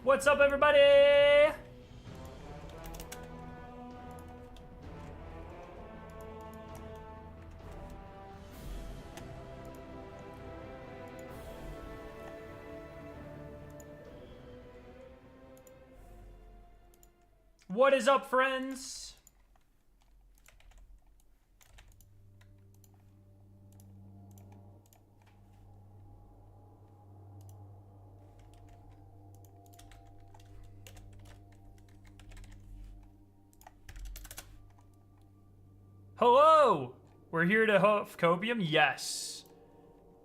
What's up, everybody? What is up, friends? Hello! We're here to huff copium? Yes.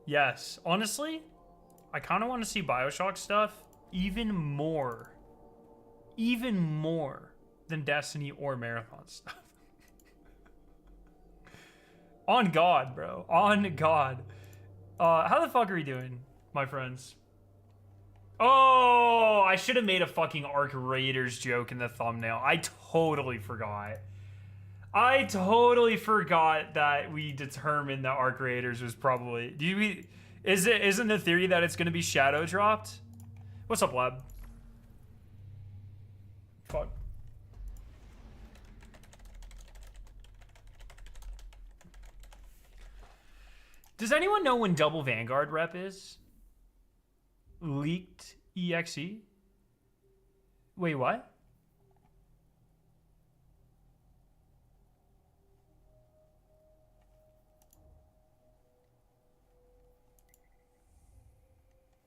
Yes. Honestly, I kind of want to see Bioshock stuff even more. Even more than Destiny or Marathon stuff. On God, bro. On God. How the fuck are we doing, my friends? Oh, I should have made a fucking Arc Raiders joke in the thumbnail. I totally forgot. I totally forgot that we determined that Arc Raiders was probably... Isn't the theory that it's going to be shadow dropped? What's up, Lab? Fuck. Does anyone know when Double Vanguard rep is? Leaked EXE? Wait, what?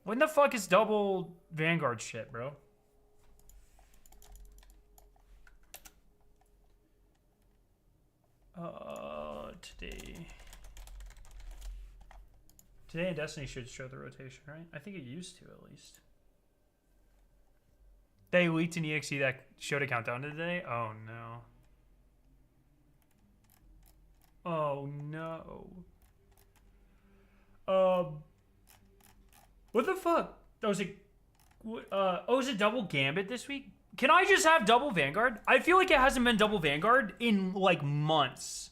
When the fuck is Double Vanguard shit, bro? Today Destiny should show the rotation, right? I think it used to, at least. They leaked an EXE that showed a countdown today? Oh, no. Oh, no. What the fuck? Oh, is it Double Gambit this week? Can I just have Double Vanguard? I feel like it hasn't been Double Vanguard in, like, months.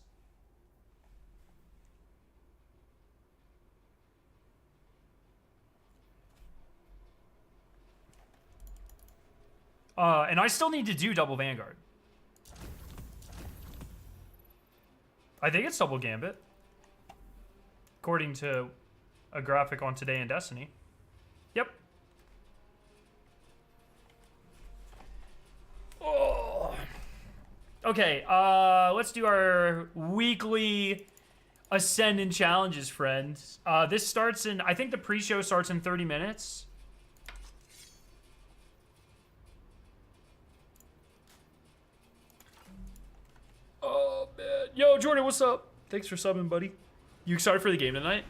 And I still need to do Double Vanguard. I think it's Double Gambit. According to a graphic on Today in Destiny. Yep. Oh. Okay, let's do our weekly Ascendant challenges, friends. This starts in, I think the pre-show starts in 30 minutes. Oh, man. Yo, Jordan, what's up? Thanks for subbing, buddy. You excited for the game tonight?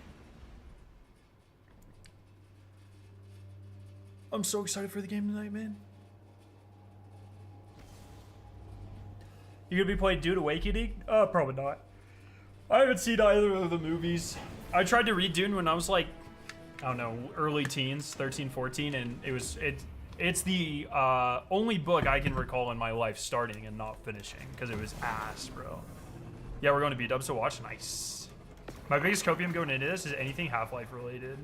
I'm so excited for the game tonight, man. You gonna be playing Dude Awakening? Probably not. I haven't seen either of the movies. I tried to read Dune when I was like, I don't know, early teens, 13, 14, and it's the only book I can recall in my life starting and not finishing, because it was ass, bro. Yeah, we're going to B-dubs to watch. Nice. My biggest copium going into this is anything Half-Life related.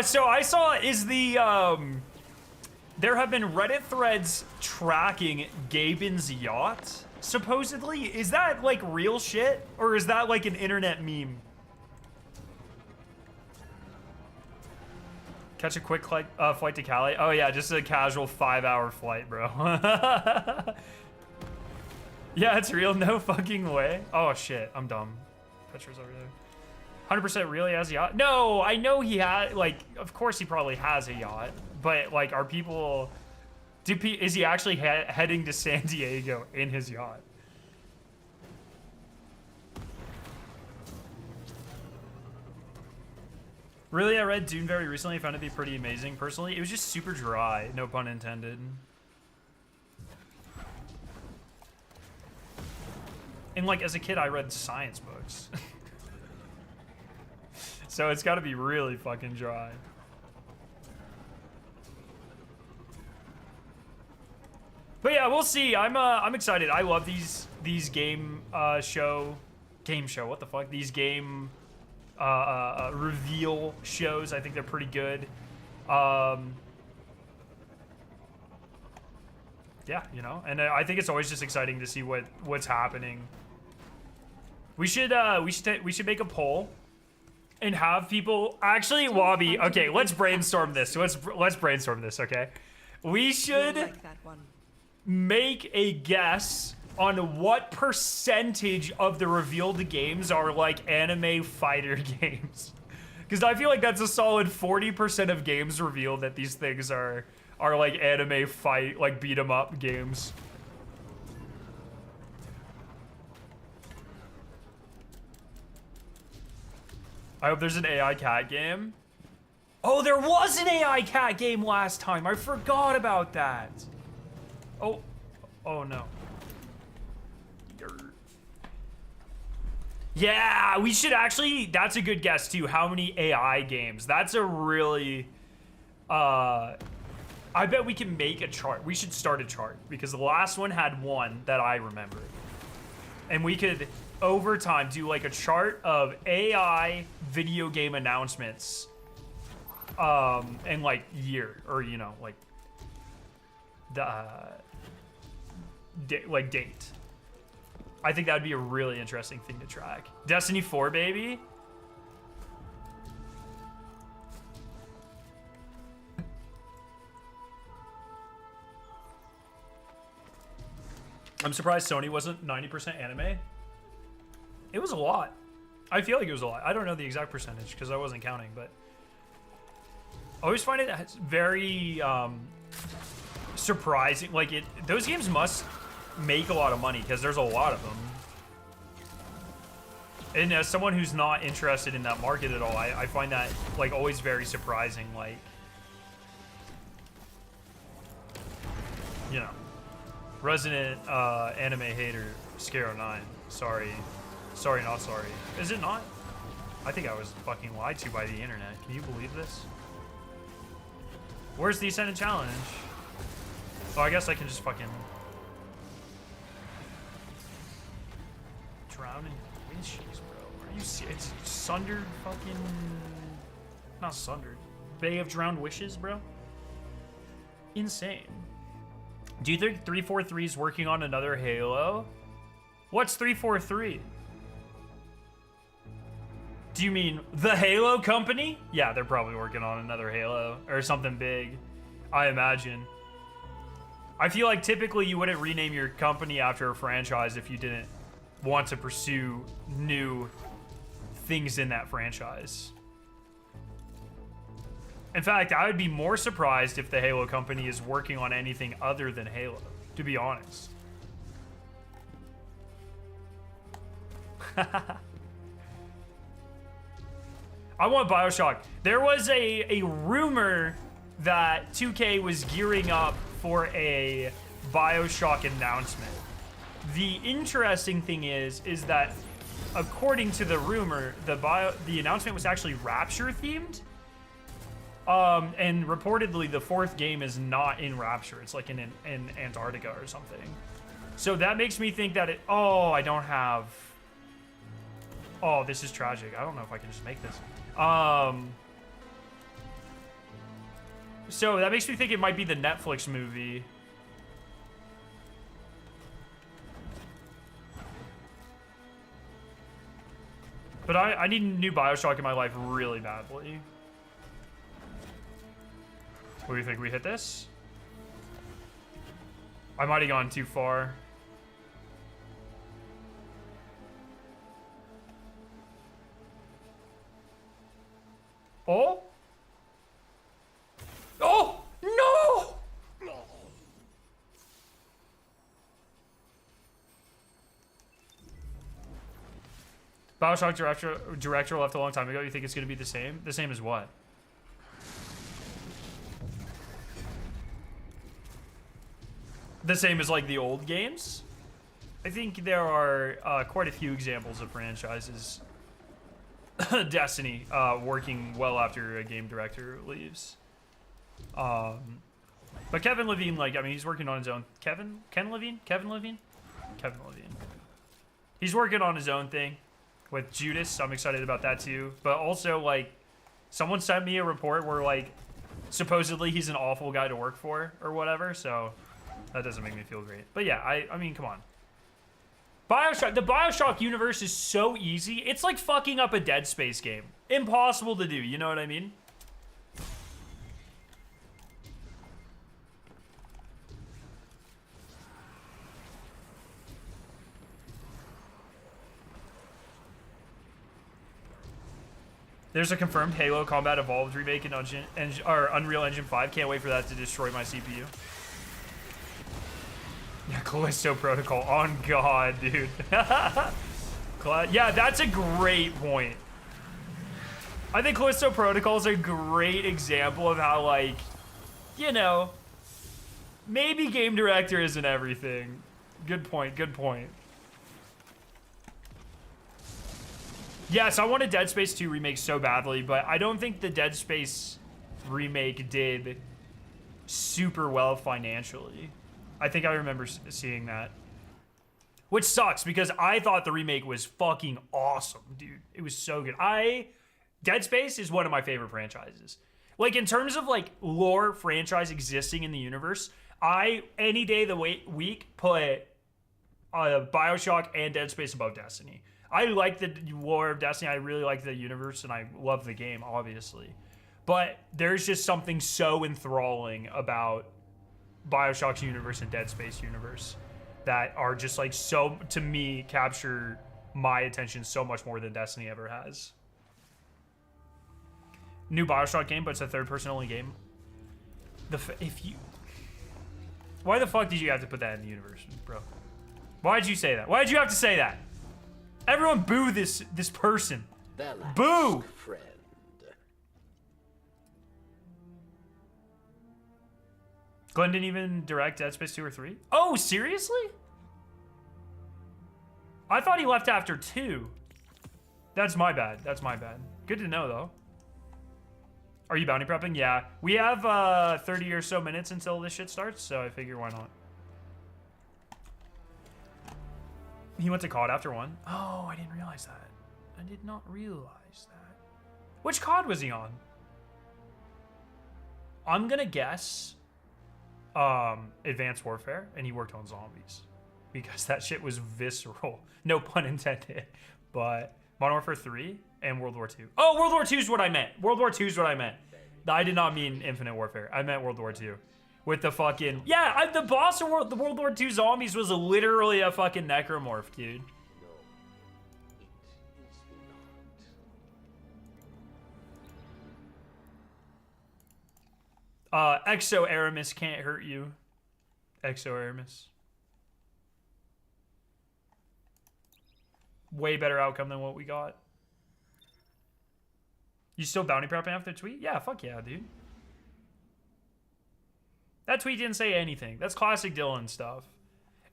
So I saw there have been Reddit threads tracking Gaben's yacht, supposedly. Is that like real shit? Or is that like an internet meme? Catch a quick flight to Cali? Oh yeah, just a casual 5-hour flight, bro. Yeah, it's real, no fucking way. Oh shit, I'm dumb. Petra's over there. 100% really has a yacht? No, I know he had, like, of course he probably has a yacht, but like, are people, is he actually heading to San Diego in his yacht? Really, I read Dune very recently. I found it to be pretty amazing. Personally, it was just super dry, no pun intended. And like, as a kid, I read science books. So it's got to be really fucking dry. But yeah, we'll see. I'm excited. I love these game show. What the fuck? These game reveal shows. I think they're pretty good. yeah, you know, and I think it's always just exciting to see what's happening. We should make a poll and have people actually Wabi. Okay, let's brainstorm this. Let's brainstorm this. Okay, we should make a guess on what percentage of the revealed games are like anime fighter games, because I feel like that's a solid 40% of games revealed that these things are like anime fight, like beat 'em up games. I hope there's an AI cat game. Oh, there was an AI cat game last time. I forgot about that. Oh no. Yeah, we should actually, that's a good guess too. How many AI games? That's a really, I bet we can make a chart. We should start a chart because the last one had one that I remember. And we could, over time, do like a chart of AI video game announcements and like year, or you know, like the like date. I think that would be a really interesting thing to track. Destiny 4, baby. I'm surprised Sony wasn't 90% anime. It was a lot. I feel like it was a lot. I don't know the exact percentage because I wasn't counting, but I always find it very surprising. Like those games must make a lot of money because there's a lot of them. And as someone who's not interested in that market at all, I find that like always very surprising. Like, you know, resident anime hater Scaro9. Sorry, not sorry. Is it not? I think I was fucking lied to by the internet. Can you believe this? Where's the Ascendant Challenge? Oh, I guess I can just fucking drown in wind sheets, bro. Are you serious? It's sundered fucking... Not sundered. Bay of Drowned Wishes, bro? Insane. Do you think 343 is working on another Halo? What's 343? Do you mean the Halo company? Yeah, they're probably working on another Halo or something big, I imagine. I feel like typically you wouldn't rename your company after a franchise if you didn't want to pursue new things in that franchise. In fact, I would be more surprised if the Halo company is working on anything other than Halo, to be honest. I want BioShock. There was a rumor that 2K was gearing up for a BioShock announcement. The interesting thing is that according to the rumor, the announcement was actually Rapture themed. And reportedly the fourth game is not in Rapture. It's like in Antarctica or something. So that makes me think that oh, I don't have... Oh, this is tragic. I don't know if I can just make this. So that makes me think it might be the Netflix movie. But I need a new BioShock in my life really badly. What do you think? We hit this? I might have gone too far. Oh? Oh! No! BioShock director left a long time ago. You think it's going to be the same? The same as what? The same as like the old games? I think there are quite a few examples of franchises. Destiny working well after a game director leaves. But Kevin Levine, like, I mean, he's working on his own. Kevin Levine? He's working on his own thing with Judas. I'm excited about that too. But also, like, someone sent me a report where, like, supposedly he's an awful guy to work for or whatever. So That doesn't make me feel great. But yeah, I mean, come on. Bioshock, the Bioshock universe is so easy. It's like fucking up a Dead Space game. Impossible to do, you know what I mean? There's a confirmed Halo Combat Evolved remake in Unreal Engine 5. Can't wait for that to destroy my CPU. Yeah, Callisto Protocol. On God, dude. Yeah, that's a great point. I think Callisto Protocol is a great example of how, like, you know, maybe game director isn't everything. Good point, good point. Yes, I want a Dead Space 2 remake so badly, but I don't think the Dead Space remake did super well financially. I think I remember seeing that. Which sucks, because I thought the remake was fucking awesome, dude. It was so good. Dead Space is one of my favorite franchises. Like, in terms of, like, lore franchise existing in the universe, any day of the week, put Bioshock and Dead Space above Destiny. I like the lore of Destiny. I really like the universe, and I love the game, obviously. But there's just something so enthralling about Bioshock's universe and Dead Space universe that are just, like, so, to me, capture my attention so much more than Destiny ever has. New Bioshock game, but it's a third-person only game. Why the fuck did you have to put that in the universe, bro? Why did you say that? Why did you have to say that? Everyone boo this person. Boo! Friend. Glenn didn't even direct Dead Space 2 or 3? Oh, seriously? I thought he left after 2. That's my bad. That's my bad. Good to know, though. Are you bounty prepping? Yeah. We have 30 or so minutes until this shit starts, so I figure why not. He went to COD after 1. Oh, I didn't realize that. I did not realize that. Which COD was he on? I'm gonna guess Advanced Warfare, and he worked on zombies. Because that shit was visceral. No pun intended. But Modern Warfare 3 and World War 2. Oh, World War 2 is what I meant. World War 2 is what I meant. I did not mean Infinite Warfare. I meant World War 2. With the fucking... Yeah, the boss of the World War II zombies was literally a fucking necromorph, dude. Exo Aramis can't hurt you. Exo Aramis. Way better outcome than what we got. You still bounty prepping after the tweet? Yeah, fuck yeah, dude. That tweet didn't say anything. That's classic Dylan stuff.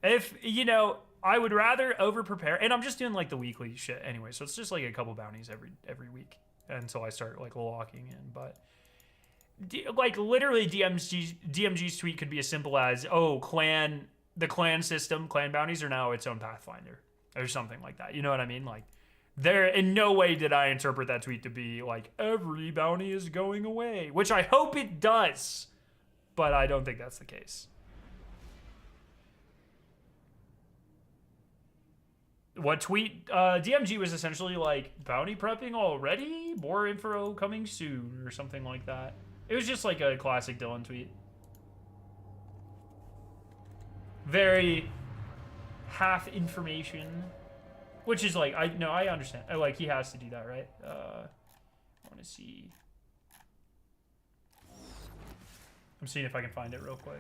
If, you know, I would rather over-prepare, and I'm just doing, like, the weekly shit anyway, so it's just, like, a couple bounties every week until I start, like, locking in, but... like, literally, DMG's tweet could be as simple as, oh, the clan system, clan bounties are now its own Pathfinder, or something like that. You know what I mean? Like, in no way did I interpret that tweet to be, like, every bounty is going away, which I hope it does. But I don't think that's the case. What tweet? DMG was essentially like, bounty prepping already? More info coming soon, or something like that. It was just like a classic Dylan tweet. Very half information. Which is like, I understand. Like, he has to do that, right? I want to see... I'm seeing if I can find it real quick.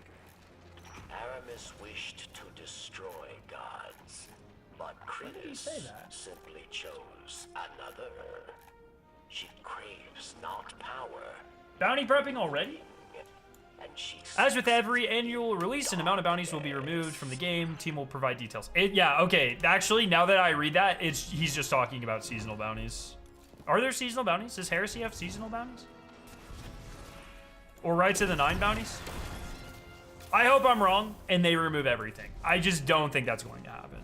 Aramis wished to destroy gods, but Kratos simply chose another. She craves not power. Bounty prepping already? As with every annual release, an amount of bounties will be removed from the game. Team will provide details. Yeah, okay. Actually, now that I read that, he's just talking about seasonal bounties. Are there seasonal bounties? Does Heresy have seasonal bounties? Or Rights of the Nine bounties? I hope I'm wrong and they remove everything. I just don't think that's going to happen.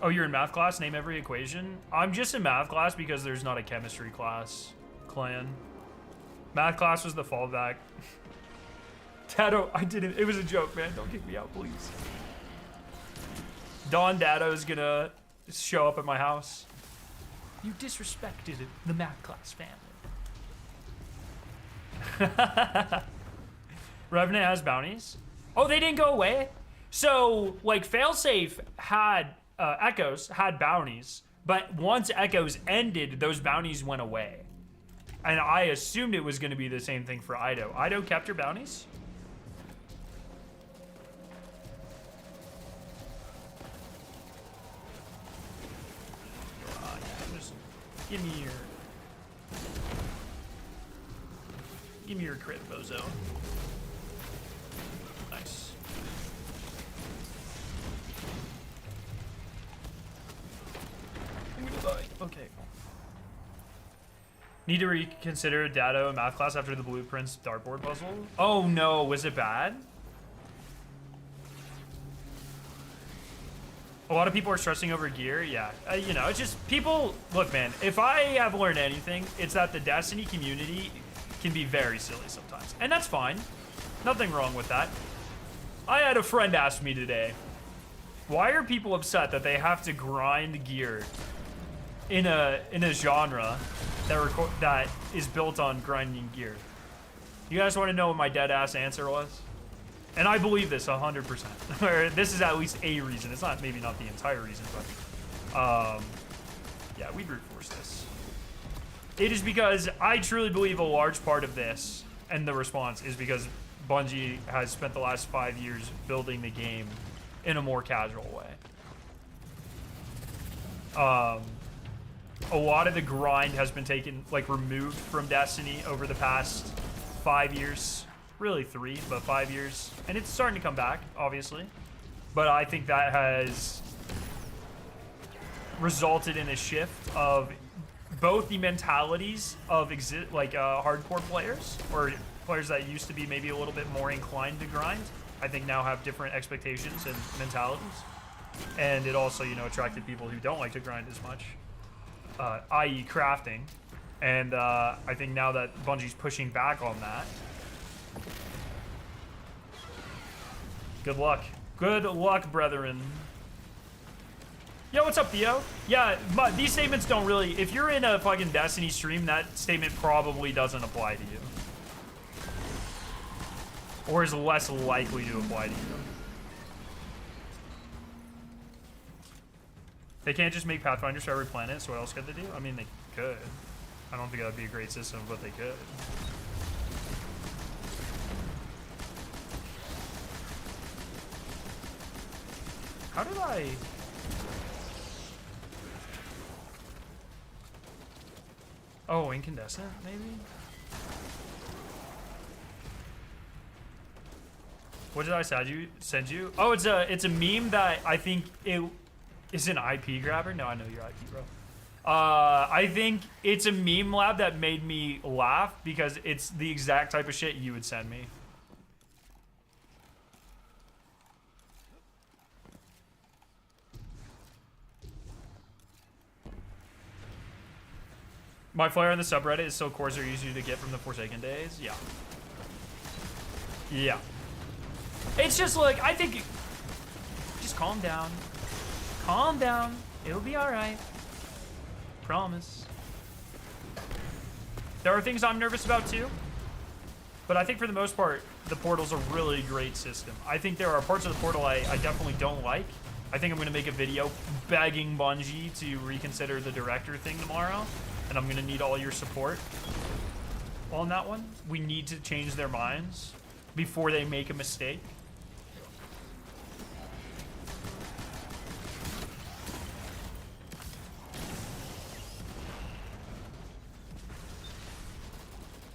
Oh, you're in math class? Name every equation? I'm just in math class because there's not a chemistry class clan. Math class was the fallback. Dado, I didn't. It was a joke, man. Don't kick me out, please. Don Dado is gonna show up at my house. You disrespected the math class family. Revenant has bounties. Oh, they didn't go away? So, like, Failsafe had, Echoes had bounties, but once Echoes ended, those bounties went away. And I assumed it was going to be the same thing for Ido. Ido kept your bounties? Just give me your crit, bozo. Nice. I'm gonna die. Okay. Need to reconsider Dado and math class after the blueprints dartboard puzzle. Oh no, was it bad? A lot of people are stressing over gear. Yeah, you know, it's just people. Look, man, if I have learned anything, it's that the Destiny community can be very silly sometimes, and that's fine. Nothing wrong with that. I had a friend ask me today, why are people upset that they have to grind gear in a genre that is built on grinding gear? You guys want to know what my dead ass answer was? And I believe this 100%. Or this is at least a reason. It's not, maybe not the entire reason, but yeah, we brute force this. It is because I truly believe a large part of this and the response is because Bungie has spent the last 5 years building the game in a more casual way. A lot of the grind has been taken, like, removed from Destiny over the past 5 years. Really 3, but 5 years. And it's starting to come back, obviously. But I think that has resulted in a shift of both the mentalities of hardcore players, or players that used to be maybe a little bit more inclined to grind, I think now have different expectations and mentalities. And it also, you know, attracted people who don't like to grind as much, i.e. crafting. And I think now that Bungie's pushing back on that, good luck. Good luck, brethren. Yo, what's up, Theo? Yeah, but these statements don't really... If you're in a fucking Destiny stream, that statement probably doesn't apply to you. Or is less likely to apply to you. They can't just make Pathfinders for every planet, so what else could they do? I mean, they could. I don't think that would be a great system, but they could. How did I... Oh, incandescent, maybe? What did I send you? Oh, it's a meme that I think it is an IP grabber. No, I know your IP, bro. I think it's a meme lab that made me laugh because it's the exact type of shit you would send me. My flare on the subreddit is so cores are easier to get from the Forsaken days. Yeah. Yeah. It's just like, I think... Just calm down. Calm down. It'll be alright. Promise. There are things I'm nervous about too. But I think for the most part, the Portal's a really great system. I think there are parts of the Portal I definitely don't like. I think I'm going to make a video begging Bungie to reconsider the director thing tomorrow. And I'm going to need all your support on that one. We need to change their minds before they make a mistake.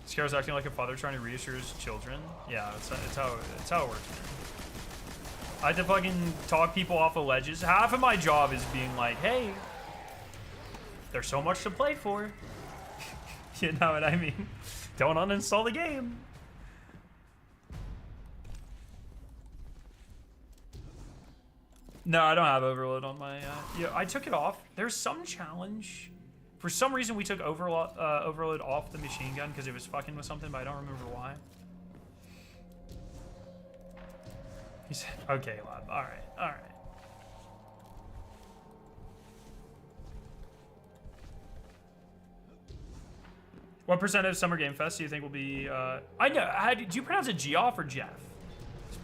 Scar's acting like a father trying to reassure his children. Yeah, it's how it works, man. I have to fucking talk people off of ledges. Half of my job is being like, hey, there's so much to play for. You know what I mean? Don't uninstall the game. No, I don't have overload on my... yeah, I took it off. There's some challenge For some reason, we took overload off the machine gun because it was fucking with something, but I don't remember why. He said, okay, lab. All right, all right. What percent of Summer Game Fest do you think will be, I know, do you pronounce it Geoff or Jeff?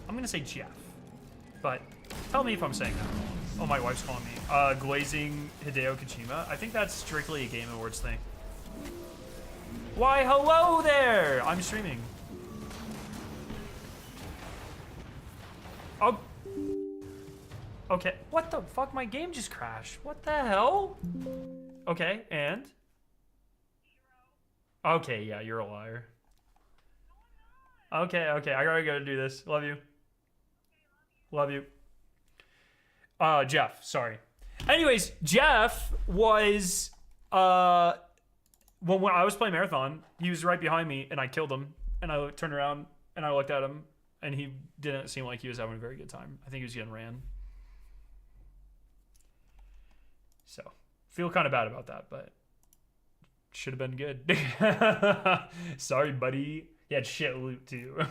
I'm gonna say Jeff, but tell me if I'm saying that. Oh, my wife's calling me. Glazing Hideo Kojima. I think that's strictly a Game Awards thing. Why, hello there! I'm streaming. Oh. Okay, what the fuck? My game just crashed. What the hell? Okay, and? Okay, yeah, you're a liar. Okay, okay, I gotta go do this. Love you. Love you. Jeff, sorry. Anyways, Jeff was, when I was playing Marathon, he was right behind me, and I killed him, and I turned around, and I looked at him, and he didn't seem like he was having a very good time. I think he was getting ran. So, feel kind of bad about that, but should have been good. Sorry, buddy. He had shit loot, too.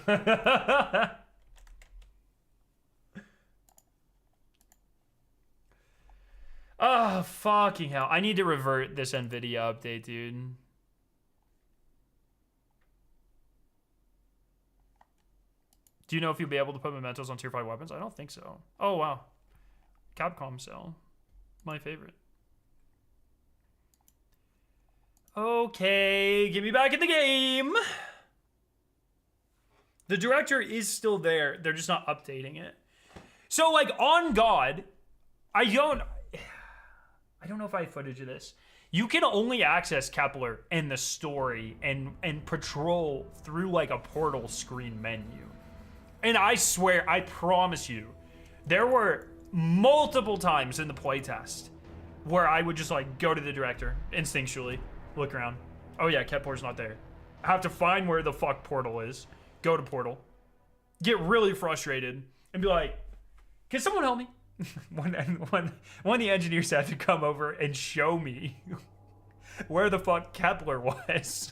Oh, fucking hell. I need to revert this NVIDIA update, dude. Do you know if you'll be able to put mementos on tier 5 weapons? I don't think so. Oh, wow. Capcom cell. My favorite. Okay, get me back in the game. The director is still there. They're just not updating it. So, like, on God, I don't know if I have footage of this. You can only access Kepler and the story and patrol through like a portal screen menu. And I swear, I promise you, there were multiple times in the playtest where I would just like go to the director instinctually, look around. Oh yeah, Kepler's not there. I have to find where the fuck portal is, go to portal, get really frustrated and be like, can someone help me? One of the engineers had to come over and show me where the fuck Kepler was.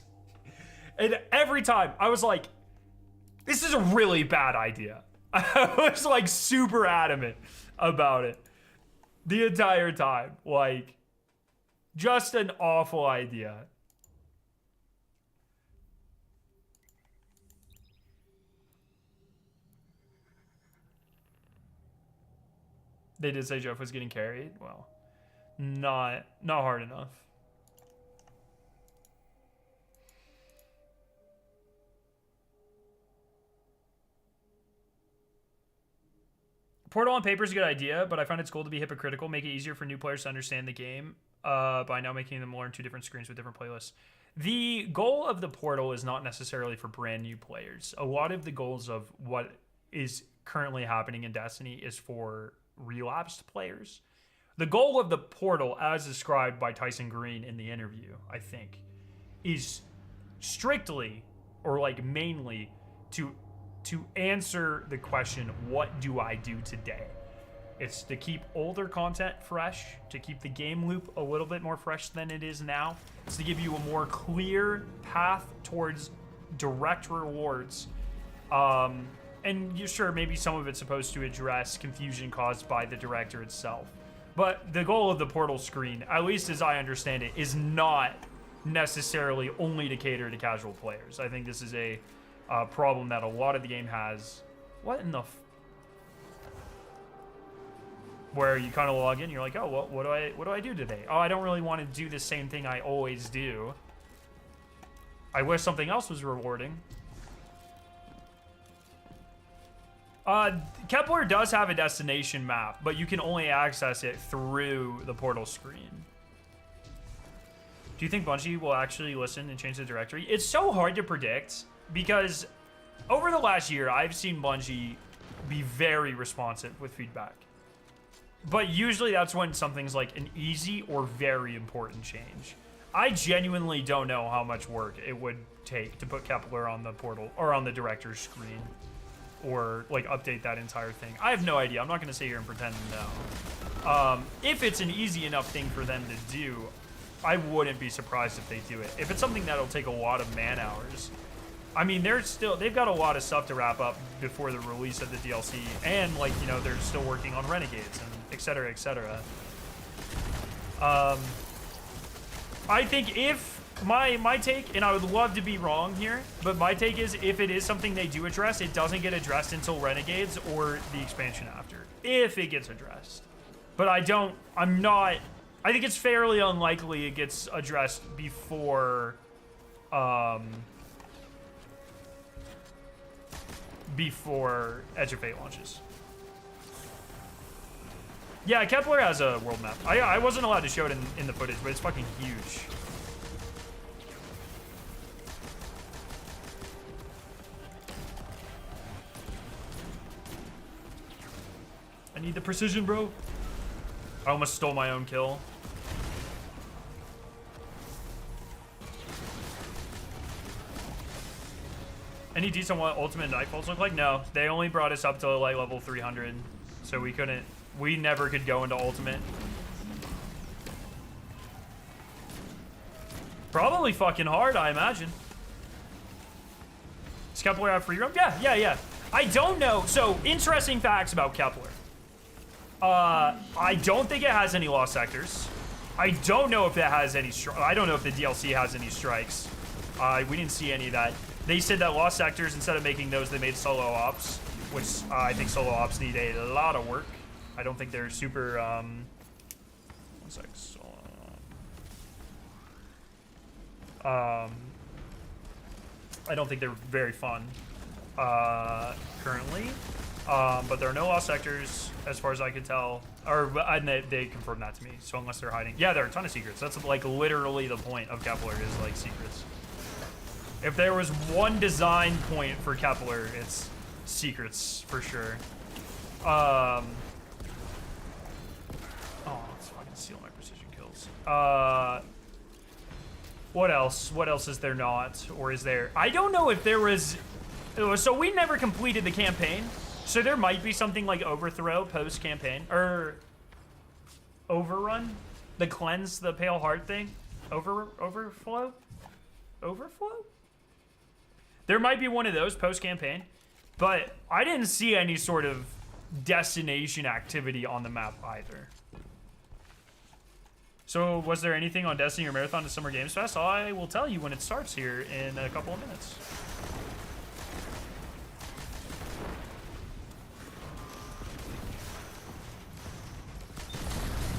And every time I was like, this is a really bad idea. I was like super adamant about it the entire time. Like, just an awful idea. They did say Jeff was getting carried. Well, not hard enough. Portal on paper is a good idea, but I find its goal to be hypocritical. Make it easier for new players to understand the game by now making them learn two different screens with different playlists. The goal of the portal is not necessarily for brand new players. A lot of the goals of what is currently happening in Destiny is for relapsed players. The goal of the portal, as described by Tyson Green in the interview, I think, is strictly or like mainly to answer the question, what do I do today? It's to keep older content fresh, to keep the game loop a little bit more fresh than it is now. It's to give you a more clear path towards direct rewards. And you're sure maybe some of it's supposed to address confusion caused by the director itself. But the goal of the portal screen, at least as I understand it, is not necessarily only to cater to casual players. I think this is a problem that a lot of the game has. What in the where you kind of log in, you're like, oh, well, what do I do today? Oh, I don't really want to do the same thing I always do. I wish something else was rewarding. Kepler does have a destination map, but you can only access it through the portal screen. Do you think Bungie will actually listen and change the directory? It's so hard to predict because over the last year, I've seen Bungie be very responsive with feedback. But usually that's when something's like an easy or very important change. I genuinely don't know how much work it would take to put Kepler on the portal or on the director's screen. Or like update that entire thing. I have no idea. I'm not going to sit here and pretend to know. If it's an easy enough thing for them to do, I wouldn't be surprised if they do it. If it's something that'll take a lot of man hours, I mean, they've got a lot of stuff to wrap up before the release of the DLC, and like, you know, they're still working on Renegades and et cetera, et cetera. I think if my take, and I would love to be wrong here, but my take is if it is something they do address, it doesn't get addressed until Renegades or the expansion after, if it gets addressed. But I think it's fairly unlikely it gets addressed before Edge of Fate launches. Yeah, Kepler has a world map. I wasn't allowed to show it in the footage, but it's fucking huge. I need the precision, bro. I almost stole my own kill. Any details on what ultimate nightfalls look like? No, they only brought us up to like level 300, so we never could go into ultimate. Probably fucking hard, I imagine. Does Kepler have free roam? Yeah. I don't know. So, interesting facts about Kepler. I don't think it has any lost sectors. I don't know if it has any I don't know if the DLC has any strikes. We didn't see any of that. They said that lost sectors, instead of making those, they made solo ops, which I think solo ops need a lot of work. I don't think they're super, one sec. I don't think they're very fun, currently. But there are no lost sectors, as far as I can tell. And they confirmed that to me, so unless they're hiding. Yeah, there are a ton of secrets. That's like literally the point of Kepler is like secrets. If there was one design point for Kepler, it's secrets for sure. Oh, it's fucking stealing my precision kills. What else? What else is there not? Or is there? I don't know if there was. So we never completed the campaign. So there might be something like Overthrow post-campaign. Or Overrun? The Cleanse, the Pale Heart thing? Overflow? Overflow? There might be one of those post-campaign. But I didn't see any sort of destination activity on the map either. So was there anything on Destiny or Marathon to Summer Games Fest? I will tell you when it starts here in a couple of minutes.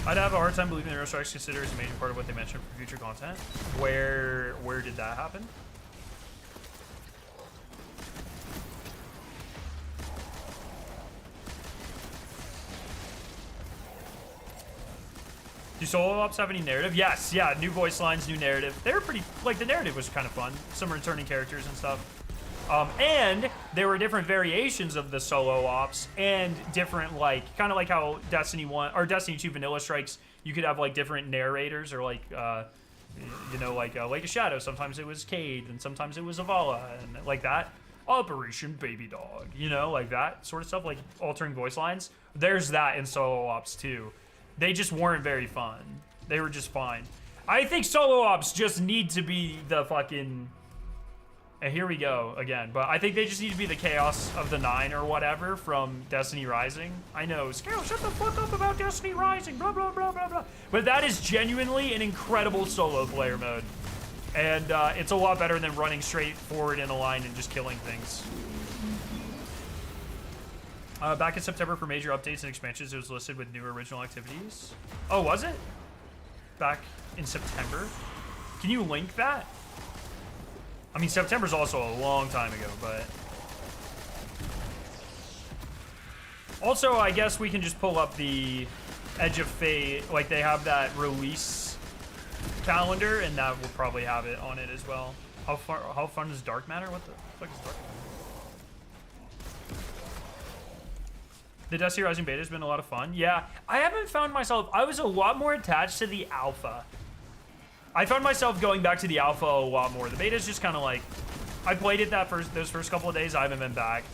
I'd have a hard time believing the Aerostrikes consider as a major part of what they mentioned for future content. Where did that happen? Do solo ops have any narrative? Yes, yeah, new voice lines, new narrative. They were pretty, like, the narrative was kind of fun. Some returning characters and stuff. And there were different variations of the solo ops and different, like, kind of like how Destiny 1 or Destiny 2 Vanilla Strikes, you could have like different narrators or like, you know, like Lake of Shadow. Sometimes it was Cade and sometimes it was Avala and like that. Operation Baby Dog, you know, like that sort of stuff, like altering voice lines. There's that in solo ops too. They just weren't very fun. They were just fine. I think solo ops just need to be the fucking... And here we go again. But I think they just need to be the Chaos of the Nine or whatever from Destiny Rising. I know, Scarrow, shut the fuck up about Destiny Rising, blah, blah, blah, blah, blah. But that is genuinely an incredible solo player mode. And it's a lot better than running straight forward in a line and just killing things. Back in September for major updates and expansions, it was listed with new original activities. Oh, was it? Back in September? Can you link that? I mean, September's also a long time ago, but... Also, I guess we can just pull up the Edge of Fate. Like, they have that release calendar, and that will probably have it on it as well. How fun is Dark Matter? What the fuck is Dark Matter? The Destiny Rising beta has been a lot of fun. Yeah, I haven't found myself... I was a lot more attached to the alpha. I found myself going back to the alpha a lot more. The beta's just kind of like... I played it those first couple of days. I haven't been back.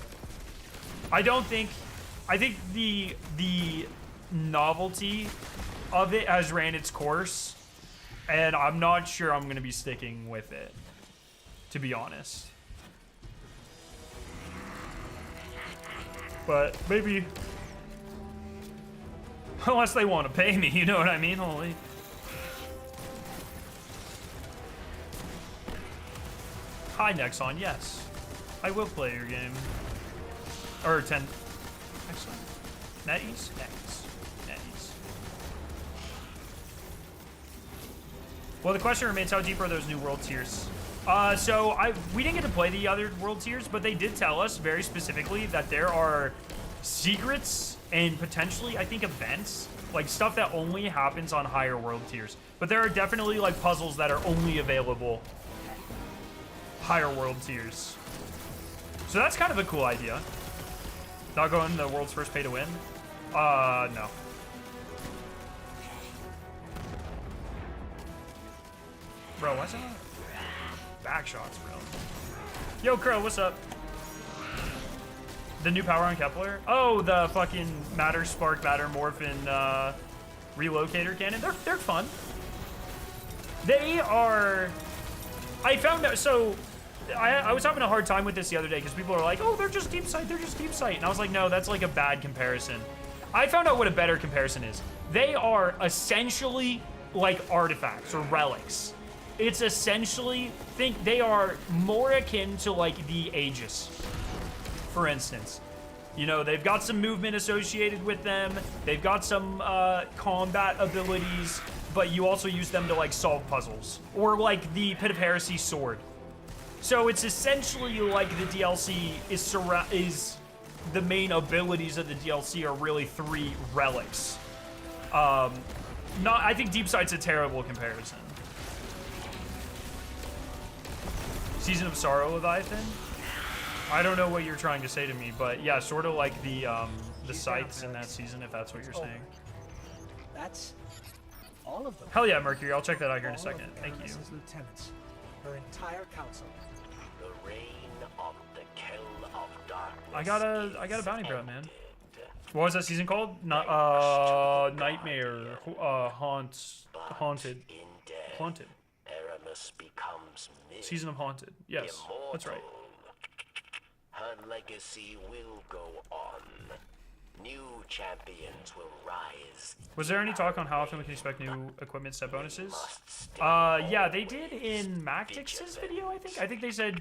I think the novelty of it has ran its course. And I'm not sure I'm going to be sticking with it, to be honest. But maybe, unless they want to pay me, you know what I mean? Holy. Hi, Nexon. Yes, I will play your game. Or 10. Excellent. NetEase? NetEase. Well, the question remains, how deep are those new world tiers? So we didn't get to play the other world tiers, but they did tell us very specifically that there are secrets and potentially, I think, events, like stuff that only happens on higher world tiers. But there are definitely like puzzles that are only available higher world tiers. So that's kind of a cool idea. Not going the world's first pay to win? No. Bro, why's it not? Back shots, bro. Yo, Crow, what's up? The new power on Kepler? Oh, the fucking Matter Spark, Matter Morphin relocator cannon. They're fun. They are... I found out... So, I was having a hard time with this the other day because people are like, oh, they're just deep sight, they're just deep sight. And I was like, no, that's like a bad comparison. I found out what a better comparison is. They are essentially like artifacts or relics. It's essentially, think they are more akin to like the Aegis, for instance. You know, they've got some movement associated with them. They've got some combat abilities, but you also use them to like solve puzzles. Or like the Pit of Heresy sword. So it's essentially like the DLC is the main abilities of the DLC are really 3 relics. I think Deep Sight's a terrible comparison. Season of Sorrow, Leviathan? I don't know what you're trying to say to me, but yeah, sort of like the sights in that season, if that's what you're saying. That's all of them. Hell yeah, Mercury, I'll check that out here in a second. Thank you. Lieutenants, her entire council. The reign of the Kell of Darkness. I got a bounty bro, man. What was that season called? Nightmare, haunted. Aramis becomes Season of Haunted. Yes, immortal. that's right. Her legacy will go on. New champions will rise. Was there any talk on how often we can expect new equipment set bonuses? Yeah, they did in Mactix's video, I think. I think they said,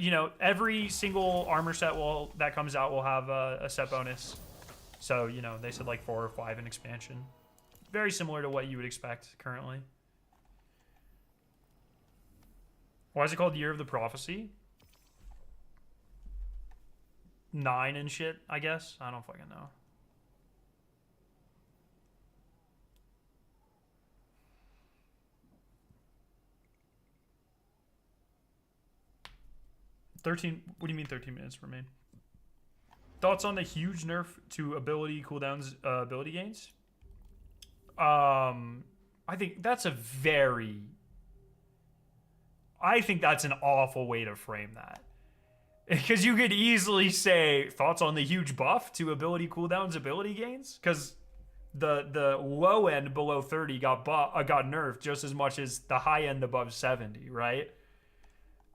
you know, every single armor set that comes out will have a set bonus. So, you know, they said like 4 or 5 in expansion. Very similar to what you would expect currently. Why is it called Year of the Prophecy? 9 and shit, I guess. I don't fucking know. What do you mean 13 minutes remain? Thoughts on the huge nerf to ability cooldowns, ability gains? I think that's an awful way to frame that. Because you could easily say thoughts on the huge buff to ability cooldowns, ability gains, because the low end below 30 got nerfed just as much as the high end above 70, right?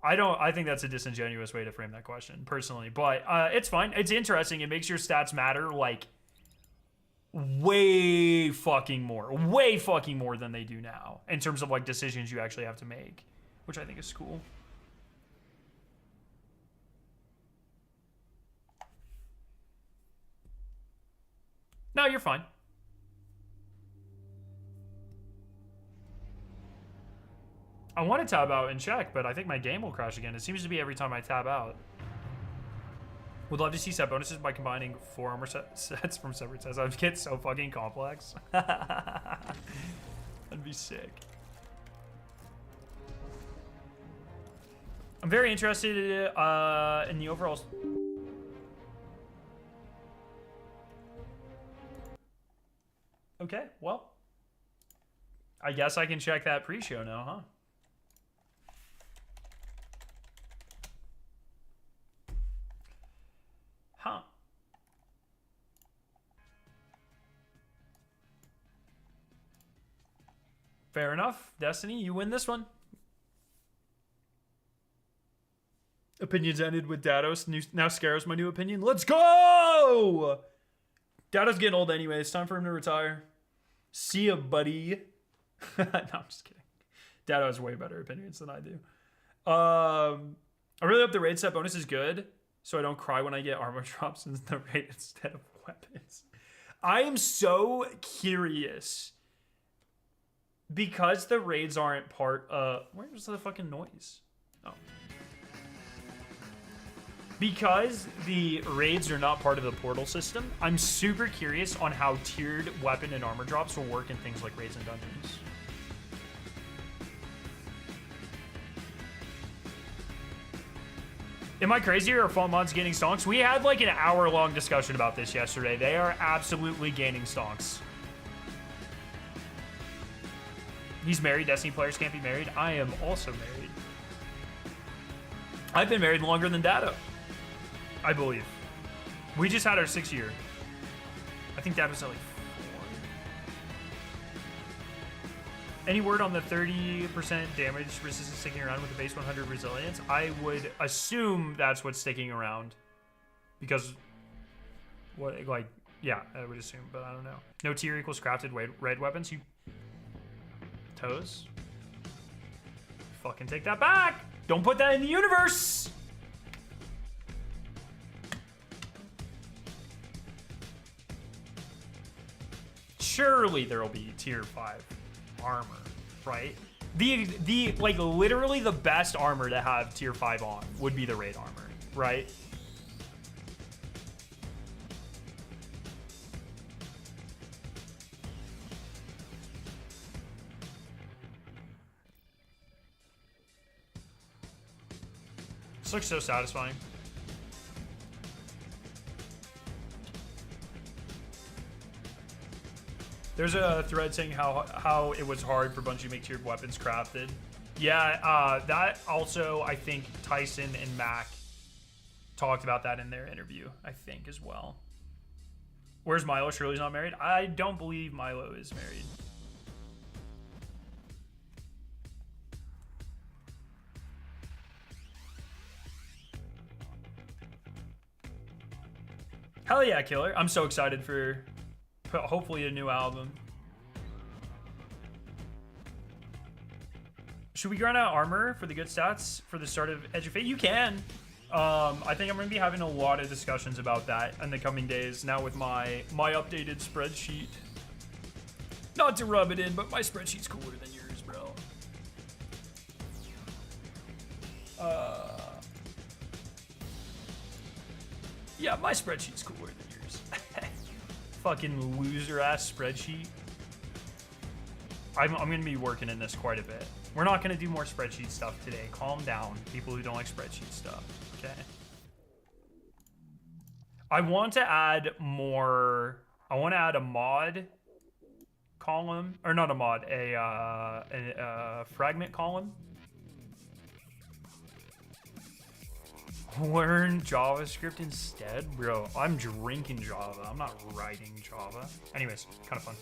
I think that's a disingenuous way to frame that question, personally. But it's fine. It's interesting. It makes your stats matter like way fucking more than they do now in terms of like decisions you actually have to make, which I think is cool. No, you're fine. I want to tab out and check, but I think my game will crash again. It seems to be every time I tab out. Would love to see set bonuses by combining 4 armor sets from separate sets. I'd get so fucking complex. That'd be sick. I'm very interested in the overall... Okay, well. I guess I can check that pre-show now, huh? Huh. Fair enough. Destiny, you win this one. Opinions ended with Dados. Now Scaro's my new opinion. Let's go! Dado's getting old anyway. It's time for him to retire. See ya, buddy. No, I'm just kidding. Dado has way better opinions than I do. I really hope the raid set bonus is good, so I don't cry when I get armor drops in the raid instead of weapons. I am so curious because the raids aren't part of... Where's the fucking noise? Oh. Because the raids are not part of the portal system, I'm super curious on how tiered weapon and armor drops will work in things like raids and dungeons. Am I crazy or are Fault Mods gaining stonks? We had like an hour-long discussion about this yesterday. They are absolutely gaining stonks. He's married. Destiny players can't be married. I am also married. I've been married longer than Dado, I believe. We just had our 6th year. I think Dado's at like 4. Any word on the 30% damage resistance sticking around with the base 100 resilience? I would assume that's what's sticking around. Because, what, like, yeah, I would assume, but I don't know. No tier equals crafted red weapons. You toes? Fucking take that back! Don't put that in the universe! Surely there'll be tier 5 armor, right? The like literally the best armor to have tier 5 on would be the raid armor, right? This looks so satisfying. There's a thread saying how it was hard for Bungie to make tiered weapons crafted. Yeah, that also, I think Tyson and Mac talked about that in their interview, I think, as well. Where's Milo? Surely he's not married? I don't believe Milo is married. Hell yeah, Killer. I'm so excited for hopefully a new album. Should we grind out armor for the good stats for the start of Edge of Fate? You can. I think I'm going to be having a lot of discussions about that in the coming days now with my updated spreadsheet. Not to rub it in, but my spreadsheet's cooler than yours, bro. Yeah, my spreadsheet's cooler than yours. Fucking loser ass spreadsheet. I'm gonna be working in this quite a bit. We're not gonna do more spreadsheet stuff today. Calm down, people who don't like spreadsheet stuff. Okay. I want to add more. I want to add a mod column, or not a mod, a fragment column. Learn JavaScript instead? Bro, I'm drinking Java. I'm not writing Java. Anyways, kind of fun.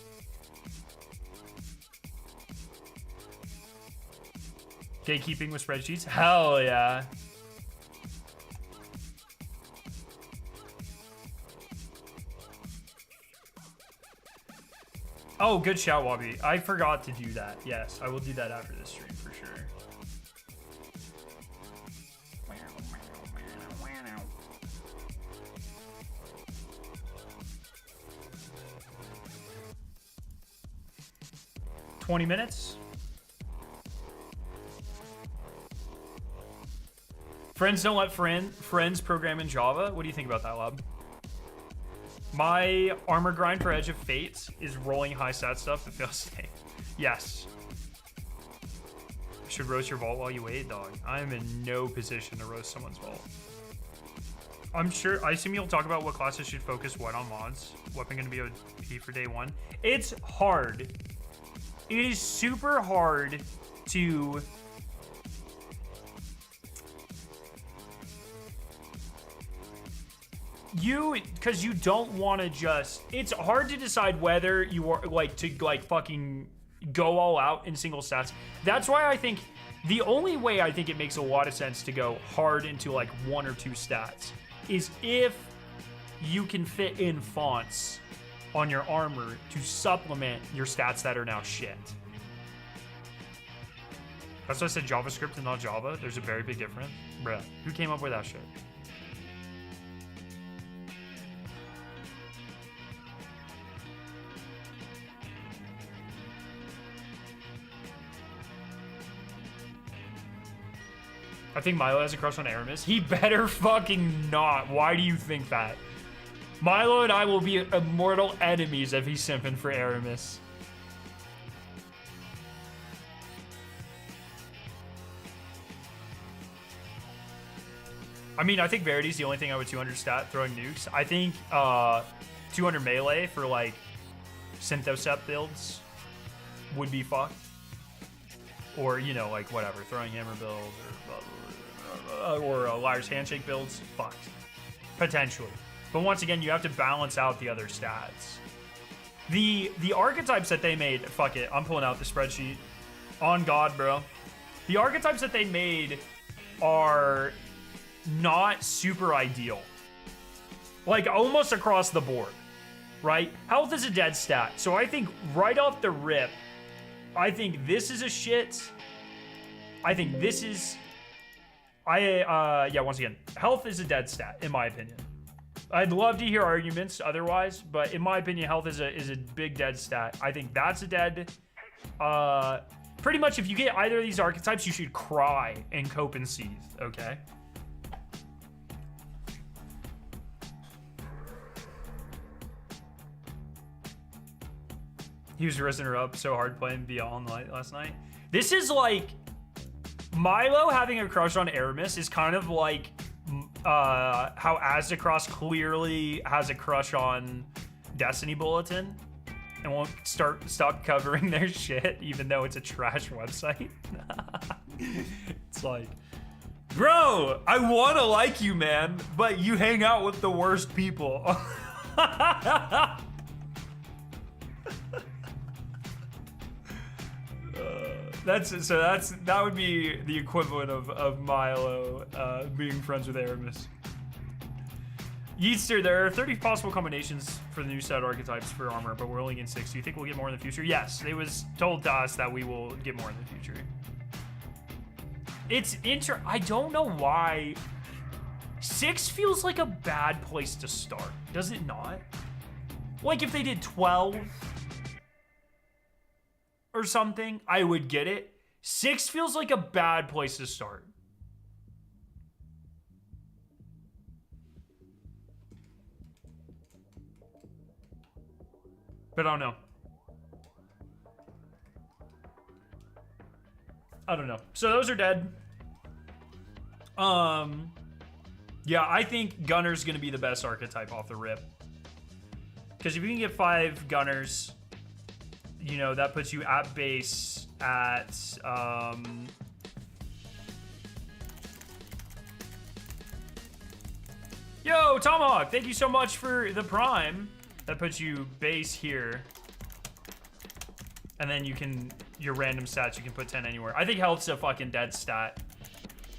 Gatekeeping with spreadsheets? Hell yeah. Oh, good shout, Wabi. I forgot to do that. Yes, I will do that after this stream for sure. 20 minutes. Friends don't let friends program in Java. What do you think about that, Lab? My armor grind for Edge of Fate is rolling high stat stuff that feels safe. Yes. Should roast your vault while you wait, dog. I am in no position to roast someone's vault. I'm sure, I assume you'll talk about what classes should focus what on mods. Weapon gonna be OP for day one. It's hard. It is super hard to because you don't want to just, it's hard to decide whether you are like to like fucking go all out in single stats. That's why I think the only way I think it makes a lot of sense to go hard into like 1 or 2 stats is if you can fit in fonts on your armor to supplement your stats that are now shit. That's why I said JavaScript and not Java. There's a very big difference. Bruh, who came up with that shit? I think Milo has a crush on Aramis. He better fucking not. Why do you think that? Milo and I will be immortal enemies if he's simping for Aramis. I mean, I think Verity's the only thing I would 200 stat throwing nukes. I think 200 melee for like Synthocept builds would be fucked. Or, you know, like whatever, throwing hammer builds or Liar's Handshake builds, fucked. Potentially. But once again, you have to balance out the other stats. The archetypes that they made, fuck it, I'm pulling out the spreadsheet. On God, bro. The archetypes that they made are not super ideal. Like almost across the board, right? Health is a dead stat. So I think right off the rip, I think this is a shit. I think this is... yeah, once again, health is a dead stat, in my opinion. I'd love to hear arguments otherwise, but in my opinion, health is a big dead stat. I think that's a dead... pretty much, if you get either of these archetypes, you should cry and cope and seethe, okay? He was risen her up so hard playing Beyond Light last night. This is like... Milo having a crush on Aramis is kind of like how Aztecross clearly has a crush on Destiny Bulletin and won't stop covering their shit even though it's a trash website. It's like, bro, I want to like you, man, but you hang out with the worst people. That would be the equivalent of Milo being friends with Aramis. Yeetster, there are 30 possible combinations for the new set archetypes for armor, but we're only getting 6. Do you think we'll get more in the future? Yes, it was told to us that we will get more in the future. It's I don't know why 6 feels like a bad place to start. Does it not? Like if they did 12 or something, I would get it. 6 feels like a bad place to start. But I don't know. I don't know. So those are dead. Yeah, I think Gunner's gonna be the best archetype off the rip. Because if you can get 5 Gunners, you know, that puts you at base at, Yo, Tomahawk, thank you so much for the Prime. That puts you base here. And then you can, your random stats, you can put 10 anywhere. I think health's a fucking dead stat.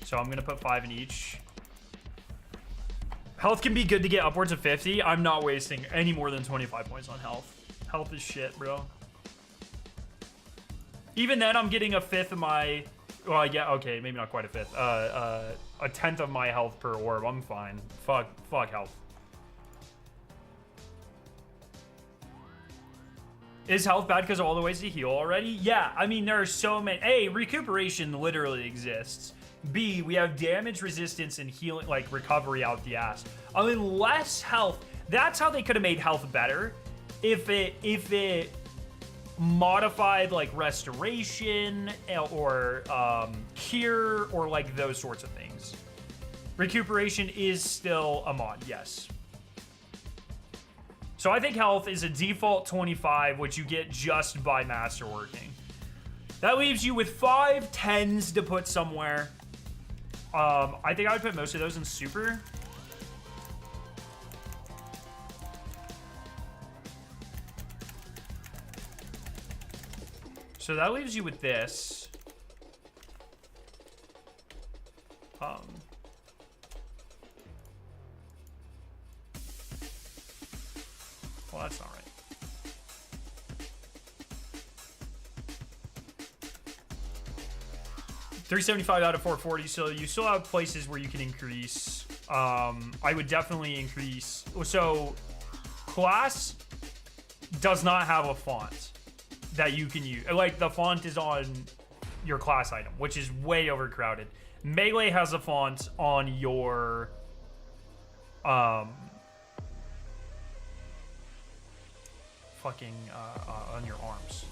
So I'm gonna put 5 in each. Health can be good to get upwards of 50. I'm not wasting any more than 25 points on health. Health is shit, bro. Even then, I'm getting a 5th of my... Well, yeah, okay, maybe not quite a 5th. A 10th of my health per orb. I'm fine. Fuck health. Is health bad because of all the ways to heal already? Yeah, I mean, there are so many... A, recuperation literally exists. B, we have damage resistance and healing, like recovery out the ass. I mean, less health. That's how they could have made health better. If it modified like restoration or cure or like those sorts of things. Recuperation is still a mod, yes. So I think health is a default 25, which you get just by masterworking. That leaves you with 5 10s to put somewhere. I think I would put most of those in super. So that leaves you with this. Well, that's not right. $375 out of 440, so you still have places where you can increase. I would definitely increase. So class does not have a font that you can use. Like, the font is on your class item, which is way overcrowded. Melee has a font on your on your arms.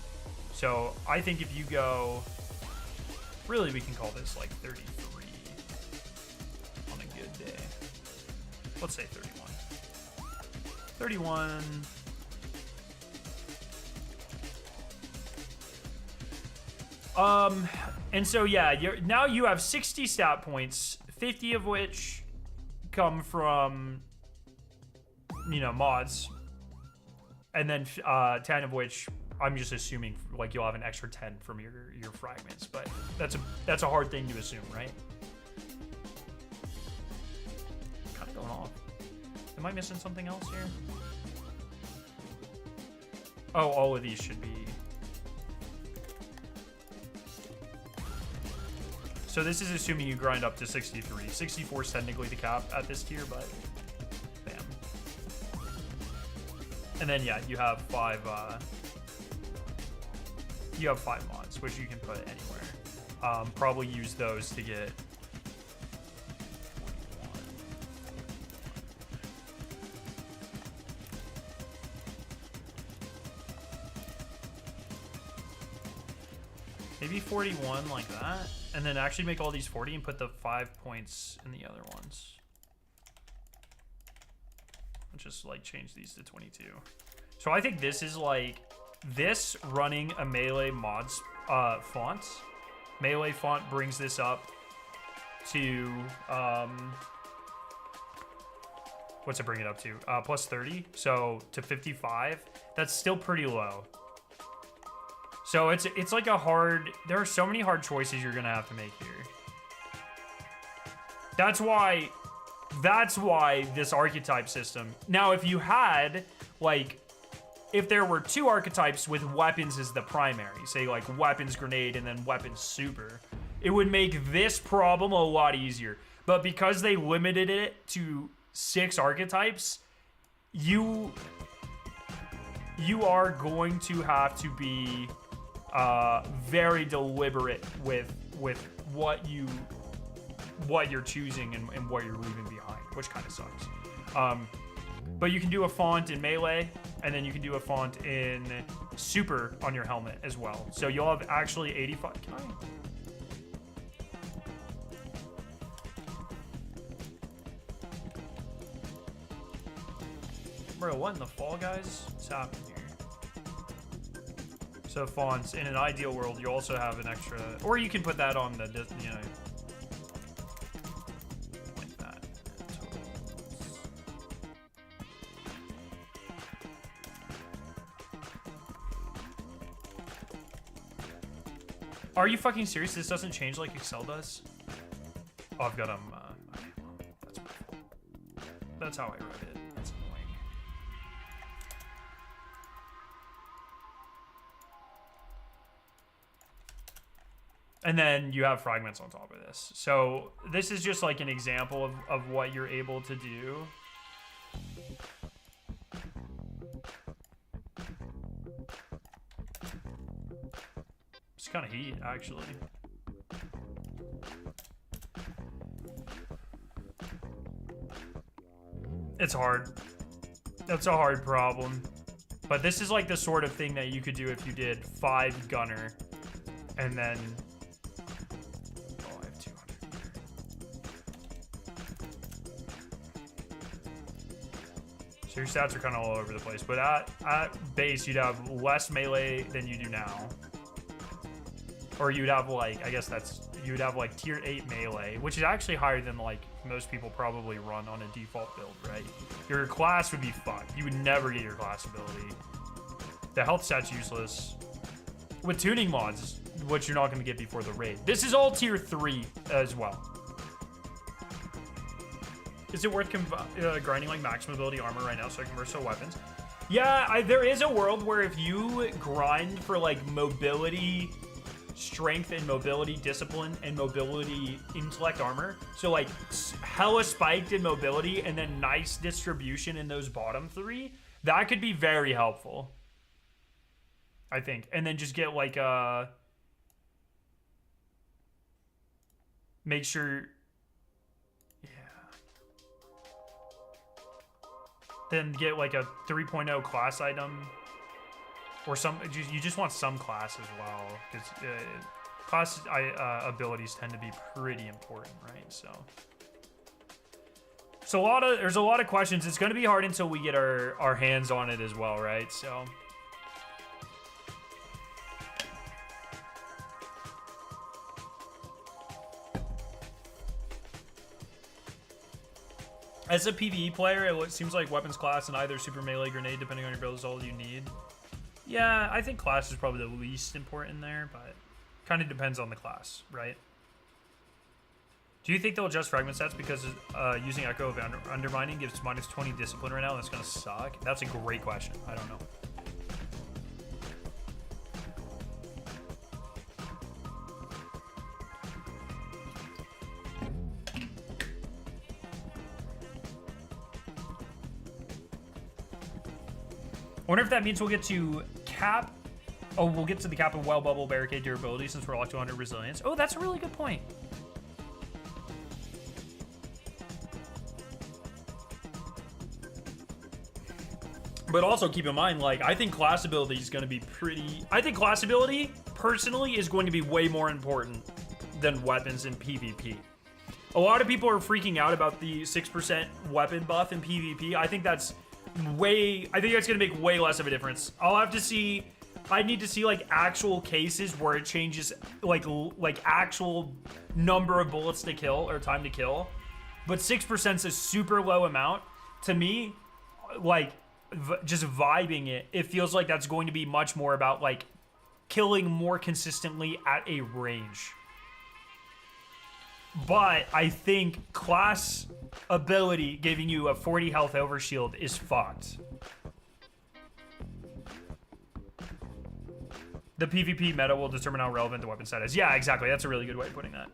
So I think if you go, really, we can call this like 33 on a good day. Let's say 31. 31. And so yeah, now you have 60 stat points, 50 of which come from, you know, mods, and then 10 of which I'm just assuming like you'll have an extra 10 from your fragments, but that's a hard thing to assume, right? Kind of going off. Am I missing something else here? Oh, all of these should be. So this is assuming you grind up to 63. 64 is technically the cap at this tier, but bam. And then yeah, you have five mods, which you can put anywhere. Probably use those to get 41. Maybe 41 like that, and then actually make all these 40 and put the 5 points in the other ones. I'll just like change these to 22. So I think this is like this running a melee mods font. Melee font brings this up to what's it bring it up to? Plus 30, so to 55. That's still pretty low. So it's like a hard, there are so many hard choices you're gonna have to make here. That's why this archetype system. Now, if you had, like, if there were two archetypes with weapons as the primary, say like weapons grenade and then weapons super, it would make this problem a lot easier. But because they limited it to 6 archetypes, you are going to have to be very deliberate with what you're choosing and what you're leaving behind, which kind of sucks. But you can do a font in melee, and then you can do a font in super on your helmet as well. So you'll have actually 85. Can I? Bro, what in the fall, guys? What's happening here? So fonts, in an ideal world, you also have an extra, or you can put that on the, you know, like that. Are you fucking serious? This doesn't change like Excel does? Oh, I've got them. Okay, well, that's my fault. That's how I wrote it. That's annoying. And then you have fragments on top of this. So this is just like an example of what you're able to do. It's kind of heat, actually. It's hard. That's a hard problem. But this is like the sort of thing that you could do if you did 5 gunner and then... Oh, I have 200 here. So your stats are kind of all over the place. But at base, you'd have less melee than you do now. Or you'd have like, I guess that's, you'd have like tier 8 melee, which is actually higher than like most people probably run on a default build, right? Your class would be fucked. You would never get your class ability. The health stat's useless. with tuning mods, which you're not going to get before the raid. This is all tier 3 as well. Is it worth grinding like max mobility armor right now so I can versatile weapons? Yeah, there is a world where if you grind for like mobility, strength and mobility discipline and mobility intellect armor, so like hella spiked in mobility and then nice distribution in those bottom 3, that could be very helpful, I think. And then just get like make sure, yeah, then get like a 3.0 class item or some, you just want some class as well, because class abilities tend to be pretty important, right? So there's a lot of questions. It's going to be hard until we get our hands on it as well, right? So as a PvE player, it seems like weapons class and either super melee grenade, depending on your build, is all you need. Yeah, I think class is probably the least important there, but kind of depends on the class, right? Do you think they'll adjust fragment stats because using Echo of Undermining gives minus 20 discipline right now? That's going to suck. That's a great question. I don't know. I wonder if that means we'll get to cap. Oh, we'll get to the cap of Wild Bubble Barricade durability since we're locked to 100 resilience. Oh, that's a really good point. But also keep in mind, like, I think class ability is going to be pretty... I think class ability, personally, is going to be way more important than weapons in PvP. A lot of people are freaking out about the 6% weapon buff in PvP. I think that's way... I think that's going to make way less of a difference. I'll have to see... I need to see, like, actual cases where it changes, like actual number of bullets to kill or time to kill. But 6% is a super low amount. To me, like... just vibing it feels like that's going to be much more about like killing more consistently at a range. But I think class ability giving you a 40 health overshield is fucked. The PvP meta will determine how relevant the weapon set is. Yeah, exactly. That's a really good way of putting that.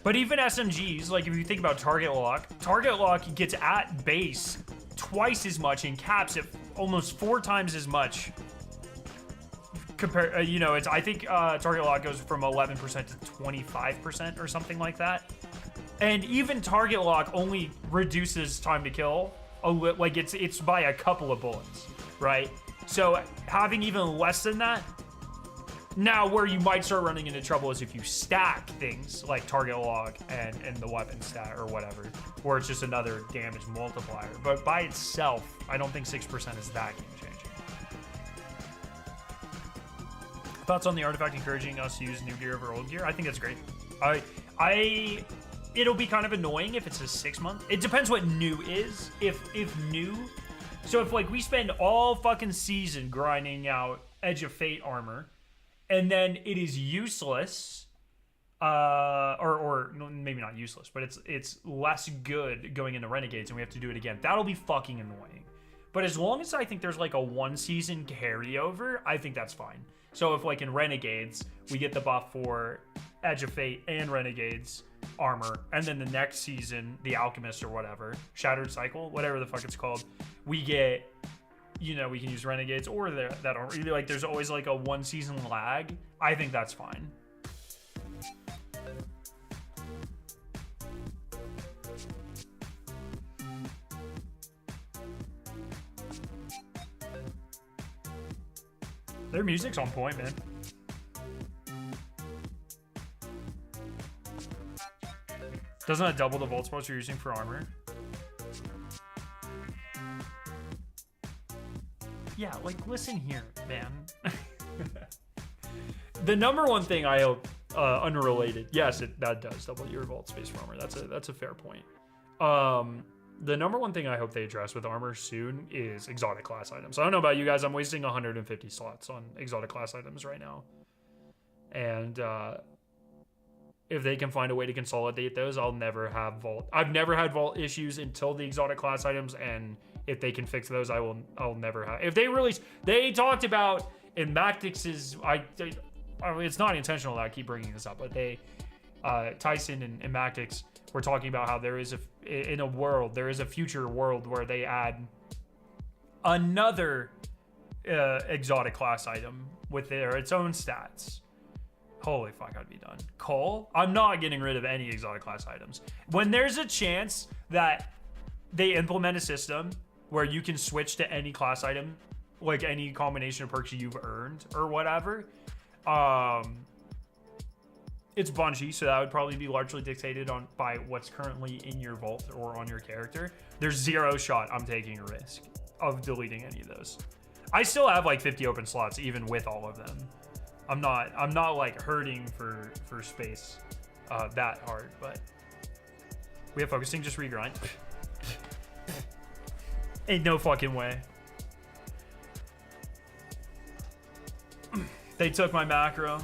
But even SMGs, like if you think about target lock gets at base twice as much and caps it almost 4 times as much. You know, I think target lock goes from 11% to 25% or something like that. And even target lock only reduces time to kill, like it's by a couple of bullets, right? So having even less than that. Now, where you might start running into trouble is if you stack things like target log and the weapon stat or whatever, where it's just another damage multiplier. But by itself, I don't think 6% is that game changing. Thoughts on the artifact encouraging us to use new gear over old gear? I think that's great. It'll be kind of annoying if it's a 6 month. It depends what new is. If new, so if like we spend all fucking season grinding out Edge of Fate armor, and then it is useless, or maybe not useless, but it's less good going into Renegades, and we have to do it again. That'll be fucking annoying. But as long as I think there's like a 1 season carryover, I think that's fine. So if like in Renegades, we get the buff for Edge of Fate and Renegades armor, and then the next season, the Alchemist or whatever, Shattered Cycle, whatever the fuck it's called, we get... You know, we can use Renegades or that are either like there's always like a 1 season lag. I think that's fine. Their music's on point, man. Doesn't that double the volt spots you're using for armor? Yeah, like, listen here, man. The number one thing I hope, unrelated, yes, that does double your vault space for armor. That's a fair point. The number one thing I hope they address with armor soon is exotic class items. I don't know about you guys, I'm wasting 150 slots on exotic class items right now. And if they can find a way to consolidate those, I'll never have vault. I've never had vault issues until the exotic class items, and if they can fix those, I'll never have. If they release, they talked about in Mactix's, it's not intentional that I keep bringing this up, but they, Tyson and Mactix were talking about how there is there is a future world where they add another exotic class item with its own stats. Holy fuck, I'd be done. Cole? I'm not getting rid of any exotic class items. When there's a chance that they implement a system where you can switch to any class item, like any combination of perks you've earned or whatever, it's Bungie, so that would probably be largely dictated by what's currently in your vault or on your character. There's zero shot I'm taking a risk of deleting any of those. I still have like 50 open slots even with all of them. I'm not like hurting for space that hard, but we have focusing, just regrind. Ain't no fucking way. They took my macro.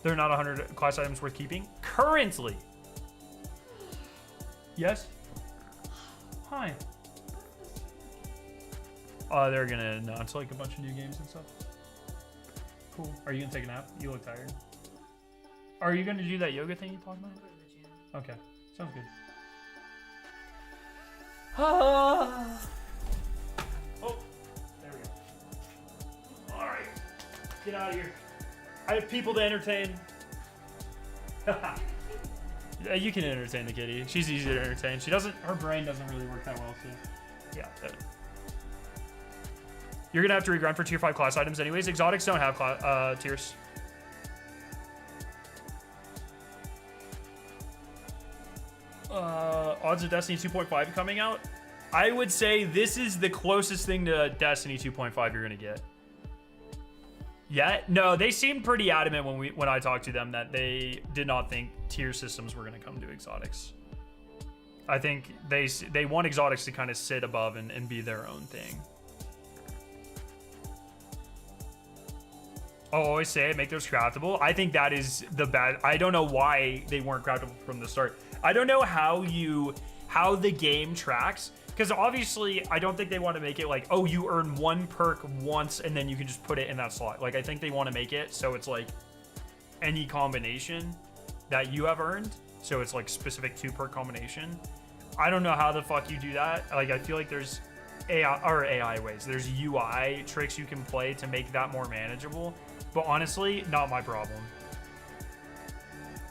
They're not 100 class items worth keeping currently. Yes. Hi. They're gonna announce like a bunch of new games and stuff. Cool. Are you gonna take a nap? You look tired. Are you gonna do that yoga thing you talked about? Okay, sounds good. Oh, there we go. All right, get out of here. I have people to entertain. You can entertain the kitty. She's easy to entertain. Her brain doesn't really work that well, so yeah. You're gonna have to regrind for tier 5 class items anyways. Exotics don't have tiers. Odds of Destiny 2.5 coming out? I would say this is the closest thing to Destiny 2.5 you're gonna get. Yet? No, they seemed pretty adamant when I talked to them that they did not think tier systems were gonna come to exotics. I think they want exotics to kind of sit above and be their own thing. I'll always say it, make those craftable. I think that is the bad. I don't know why they weren't craftable from the start. I don't know how the game tracks, because obviously I don't think they want to make it like, oh, you earn one perk once and then you can just put it in that slot. Like, I think they want to make it so it's like any combination that you have earned, so it's like specific to perk combination. I don't know how the fuck you do that. Like, I feel like there's AI ways. There's UI tricks you can play to make that more manageable. But honestly, not my problem.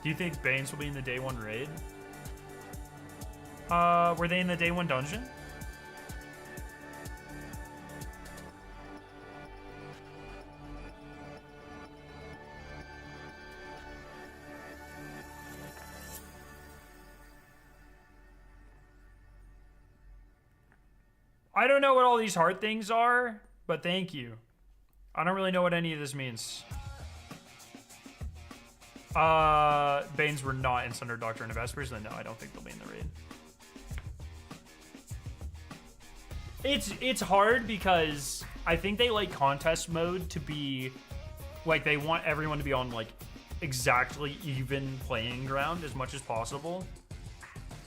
Do you think Banes will be in the day 1 raid? Were they in the day 1 dungeon? I don't know what all these heart things are, but thank you. I don't really know what any of this means. Banes were not in Thunder Doctrine of Vespers, then no, I don't think they'll be in the raid. It's hard because I think they like contest mode to be like, they want everyone to be on like exactly even playing ground as much as possible.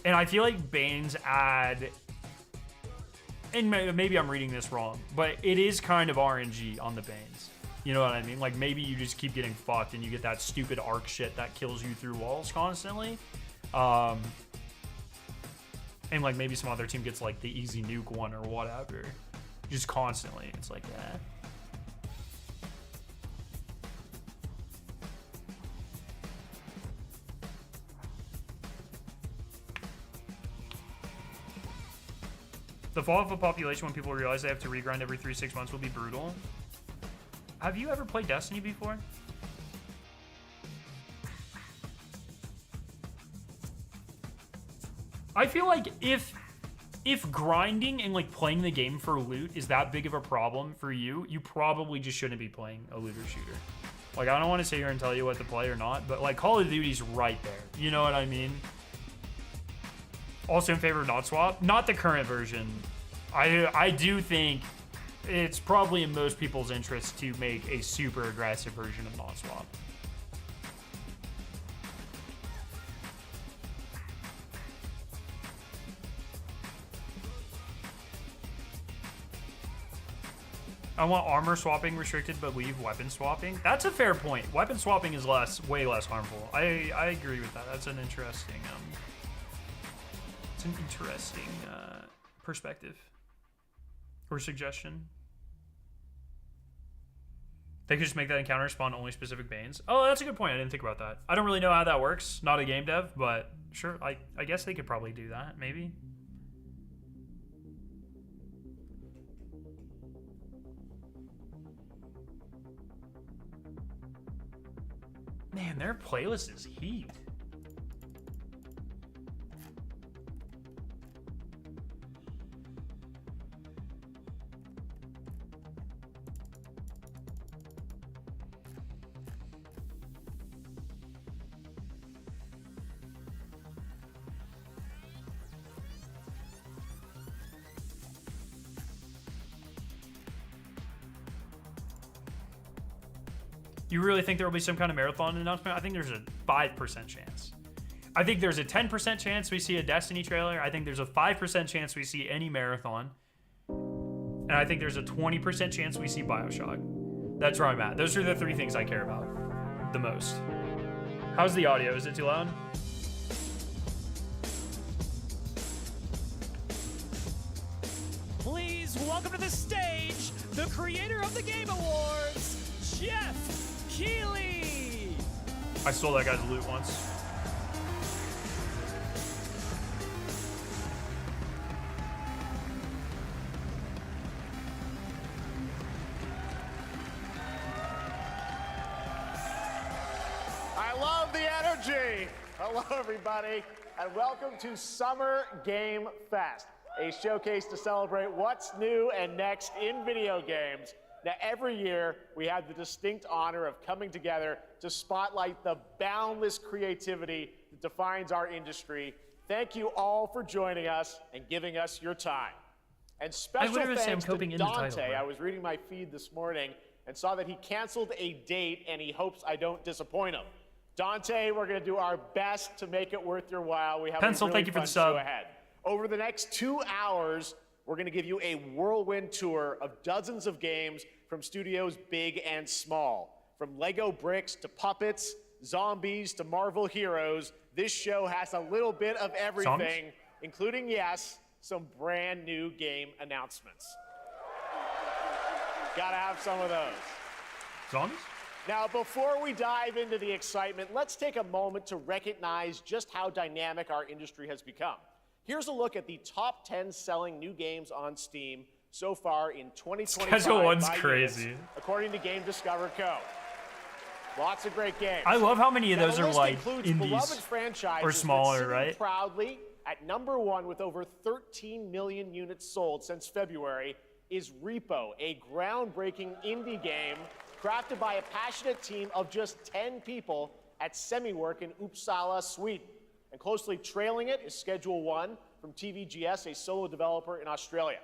And I feel like Banes add, and maybe I'm reading this wrong, but it is kind of RNG on the Banes. You know what I mean? Like, maybe you just keep getting fucked and you get that stupid arc shit that kills you through walls constantly. And like maybe some other team gets like the easy nuke one or whatever. Just constantly. It's like, yeah. The fall of a population when people realize they have to regrind every 3-6 months will be brutal. Have you ever played Destiny before? I feel like if grinding and like playing the game for loot is that big of a problem for you, you probably just shouldn't be playing a looter shooter. Like, I don't want to sit here and tell you what to play or not, but like Call of Duty's right there. You know what I mean? Also in favor of not swap, not the current version. I do think it's probably in most people's interest to make a super aggressive version of not swap. I want armor swapping restricted, but leave weapon swapping. That's a fair point. Weapon swapping is way less harmful. I agree with that. That's an interesting perspective or suggestion. They could just make that encounter spawn only specific banes. Oh, that's a good point. I didn't think about that. I don't really know how that works. Not a game dev, but sure. I guess they could probably do that. Maybe. Man, their playlist is heat. You really think there will be some kind of marathon announcement? I think there's a 5% chance. I think there's a 10% chance we see a Destiny trailer. I think there's a 5% chance we see any marathon. And I think there's a 20% chance we see BioShock. That's where I'm at. Those are the three things I care about the most. How's the audio? Is it too loud? Please welcome to the stage the creator of the Game Awards, Jeff Keighley. I stole that guy's loot once. I love the energy. Hello, everybody, and welcome to Summer Game Fest, a showcase to celebrate what's new and next in video games. Now, every year, we have the distinct honor of coming together to spotlight the boundless creativity that defines our industry. Thank you all for joining us and giving us your time. And special thanks to Dante. I was reading my feed this morning and saw that he canceled a date, and he hopes I don't disappoint him. Dante, we're going to do our best to make it worth your while. We have a really fun show ahead. Over the next 2 hours, we're going to give you a whirlwind tour of dozens of games from studios big and small. From Lego bricks to puppets, zombies to Marvel heroes, this show has a little bit of everything, including, yes, some brand new game announcements. Gotta have some of those. Zombies? Now, before we dive into the excitement, let's take a moment to recognize just how dynamic our industry has become. Here's a look at the top 10 selling new games on Steam so far in 2025. Schedule 1's crazy. Units, according to Game Discover Co. Lots of great games. I love how many of those are like indies or smaller, right? Proudly at #1 with over 13 million units sold since February is Repo, a groundbreaking indie game crafted by a passionate team of just 10 people at SemiWork in Uppsala, Sweden. And closely trailing it is Schedule 1 from TVGS, a solo developer in Australia.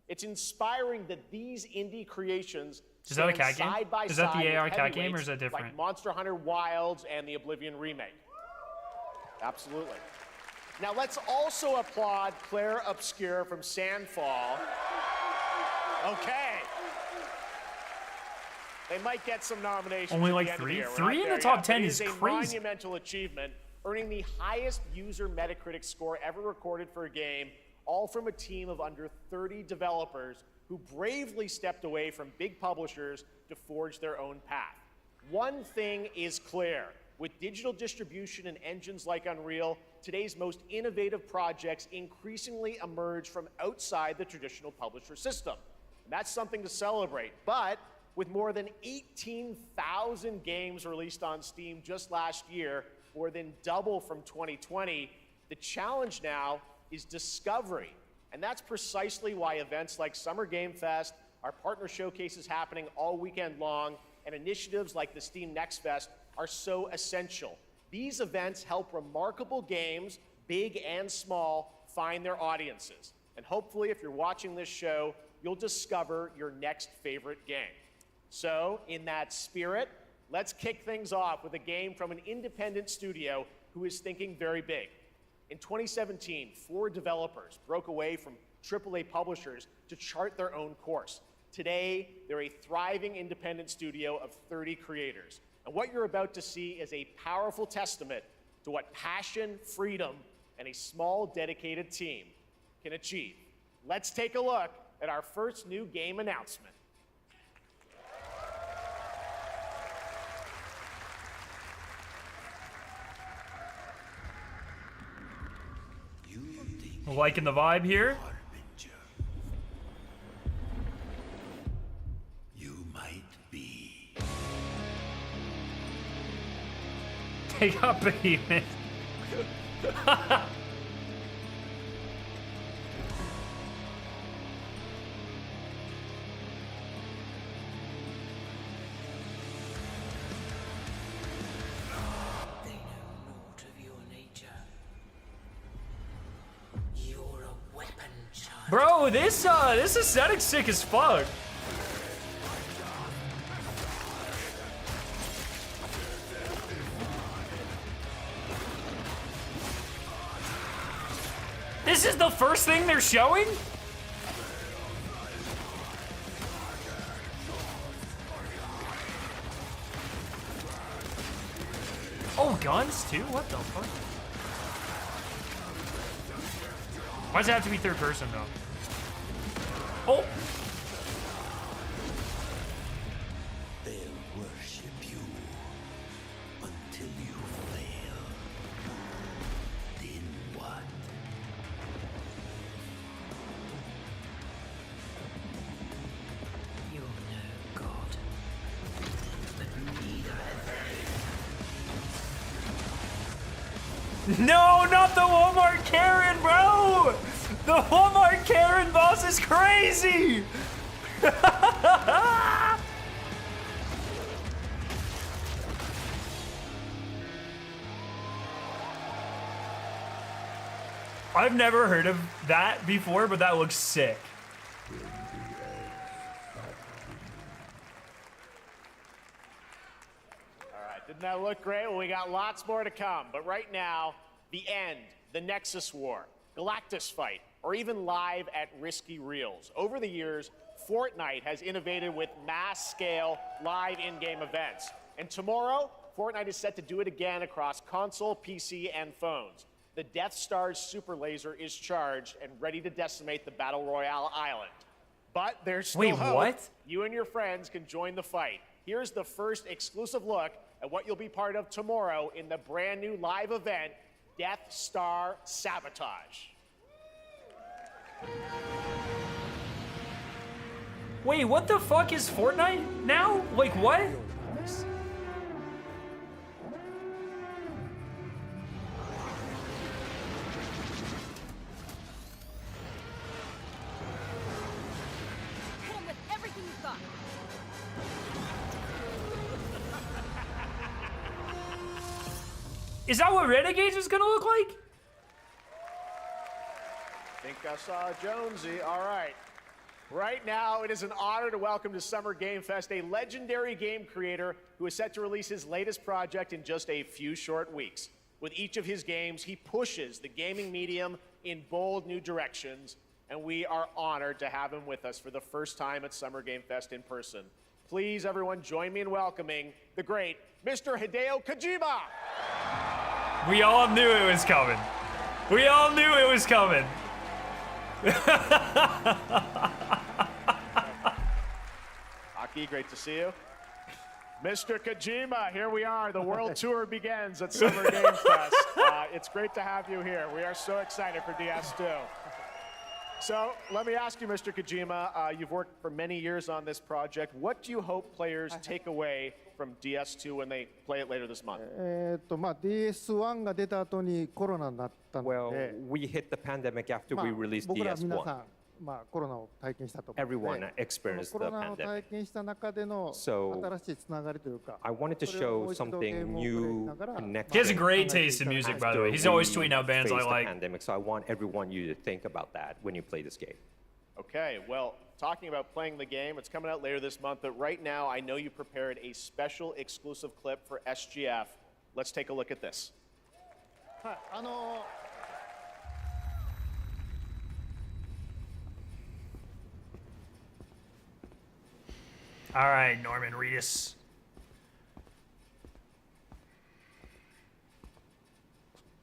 It's inspiring that these indie creations is that a cat game? Side by is that the side AR cat game, or is that different? Like Monster Hunter Wilds and the Oblivion remake. Absolutely. Now let's also applaud Claire Obscure from Sandfall. Okay. They might get some nominations. Only like three? Three in the top 10 is crazy. It is a monumental achievement, earning the highest user Metacritic score ever recorded for a game, all from a team of under 30 developers who bravely stepped away from big publishers to forge their own path. One thing is clear. With digital distribution and engines like Unreal, today's most innovative projects increasingly emerge from outside the traditional publisher system. And that's something to celebrate. But with more than 18,000 games released on Steam just last year, more than double from 2020, the challenge now is discovery. And that's precisely why events like Summer Game Fest, our partner showcases happening all weekend long, and initiatives like the Steam Next Fest are so essential. These events help remarkable games, big and small, find their audiences. And hopefully, if you're watching this show, you'll discover your next favorite game. So, in that spirit, let's kick things off with a game from an independent studio who is thinking very big. In 2017, 4 developers broke away from AAA publishers to chart their own course. Today, they're a thriving independent studio of 30 creators. And what you're about to see is a powerful testament to what passion, freedom, and a small, dedicated team can achieve. Let's take a look at our first new game announcement. Liking the vibe here. You might be. Take up behemoth. They know naught of your nature. You're a weapon, child. Bro, this aesthetic's sick as fuck. This is the first thing they're showing? Oh, guns too? What the fuck? Why does it have to be third person though? Oh! They'll worship you until you fail. Then what? You're no god. But neither are No, not the Walmart Karen, bro! The Walmart Karen boss is crazy! I've never heard of that before, but that looks sick. All right, didn't that look great? Well, we got lots more to come. But right now, the end, the Nexus War, Galactus Fight, or even live at Risky Reels. Over the years, Fortnite has innovated with mass-scale live in-game events. And tomorrow, Fortnite is set to do it again across console, PC, and phones. The Death Star's super laser is charged and ready to decimate the Battle Royale island. But there's still Wait, hope. what? You and your friends can join the fight. Here's the first exclusive look at what you'll be part of tomorrow in the brand new live event, Death Star Sabotage. Wait, what the fuck is Fortnite now? Like, what? Hit him with everything you've got. Is that what Renegades is gonna look like? Think I saw Jonesy. All right. Right now, it is an honor to welcome to Summer Game Fest a legendary game creator who is set to release his latest project in just a few short weeks. With each of his games, he pushes the gaming medium in bold new directions, and we are honored to have him with us for the first time at Summer Game Fest in person. Please, everyone, join me in welcoming the great Mr. Hideo Kojima. We all knew it was coming. We all knew it was coming. Aki, great to see you. Mr. Kojima, here we are. The world tour begins at Summer Game Fest. It's great to have you here. We are so excited for DS2. So let me ask you, Mr. Kojima, you've worked for many years on this project. What do you hope players take away from DS2 when they play it later this month? DS1 が出た後にコロナになったの Well, で、 we hit the pandemic after we released 僕ら DS1. 皆さんまあ、コロナを体験したと思うの Everyone で、 experienced コロ the ナを pandemic. 体験した中での So, 新しいつながりというか、 I wanted to それをも show う一度ゲー something ムをプレイし new, ながら、 connected. He has a great 考えて taste い in ただ music, き by た the い way. He's always tweeting out bands I Face the like. pandemic, so I want everyone you to think about that when you play this game. Okay, well, talking about playing the game, it's coming out later this month, but right now I know you prepared a special exclusive clip for SGF. Let's take a look at this. はい、All right, Norman Reedus.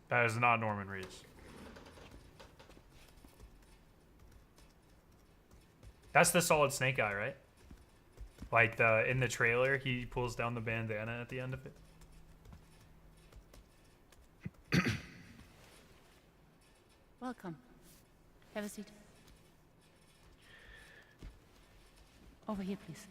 That is not Norman Reedus. That's the Solid Snake guy, right? Like in the trailer, he pulls down the bandana at the end of it. Welcome. Have a seat. Over here, please.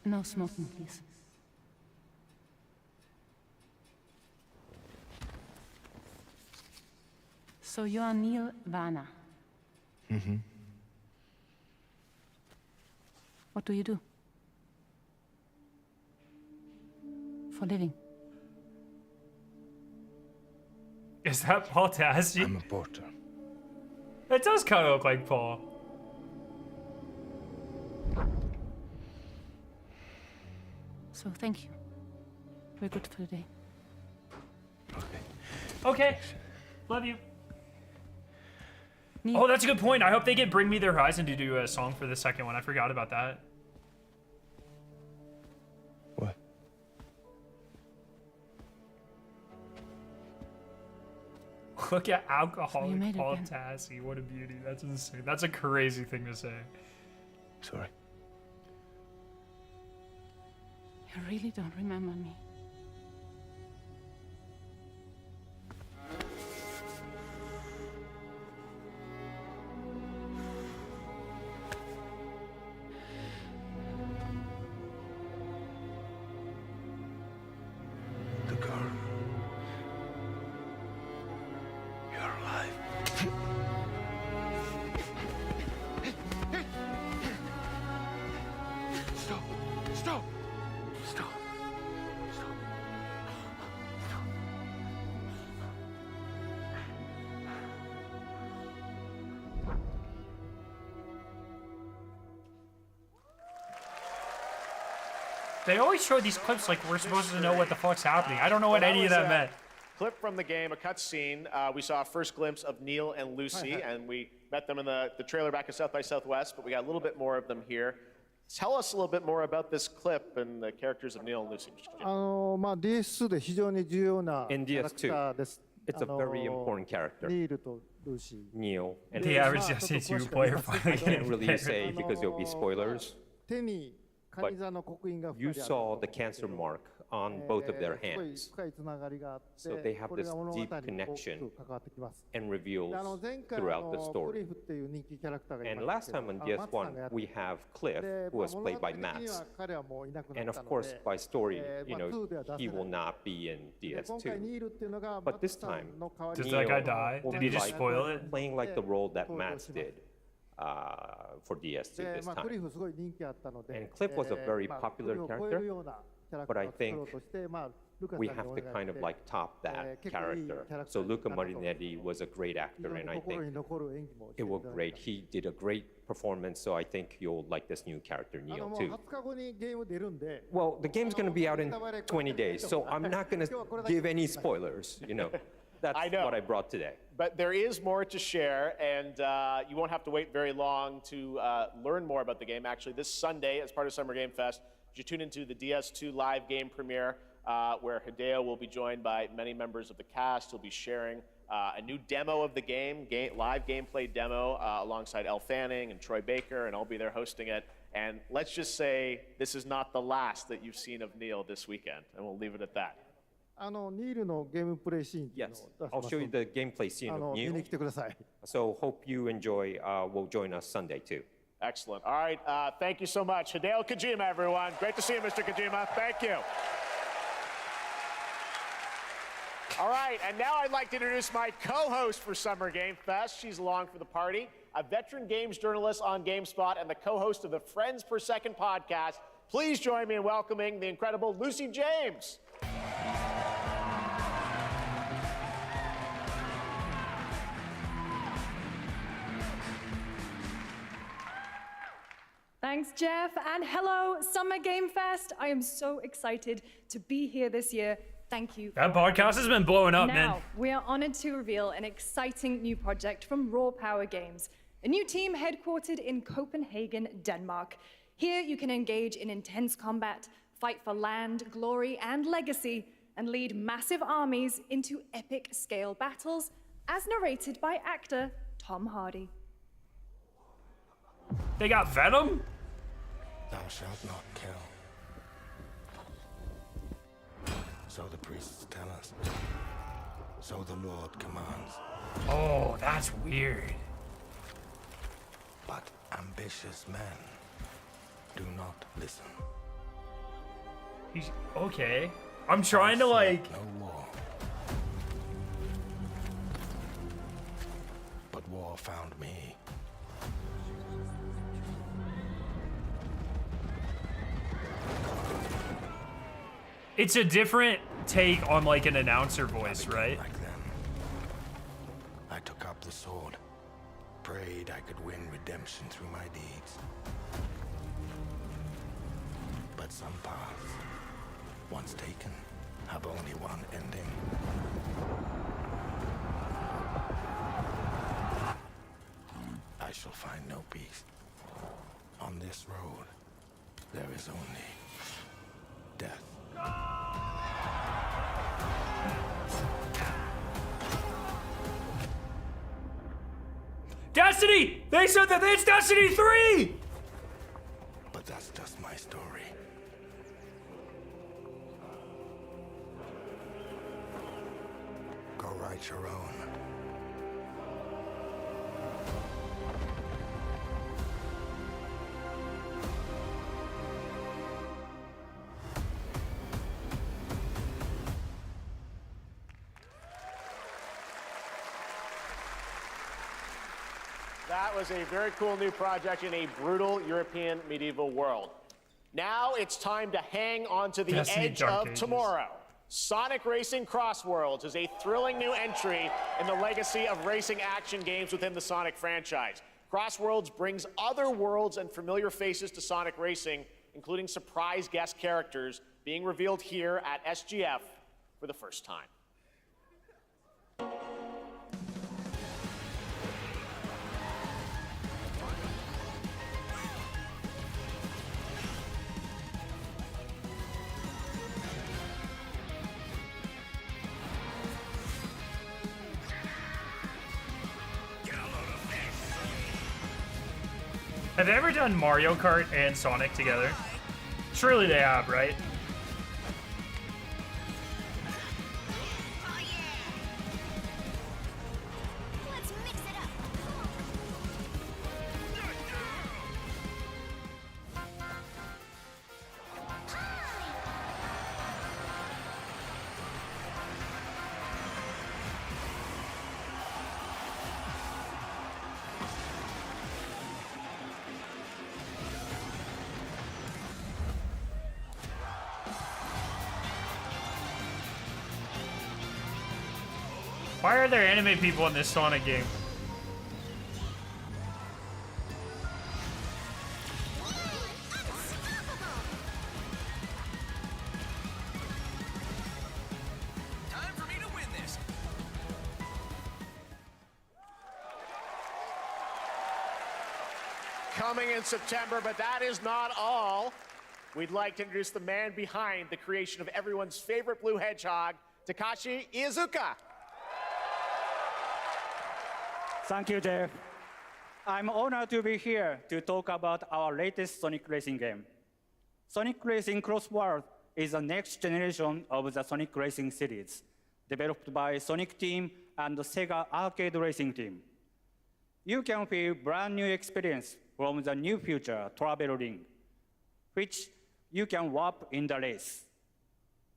No smoking, please. So you are Neil Varner. Mm-hmm. What do you do? For living? Is that Paul Tassi? I'm a porter. It does kind of look like Paul. So thank you. We're good for the day. Okay. Love you. Neil, Oh, that's a good point. I hope they get Bring Me the Horizon to do a song for the second one. I forgot about that. What? Look at You alcoholic made it, Paul Ben. Tassi. What a beauty. That's insane. That's a crazy thing to say. Sorry. you really don't remember me. The girl. You're alive. Stop! Stop! Stop! Stop! Stop! They always show these clips like we're supposed to know what the fuck's happening. I don't know what Well, any of was that a meant. Clip from the game, a cutscene. We saw a first glimpse of Neil and Lucy, and we met them in the trailer back at South by Southwest, but we got a little bit more of them here. Tell us a little bit more about this clip and the characters of Neil and Lucy. まあ、DS2 で非常に重要なキ In ャラクターです。 It's a very important character. ニールとルーシー。 Neil. And The average SC2 player I finally can't getting really better. say because there'll be spoilers. 手にカニ座の刻印が2人あ You ると saw the cancer mark on both of their すごい hands 深いつながりがあって So they have これが this 物語に deep 大き connection く関わってきます。 and reveals で前回 throughout the クリ story. フっていう人気キャラクターがい And まし last た time け on ど、マツさんがや DS1, って we have Cliff, で who was 物 played 語 by 的に Max. は彼はもういなくな And った of の course, で、 by story, you まあ know, 2では出せ he ない will not be in で今回 DS2. ニールっていうのが But マ this ツさ time, んの代わり Does に that guy Neil die? will Did be he just like spoil it? playing like the role that 登場 Max します did for DS2 で this まあ、クリ time. フすごい人気あったので、 And Cliff was a very まあ popular クリフを超え character, るようなキャラク but タ I ーを作ろ think うとして、まあ、ルカさん we にお have 願い to し kind of て like top that 結構いい character. キャラクター So になった Luca と思う Marinetti was a great 非 actor, 常に and I 心 think に残る演技もして it いた was だい great. て He did a great performance, so I think you'll like this new character, も Neil, う too. 20日後にゲーム出るんで、 Well, the game's going to be out in 20 days, so I'm not going to give any spoilers, you know. That's I know. what I brought today. But there is more to share, and you won't have to wait very long to learn more about the game. Actually, this Sunday, as part of Summer Game Fest, you tune into the DS2 live game premiere, where Hideo will be joined by many members of the cast. He'll be sharing a new demo of the game, live gameplay demo, alongside Elle Fanning and Troy Baker, and I'll be there hosting it. And let's just say this is not the last that you've seen of Neil this weekend, and we'll leave it at that. ニールのゲームプレイシーンっていうのを Yes, 出し I'll ます show you ので the gameplay scene of 見 New. に来てください。 So hope you enjoy. Will join us Sunday too. Excellent. All right, thank you so much. Hideo Kojima, everyone. Great to see you, Mr. Kojima. Thank you. All right, and now I'd like to introduce my co-host for Summer Game Fest. She's along for the party, a veteran games journalist on GameSpot and the co-host of the Friends Per Second podcast. Please join me in welcoming the incredible Lucy James. Thanks, Jeff, and hello, Summer Game Fest. I am so excited to be here this year. Thank you. That podcast has been blowing up, Now, man. we are honored to reveal an exciting new project from Raw Power Games, a new team headquartered in Copenhagen, Denmark. Here, you can engage in intense combat, fight for land, glory, and legacy, and lead massive armies into epic scale battles, as narrated by actor Tom Hardy. They got Venom? Thou shalt not kill. So the priests tell us. So the Lord commands. Oh, that's weird. But ambitious men do not listen. He's okay. I'm trying to like. No war. But war found me. It's a different take on like an announcer voice, right? Like them. I took up the sword, prayed I could win redemption through my deeds. But some paths, once taken, have only one ending. I shall find no peace. On this road, there is only death. Destiny! They said that it's Destiny 3! But that's just my story. Go write your own. That was a very cool new project in a brutal European medieval world. Now it's time to hang on to the Destiny edge Dark of Ages. tomorrow. Sonic Racing Crossworlds is a thrilling new entry in the legacy of racing action games within the Sonic franchise. Crossworlds brings other worlds and familiar faces to Sonic Racing, including surprise guest characters being revealed here at SGF for the first time. Have they ever done Mario Kart and Sonic together? Surely they have, right? Let's mix it up. Why are there anime people in this Sonic game? Time for me to win this. Coming in September, but that is not all. We'd like to introduce the man behind the creation of everyone's favorite blue hedgehog, Takashi Iizuka. Thank you, Jeff. I'm honored to be here to talk about our latest Sonic Racing game. Sonic Racing Crossworld is the next generation of the Sonic Racing series, developed by Sonic Team and the Sega Arcade Racing Team. You can feel brand new experience from the new future travel ring, which you can warp in the race.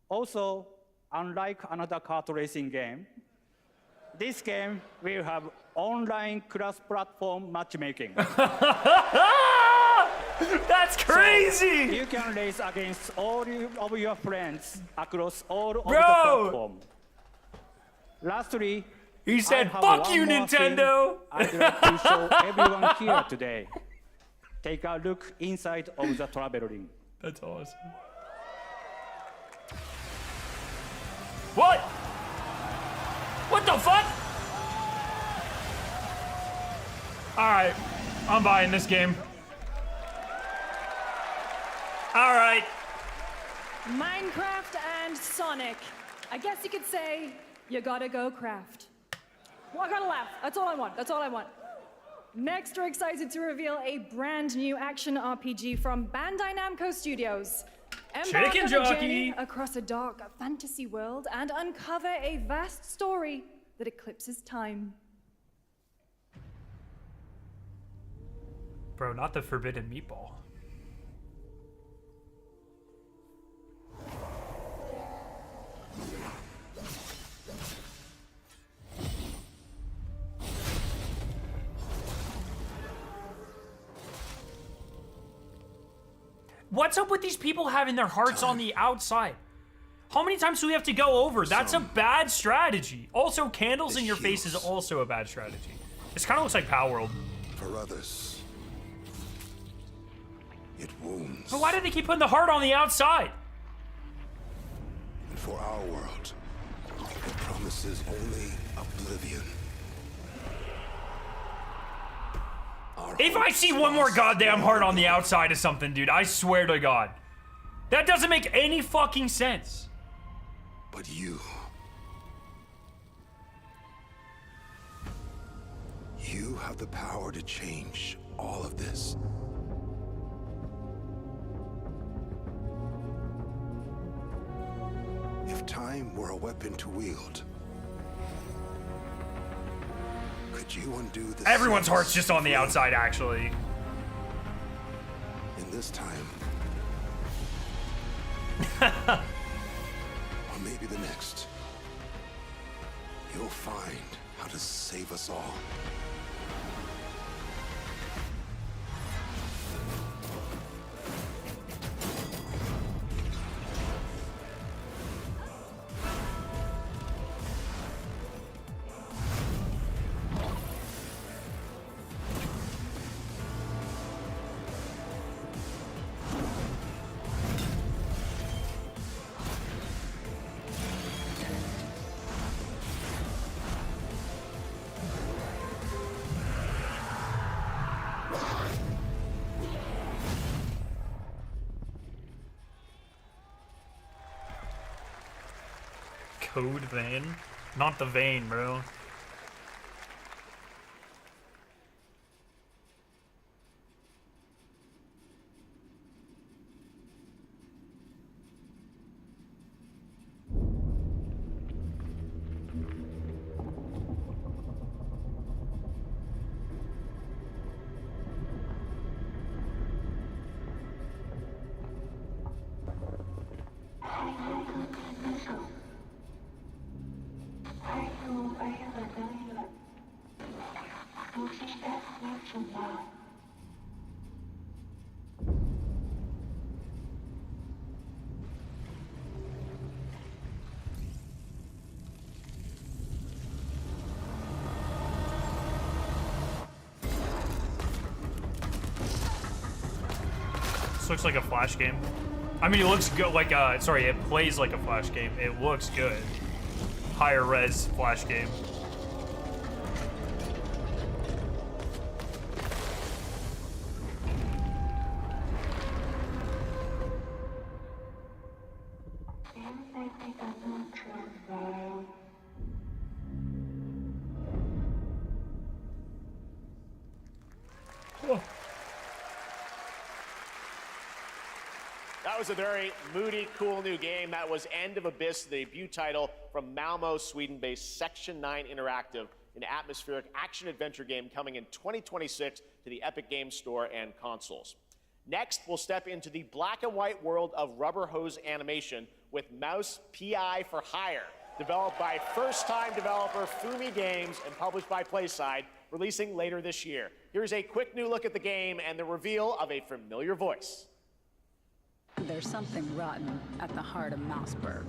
Also, unlike another kart racing game, this game will have online cross-platform matchmaking. That's crazy! So you can race against all of your friends across all of the Bro! platforms. Lastly, He said, I have "Fuck one you, more thing Nintendo!" I'd like to show everyone here today. Take a look inside of the travel ring. That's awesome. What? What the fuck? Alright, I'm buying this game. Alright. Minecraft and Sonic. I guess you could say you gotta go craft. Well, I gotta laugh. That's all I want. That's all I want. Next, we're excited to reveal a brand new action RPG from Bandai Namco Studios. Embark Chicken on a jockey. journey across a dark fantasy world and uncover a vast story that eclipses time. Bro, not the forbidden meatball. What's up with these people having their hearts on the outside? How many times do we have to go over? That's a bad strategy. Also, candles in your face is also a bad strategy. This kind of looks like Power World. For others, it wounds. But why do they keep putting the heart on the outside? And for our world, it promises only oblivion. If I see one more goddamn heart on the outside of something, dude, I swear to God. That doesn't make any fucking sense. But you have the power to change all of this. If time were a weapon to wield, could you undo the Everyone's heart's just on the outside, actually. In this time, or maybe the next, you'll find how to save us all. Code vein? Not the vein, bro. This looks like a Flash game. I mean, it looks good, like sorry, it plays like a Flash game. It looks good. Higher res Flash game. That was a very moody, cool new game. That was End of Abyss, the debut title from Malmo, Sweden-based Section 9 Interactive, an atmospheric action-adventure game coming in 2026 to the Epic Games Store and consoles. Next, we'll step into the black and white world of rubber hose animation with Mouse PI for Hire, developed by first-time developer Fumi Games and published by PlaySide, releasing later this year. Here's a quick new look at the game and the reveal of a familiar voice. There's something rotten at the heart of Mouseburg.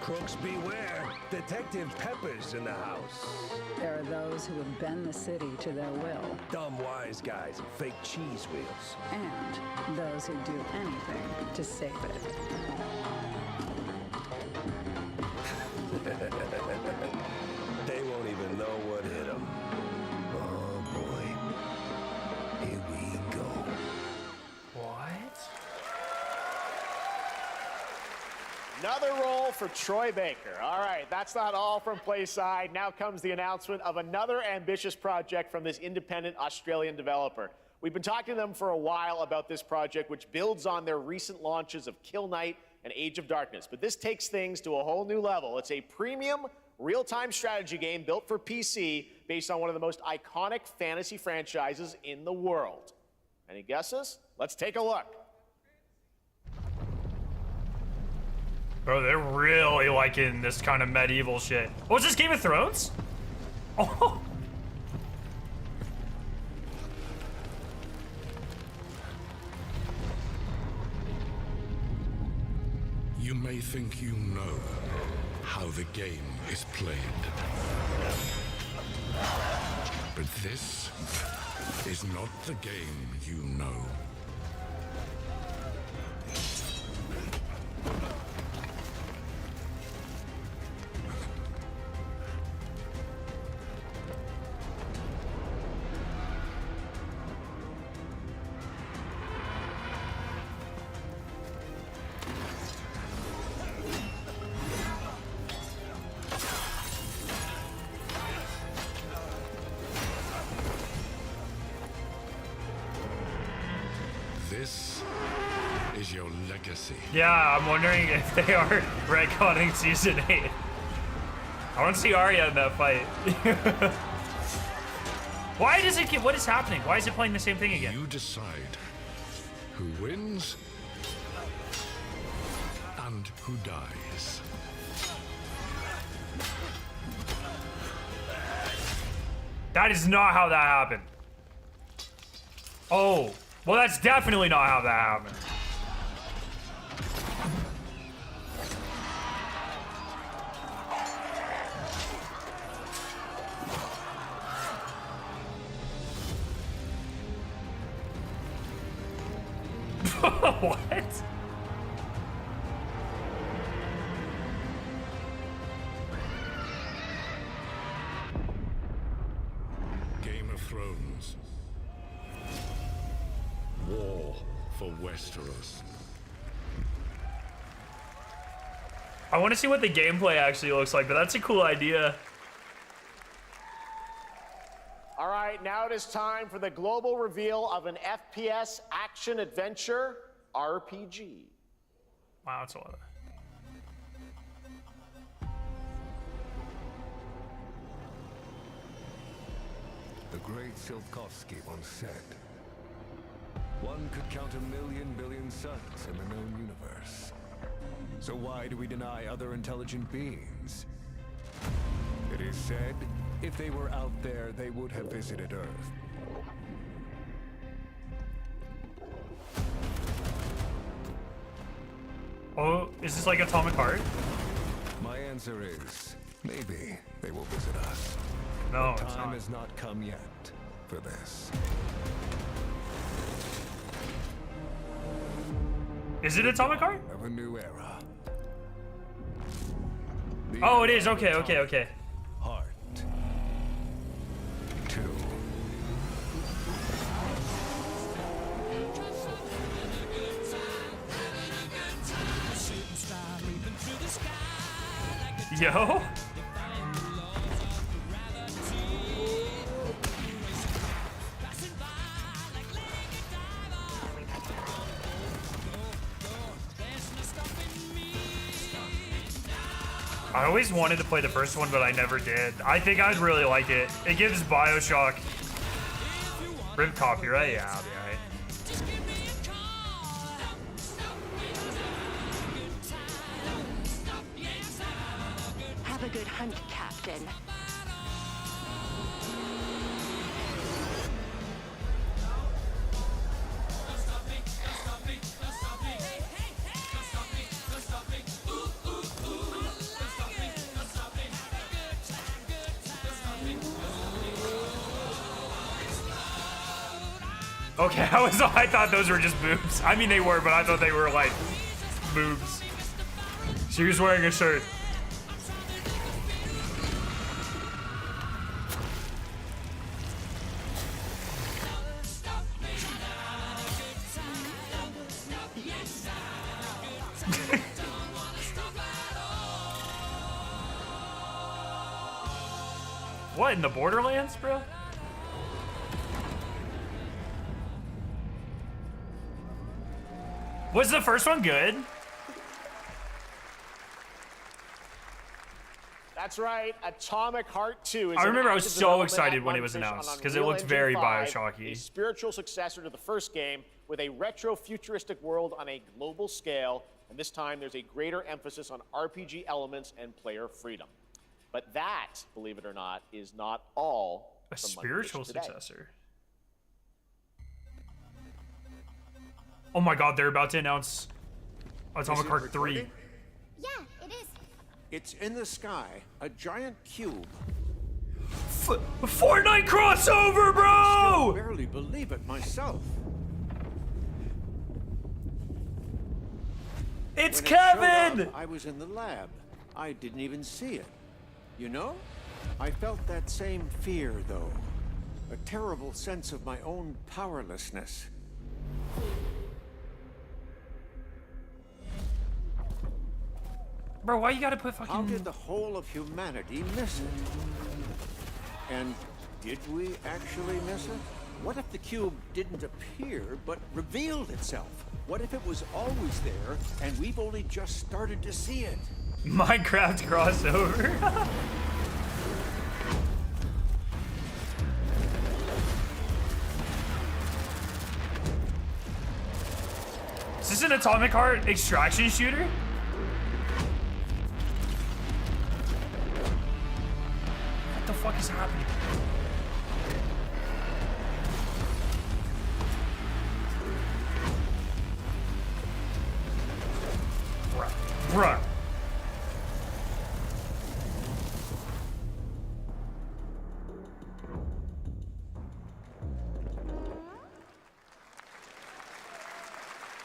Crooks beware. Detective Pepper's in the house. There are those who would bend the city to their will. Dumb wise guys and fake cheese wheels. And those who do anything to save it. They won't even know what hit them. Oh boy. Here we go. What? Another role for Troy Baker. All right, that's not all from PlaySide. Now comes the announcement of another ambitious project from this independent Australian developer. We've been talking to them for a while about this project, which builds on their recent launches of Kill Knight and Age of Darkness. But this takes things to a whole new level. It's a premium, real-time strategy game built for PC based on one of the most iconic fantasy franchises in the world. Any guesses? Let's take a look. Bro, they're really liking this kind of medieval shit. Oh, is this Game of Thrones? Oh. You may think you know how the game is played. But this is not the game you know. This is your legacy. Yeah, I'm wondering if they are retconning Season 8. I want to see Arya in that fight. Why does it get... What is happening? Why is it playing the same thing again? You decide who wins and who dies. That is not how that happened. Oh. Well, that's definitely not how that happened. What? Game of Thrones. War for Westeros. I want to see what the gameplay actually looks like, but that's a cool idea. All right, now it is time for the global reveal of an FPS action-adventure RPG. Wow, that's a lot of... The great Silkovsky once said, one could count 1,000,000 billion suns in the known universe. So why do we deny other intelligent beings? It is said, if they were out there, they would have visited Earth. Oh, is this like Atomic Heart? My answer is, maybe they will visit us. No, the it's time not. has not come yet for this. Is it Atomic Heart? Of a new era. Oh, it is. Okay, okay, okay. Heart. 2. Yo. I always wanted to play the first one, but I never did. I think I'd really like it. It gives Bioshock... Rip copyright? Yeah, I'll be alright. Have a good hunt, Captain. Okay, I thought those were just boobs. I mean, they were, but I thought they were like boobs. She was wearing a shirt. What, in the Borderlands, bro? Was the first one good? That's right, Atomic Heart 2 is I remember I was so excited at when it was Mundfish announced on because it Unreal looked Engine very 5, Bioshocky. a spiritual successor to the first game with a retro futuristic world on a global scale, and this time there's a greater emphasis on RPG elements and player freedom. But that, believe it or not, is not all A from spiritual Mundfish today. successor. Oh my god, they're about to announce Atomic Heart 3. Yeah, it is. It's in the sky, a giant cube. Fortnite crossover, bro! I still barely believe it myself. It's When it showed Kevin! up, I was in the lab. I didn't even see it. You know? I felt that same fear, though. A terrible sense of my own powerlessness. Bro, why you gotta put fucking... How did the whole of humanity miss it? And did we actually miss it? What if the cube didn't appear, but revealed itself? What if it was always there, and we've only just started to see it? Minecraft crossover. Is this an Atomic Heart extraction shooter? What the fuck is happening? Bruh.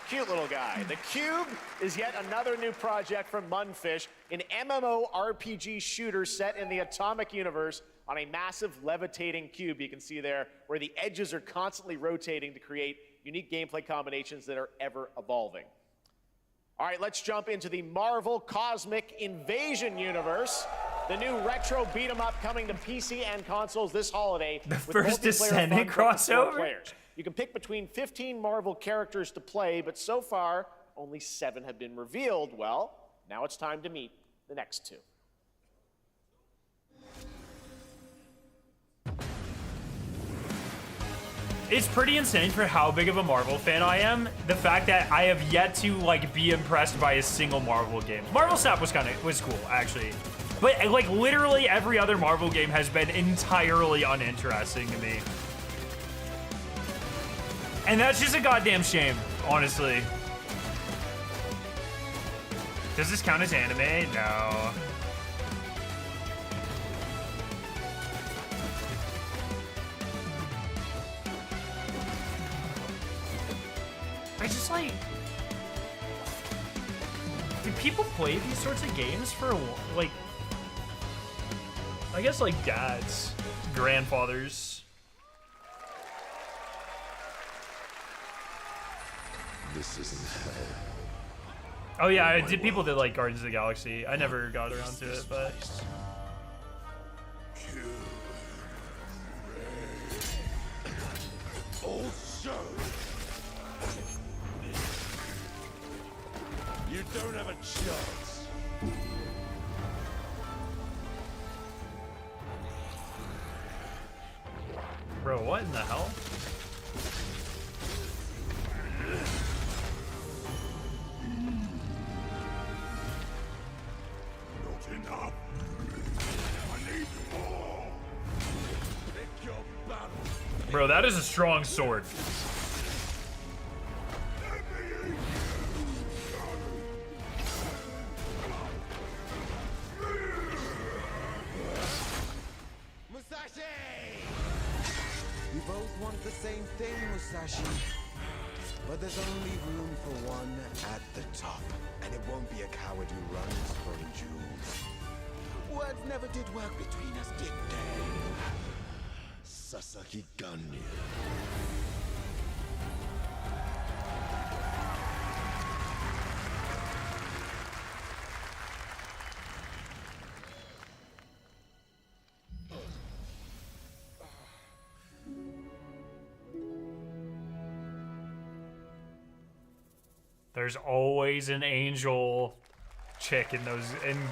Cute little guy. The Cube is yet another new project from Mundfish, an MMORPG shooter set in the Atomic universe on a massive levitating cube you can see there, where the edges are constantly rotating to create unique gameplay combinations that are ever evolving. All right, let's jump into the Marvel Cosmic Invasion universe. The new retro beat-em-up coming to PC and consoles this holiday. The with first multiplayer Descendant fun for 4 crossover? players. You can pick between 15 Marvel characters to play, but so far, only 7 have been revealed. Well, now it's time to meet the next 2. It's pretty insane for how big of a Marvel fan I am. The fact that I have yet to like be impressed by a single Marvel game. Marvel Snap was cool actually, but like literally every other Marvel game has been entirely uninteresting to me, and that's just a goddamn shame, honestly. Does this count as anime? No. I just like, do people play these sorts of games for like, I guess like dads, grandfathers? This isn't hell. Oh yeah, people did like Guardians of the Galaxy. I never got around to it, but. Also, you don't have a chance. Bro, that is a strong sword. We both want the same thing, Musashi. But there's only room for one at the top. And it won't be a coward who runs from jewels. Words never did work between us, did they? Sasaki Ganyu. There's always an angel chick in those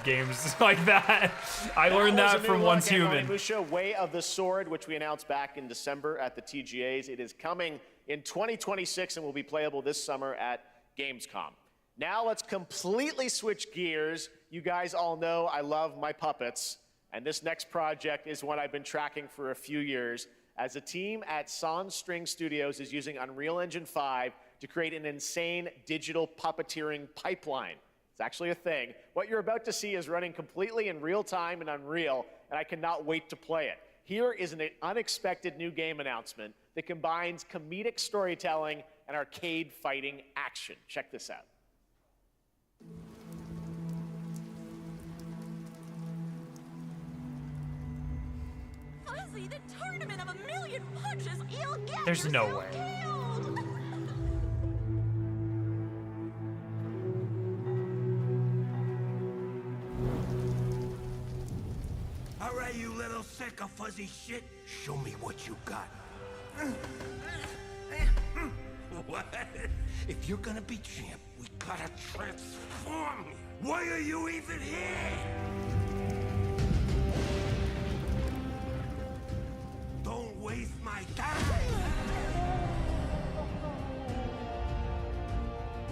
games like that. I learned that from Once Human. Musha, Way of the Sword, which we announced back in December at the TGAs. It is coming in 2026 and will be playable this summer at Gamescom. Now let's completely switch gears. You guys all know I love my puppets, and this next project is one I've been tracking for a few years, as a team at String Studios is using Unreal Engine 5 to create an insane digital puppeteering pipeline. It's actually a thing. What you're about to see is running completely in real time in Unreal, and I cannot wait to play it. Here is an unexpected new game announcement that combines comedic storytelling and arcade fighting action. Check this out. Fuzzy, the tournament of a million punches, you'll get There's no way. killed. All right, you little sack of fuzzy shit. Show me what you got. What? If you're gonna be champ, we gotta transform. Why are you even here? Don't waste my time.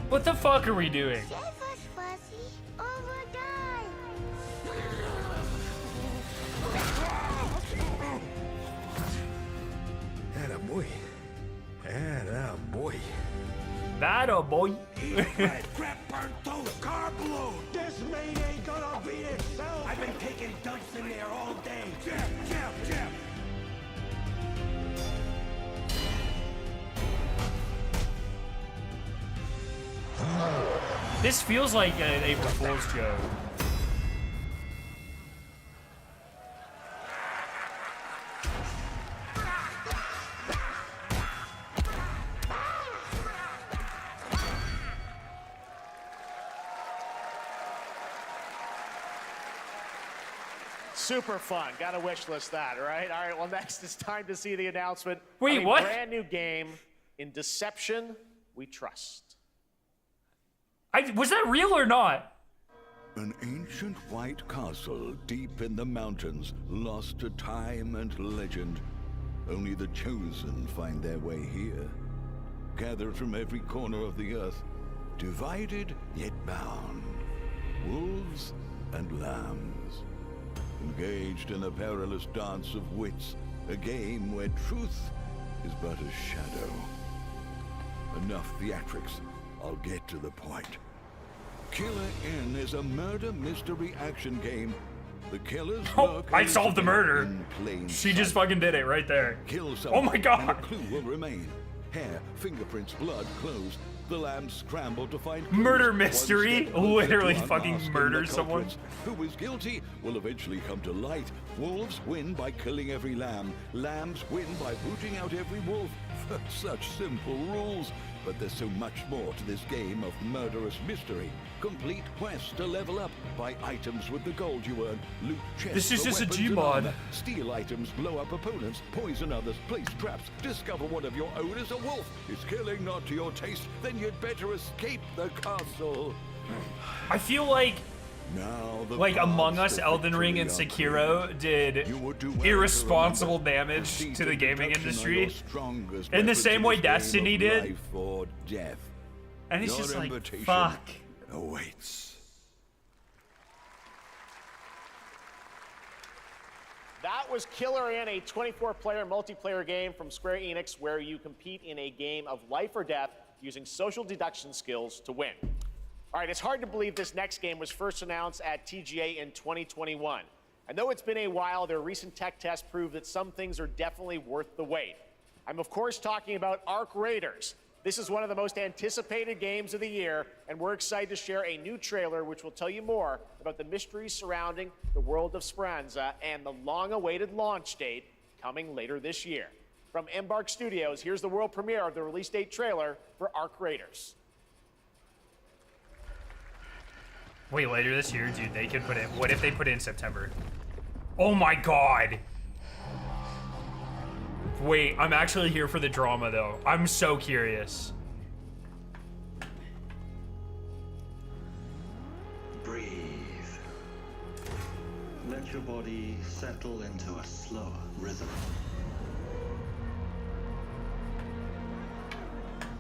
What the fuck are we doing? Save us, Fuzzy, or we'll die. Atta boy. Atta boy. That a boy. Crap burnt toast, car blown. This maid ain't gonna beat itself. I've been taking dumps in there all day. Jeff. This feels like an April Fool's joke. Super fun. Gotta wish list that, right? All right, well, next it's time to see the announcement Wait, of a what? brand new game, In Deception We Trust. Was that real or not? An ancient white castle deep in the mountains, lost to time and legend. Only the chosen find their way here. Gathered from every corner of the earth, divided yet bound. Wolves and lambs. Engaged in a perilous dance of wits, a game where truth is but a shadow. Enough theatrics. I'll get to the point. Killer Inn is a murder mystery action game. The killers I solved the murder. She just fucking did it right there. Kill Oh my god. and a clue will remain. Hair, fingerprints, blood, clothes. The lambs scramble to find clues. Murder One mystery? step closer Literally to fucking unmasking murder the someone? culprits. Who is guilty will eventually come to light. Wolves win by killing every lamb. Lambs win by booting out every wolf. Such simple rules. But there's so much more to this game of murderous mystery. Complete quests to level up. Buy items with the gold you earn. Loot chests. This is for just a weapons and Gmod. armor. Steal items, blow up opponents, poison others, place traps. Discover one of your own is a wolf. Is killing not to your taste? Then you'd better escape the castle. I feel like Now the Among paths Us, to Elden Ring, and victory are Sekiro did You would do well irresponsible to remember, damage defeat to the and gaming deduction are industry your strongest in the weapons same in way this game Destiny of did. life or death. And it's Your just like, invitation fuck. awaits. That was Killer In, a 24-player multiplayer game from Square Enix where you compete in a game of life or death using social deduction skills to win. All right, it's hard to believe this next game was first announced at TGA in 2021. And though it's been a while, their recent tech tests prove that some things are definitely worth the wait. I'm of course talking about Arc Raiders. This is one of the most anticipated games of the year, and we're excited to share a new trailer which will tell you more about the mysteries surrounding the world of Speranza and the long-awaited launch date coming later this year. From Embark Studios, here's the world premiere of the release date trailer for Arc Raiders. Wait, later this year? Dude, they could put it... What if they put it in September? Oh my god! Wait, I'm actually here for the drama, though. I'm so curious. Breathe. Let your body settle into a slower rhythm.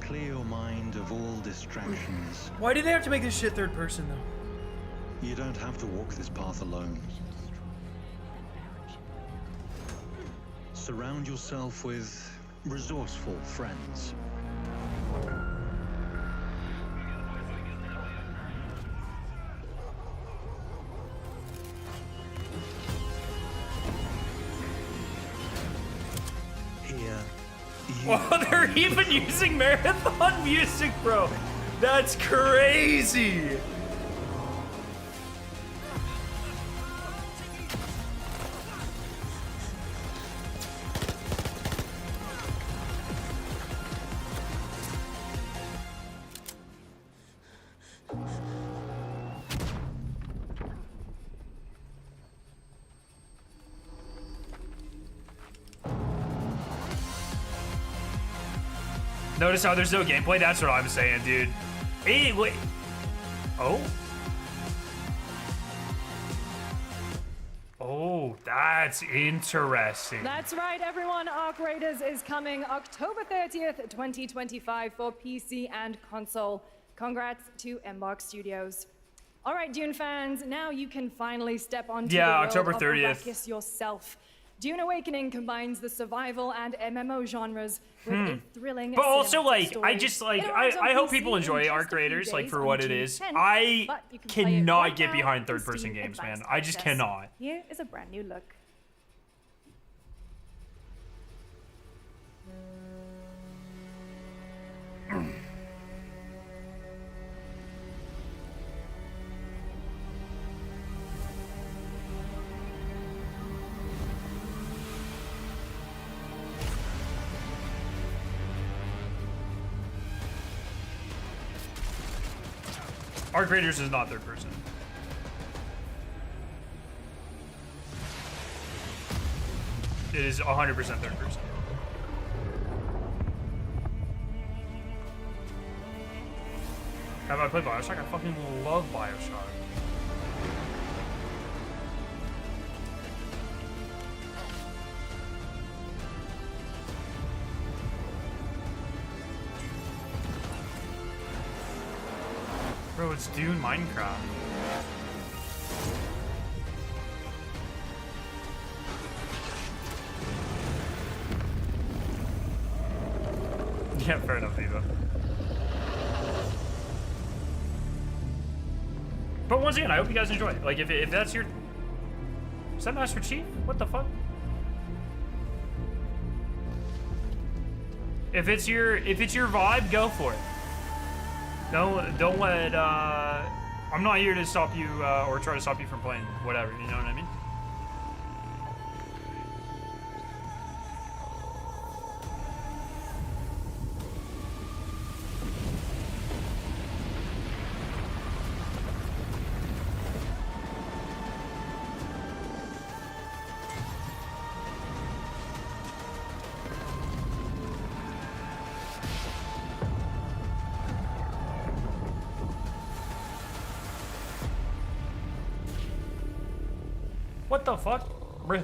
Clear your mind of all distractions. Why do they have to make this shit third person, though? You don't have to walk this path alone. Surround yourself with resourceful friends. Here, Oh, they're even using marathon music, bro. That's crazy. Notice how there's no gameplay? That's what I'm saying, dude. Hey, wait. Oh? Oh, that's interesting. That's right, everyone. Arc Raiders is coming October 30th, 2025 for PC and console. Congrats to Embark Studios. All right, Dune fans, now you can finally step onto the world October of 30th. Arrakis yourself. Dune Awakening combines the survival and MMO genres with a thrilling But also, cinematic like, story. I just, like, It arrives on I hope PC people in enjoy just Arc a few Raiders, like, days for on what it June is. 10th, I but you can play it cannot right get now behind on third-person Steam games, man. Advanced I just Access. cannot. Here is a brand new look. Arc Raiders is not third person. It is 100% third person. Have I played Bioshock? I fucking love Bioshock. Bro, it's Dune Minecraft. Yeah, fair enough, Eva. But once again, I hope you guys enjoy it. Like, if that's your... Is that Master Chief? What the fuck? If it's your vibe, go for it. Don't let, I'm not here to stop you, or try to stop you from playing whatever, you know what I mean? What the fuck? Bruh.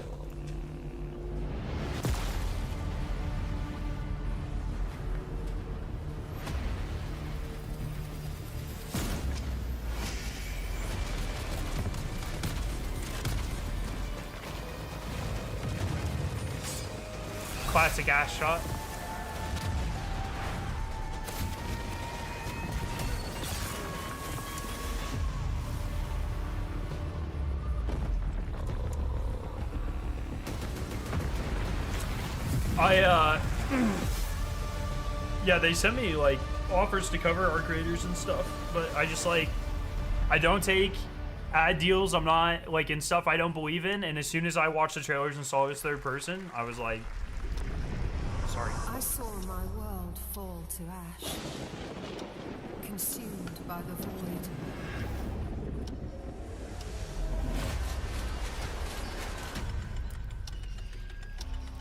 classic ass shot. Yeah, they sent me like offers to cover art creators and stuff, but I just like, I don't take ad deals. I'm not like in stuff I don't believe in. And as soon as I watched the trailers and saw it was third person, I was like, sorry. I saw my world fall to ash, consumed by the void.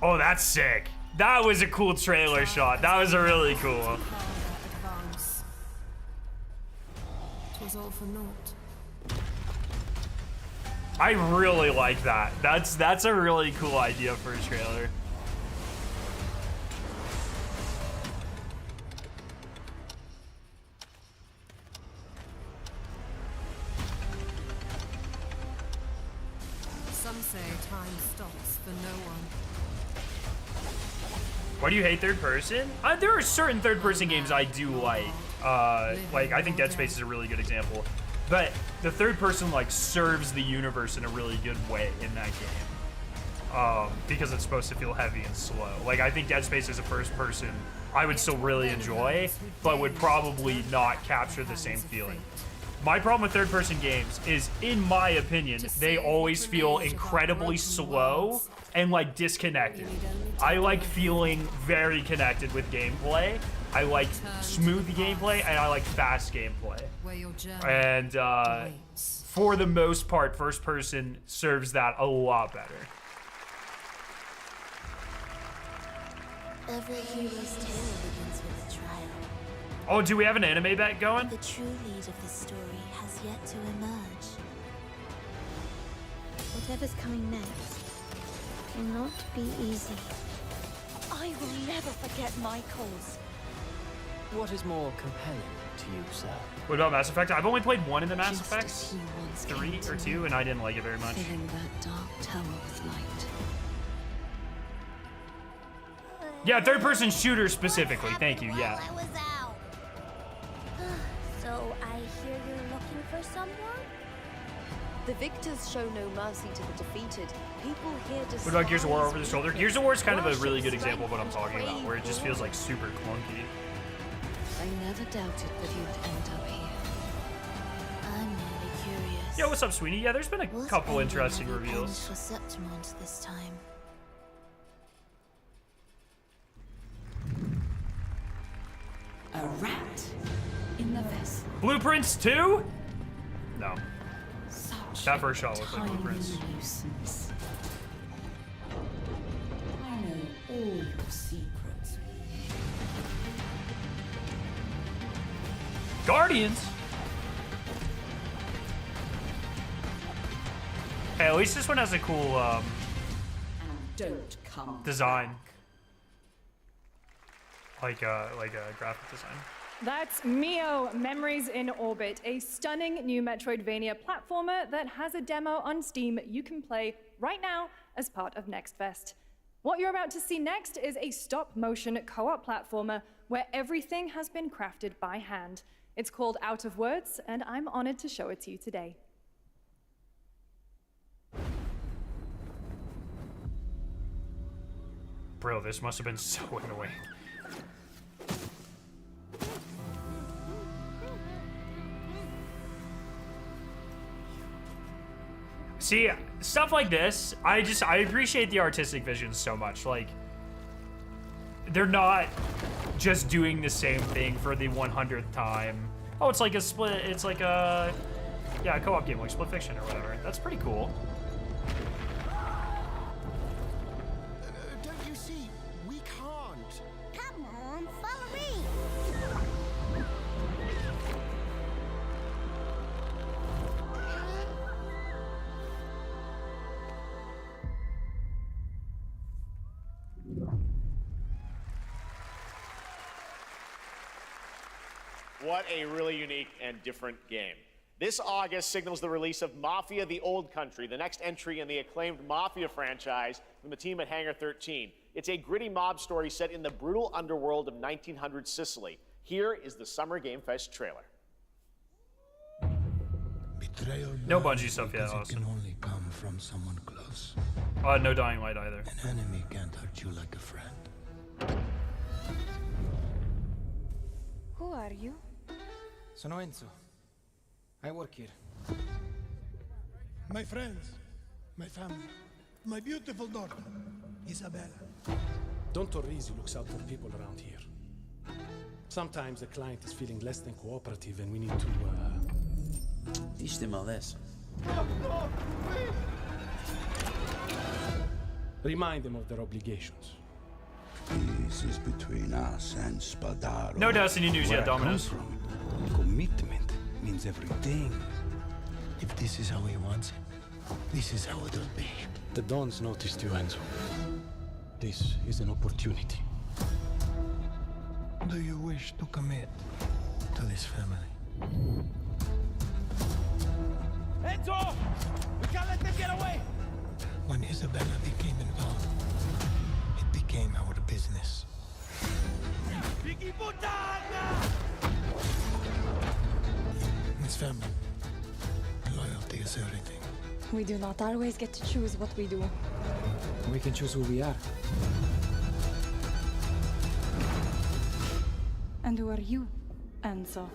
Oh, that's sick. That was a cool trailer shot. That was a really cool. Advance. It was all for naught. I really like that. That's a really cool idea for a trailer. Some say time stops for no one. Why do you hate third person? There are certain third person games I do like. Like I think Dead Space is a really good example. But the third person like serves the universe in a really good way in that game. Because it's supposed to feel heavy and slow. Like I think Dead Space is a first person I would still really enjoy, but would probably not capture the same feeling. My problem with third person games is, in my opinion, they always feel incredibly slow and like disconnected. I like feeling very connected with gameplay. I like smooth gameplay and I like fast gameplay. And for the most part, first person serves that a lot better. Every hero's tale begins with a trial. Oh, do we have an anime bet going? The true lead of the story has yet to emerge. Whatever's coming next cannot be easy. I will never forget my cause. What is more compelling to you, sir? What about Mass Effect? I've only played one in the Mass Effects, 3 or 2, and I didn't like it very much. Filling that dark tower with light. Yeah, third person shooter specifically. Thank you. Yeah. I was out. So I hear you're looking for someone? The victors show no mercy to the defeated. People here What about Gears of War over the shoulder? Gears of War is kind of a really good example of what I'm talking about, where it just feels like super clunky. I never doubted that you'd end up here. I'm really curious. Yo, what's up, Sweeney? Yeah, there's been a couple interesting reveals. For Septimont this time. A rat in the vessel. Blueprints 2? No. Such That first shot looks like tiny Blueprints. nuisance. I know all your secrets. Guardians? Hey, at least this one has a cool And don't come design. Like a graphic design. That's Mio, Memories in Orbit, a stunning new Metroidvania platformer that has a demo on Steam you can play right now as part of Next Fest. What you're about to see next is a stop-motion co-op platformer where everything has been crafted by hand. It's called Out of Words, and I'm honored to show it to you today. Bro, this must have been so annoying. See, stuff like this, I appreciate the artistic vision so much. Like, they're not just doing the same thing for the 100th time. Oh, it's like a split, it's like a, yeah, a co-op game, like Split Fiction or whatever. That's pretty cool. Don't you see? We can't. Come on, follow me. What a really unique and different game. This August signals the release of Mafia: The Old Country, the next entry in the acclaimed Mafia franchise from the team at Hangar 13. It's a gritty mob story set in the brutal underworld of 1900 Sicily. Here is the Summer Game Fest trailer. No Bungie stuff yet, awesome. It can only come from someone close. No Dying Light either. An enemy can't hurt you like a friend. Who are you? Sono Enzo. I work here. My friends, my family, my beautiful daughter, Isabella. Don Torrisi looks out for people around here. Sometimes the client is feeling less than cooperative and we need to, teach them all this. Remind them of their obligations. This is between us and Spadaro. No Destiny news yet, Dominus. Commitment means everything. If this is how he wants it, this is how it'll be. The Dons noticed you, Enzo. This is an opportunity. Do you wish to commit to this family? Enzo! We can't let them get away! When Isabella became involved, it became our business. Vicky Puttana! This family, loyalty is everything. We do not always get to choose what we do. We can choose who we are. And who are you, Enzo?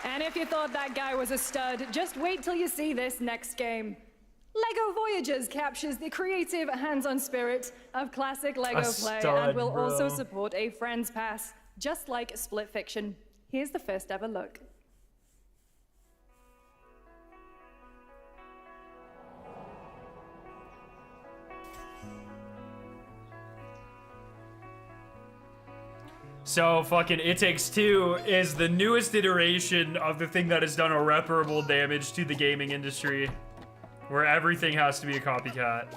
And if you thought that guy was a stud, just wait till you see this next game. LEGO Voyagers captures the creative, hands-on spirit of classic LEGO play and will also support a Friends Pass, just like Split Fiction. Here's the first ever look. So fucking It Takes Two is the newest iteration of the thing that has done irreparable damage to the gaming industry, where everything has to be a copycat.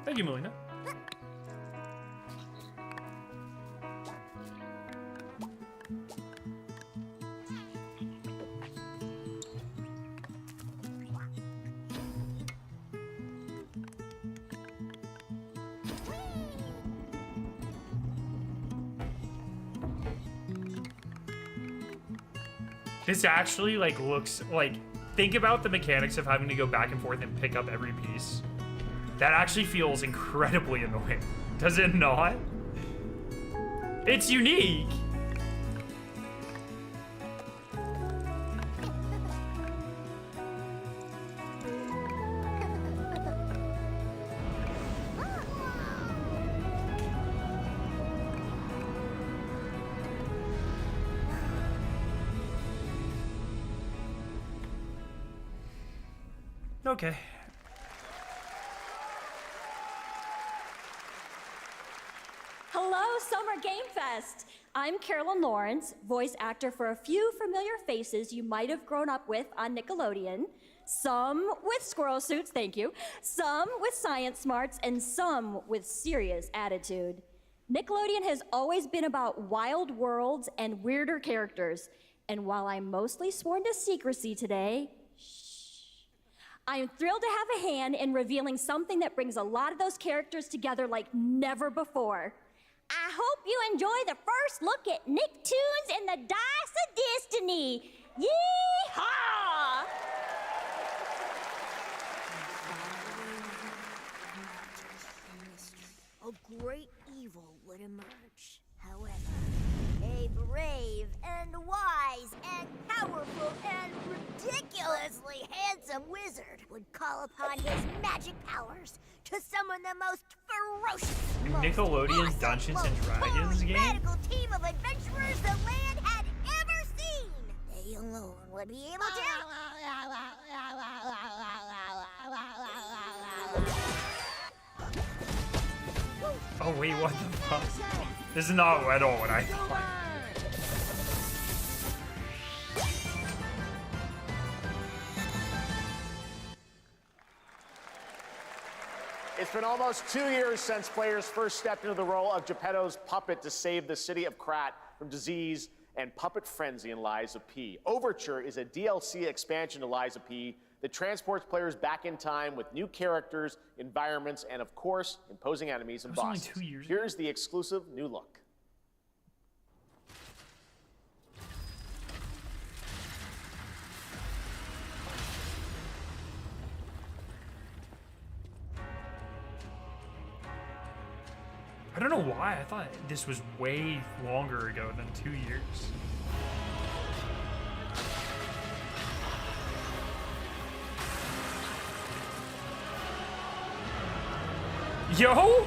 Thank you, Melina. This actually like looks like, think about the mechanics of having to go back and forth and pick up every piece. That actually feels incredibly annoying. Does it not? It's unique. Okay. Hello, Summer Game Fest! I'm Carolyn Lawrence, voice actor for a few familiar faces you might have grown up with on Nickelodeon. Some with squirrel suits, thank you. Some with science smarts, and some with serious attitude. Nickelodeon has always been about wild worlds and weirder characters. And while I'm mostly sworn to secrecy today, I am thrilled to have a hand in revealing something that brings a lot of those characters together like never before. I hope you enjoy the first look at Nicktoons and the Dice of Destiny. Yee-haw! A great evil would emerge. However, a brave and wise and powerful and ridiculously handsome wizard would call upon his magic powers to summon the most ferocious, Nickelodeon's Dungeons and Dragons game? radical team of adventurers the land had ever seen. They alone would be able to... Oh wait, what the fuck? This is not at all what I thought. It's been almost 2 years since players first stepped into the role of Geppetto's puppet to save the city of Krat from disease and puppet frenzy in Lies of P. Overture is a DLC expansion to Lies of P that transports players back in time with new characters, environments, and of course, imposing enemies and That was bosses. only 2 years Here's the exclusive new look. I don't know why. I thought this was way longer ago than 2 years. Yo!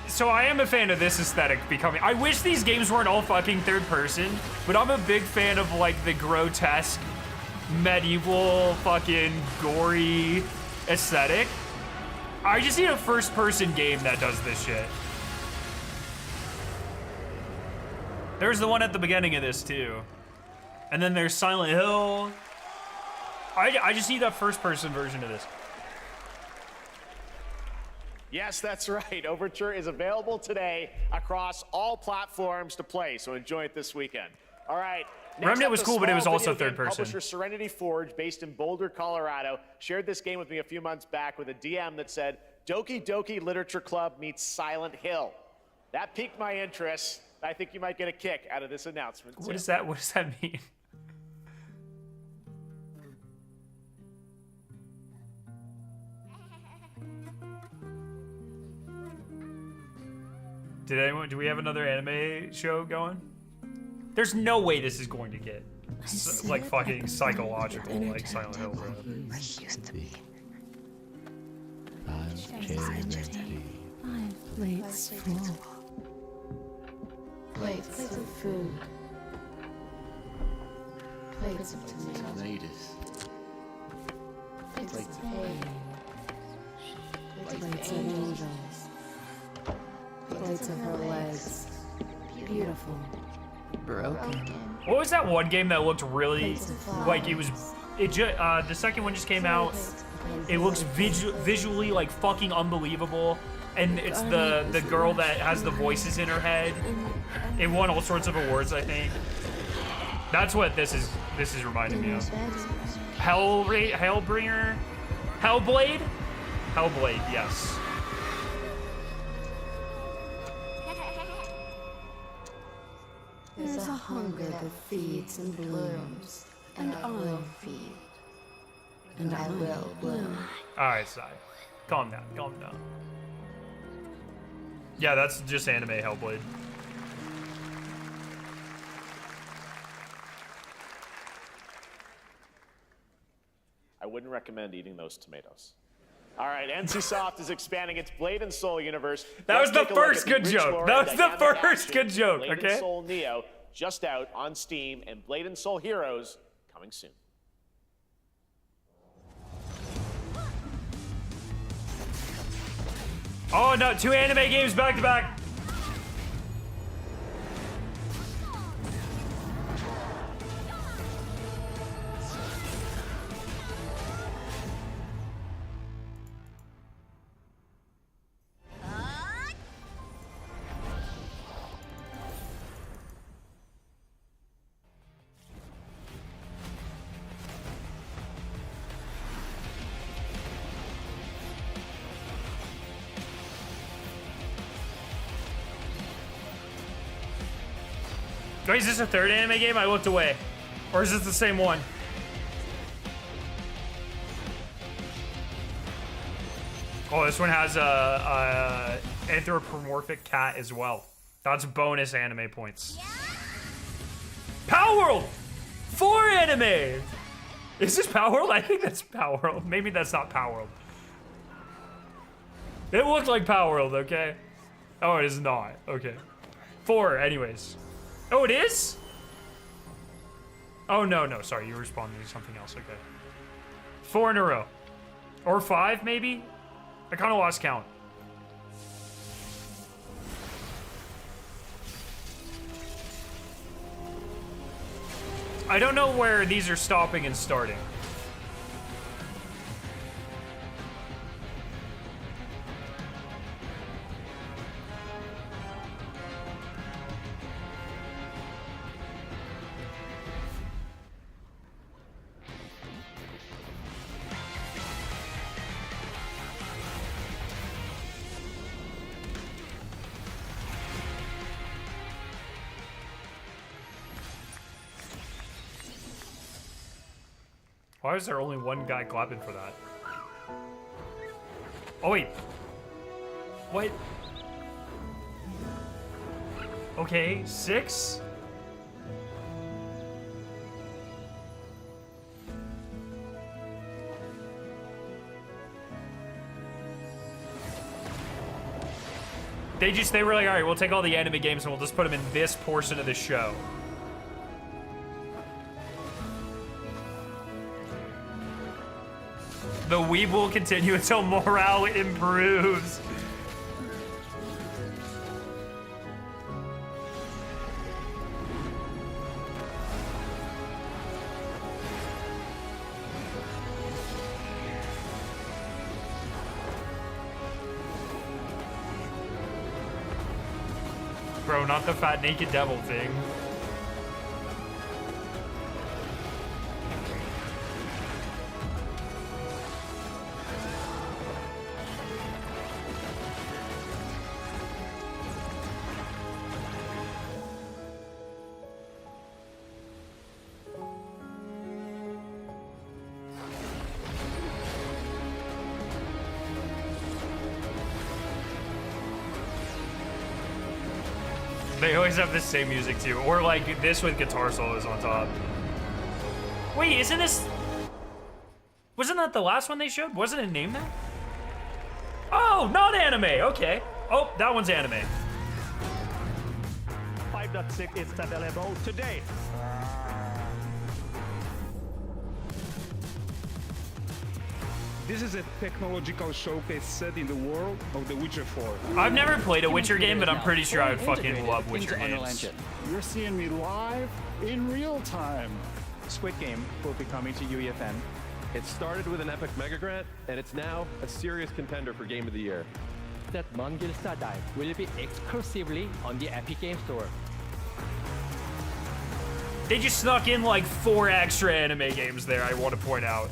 So I am a fan of this aesthetic becoming. I wish these games weren't all fucking third person, but I'm a big fan of like the grotesque, medieval, fucking gory aesthetic. I just need a first person game that does this shit. There's the one at the beginning of this too. And then there's Silent Hill. I just need that first person version of this. Yes, that's right. Overture is available today across all platforms to play, so enjoy it this weekend. All right. Remnant was cool, but it was also third person. Publisher Serenity Forge, based in Boulder, Colorado, shared this game with me a few months back with a DM that said, Doki Doki Literature Club meets Silent Hill. That piqued my interest. I think you might get a kick out of this announcement. What is that? What does that mean? Do we have another anime show going? There's no way this is going to get like fucking psychological like Silent Hill, bro. Plates full. Plates of food. Plates of tomatoes. Plates of hay. Plates of angels. Plates of her legs. Beautiful. Broken. What was that one game that looked really like the second one just came out. It looks visually like fucking unbelievable, and it's the girl that has the voices in her head. It won all sorts of awards, I think. That's what this is reminding me of. Hellblade, yes. There's a hunger that feeds and blooms, and I will feed, and I will bloom. Alright, Sai. Calm down, calm down. Yeah, that's just anime Hellblade. I wouldn't recommend eating those tomatoes. All right, NCSoft is expanding its Blade and Soul universe. That was the first good joke. That was the first good joke, Blade okay? and Soul Neo, just out on Steam, and Blade and Soul Heroes coming soon. Oh no, 2 anime games back to back. Wait, is this a third anime game? I looked away. Or is this the same one? Oh, this one has a anthropomorphic cat as well. That's bonus anime points. Power World! 4 anime! Is this Power World? I think that's Power World. Maybe that's not Power World. It looked like Power World, okay? Oh, it is not. Okay. 4, anyways. Oh, it is? Oh, no, no. Sorry, you were responding to something else. Okay. 4 in a row. Or 5, maybe? I kind of lost count. I don't know where these are stopping and starting. Why is there only one guy clapping for that? Oh, wait. What? Okay, 6? They were like, all right, we'll take all the anime games and we'll just put them in this portion of the show. The weeb will continue until morale improves. Bro, not the fat naked devil thing. They always have the same music too, or like this with guitar solos on top. Wait, isn't this... Wasn't that the last one they showed? Wasn't it named that? Oh, not anime, okay. Oh, that one's anime. 5.6 is available today. This is a technological showcase set in the world of The Witcher 4. I've never played a Witcher game, but I'm pretty sure I would fucking love Witcher games. You're seeing me live in real time. Squid Game will be coming to UEFN. It started with an epic mega grant, and it's now a serious contender for Game of the Year. That Mongilsta Dive will be exclusively on the Epic Game Store. They just snuck in like 4 extra anime games there, I want to point out.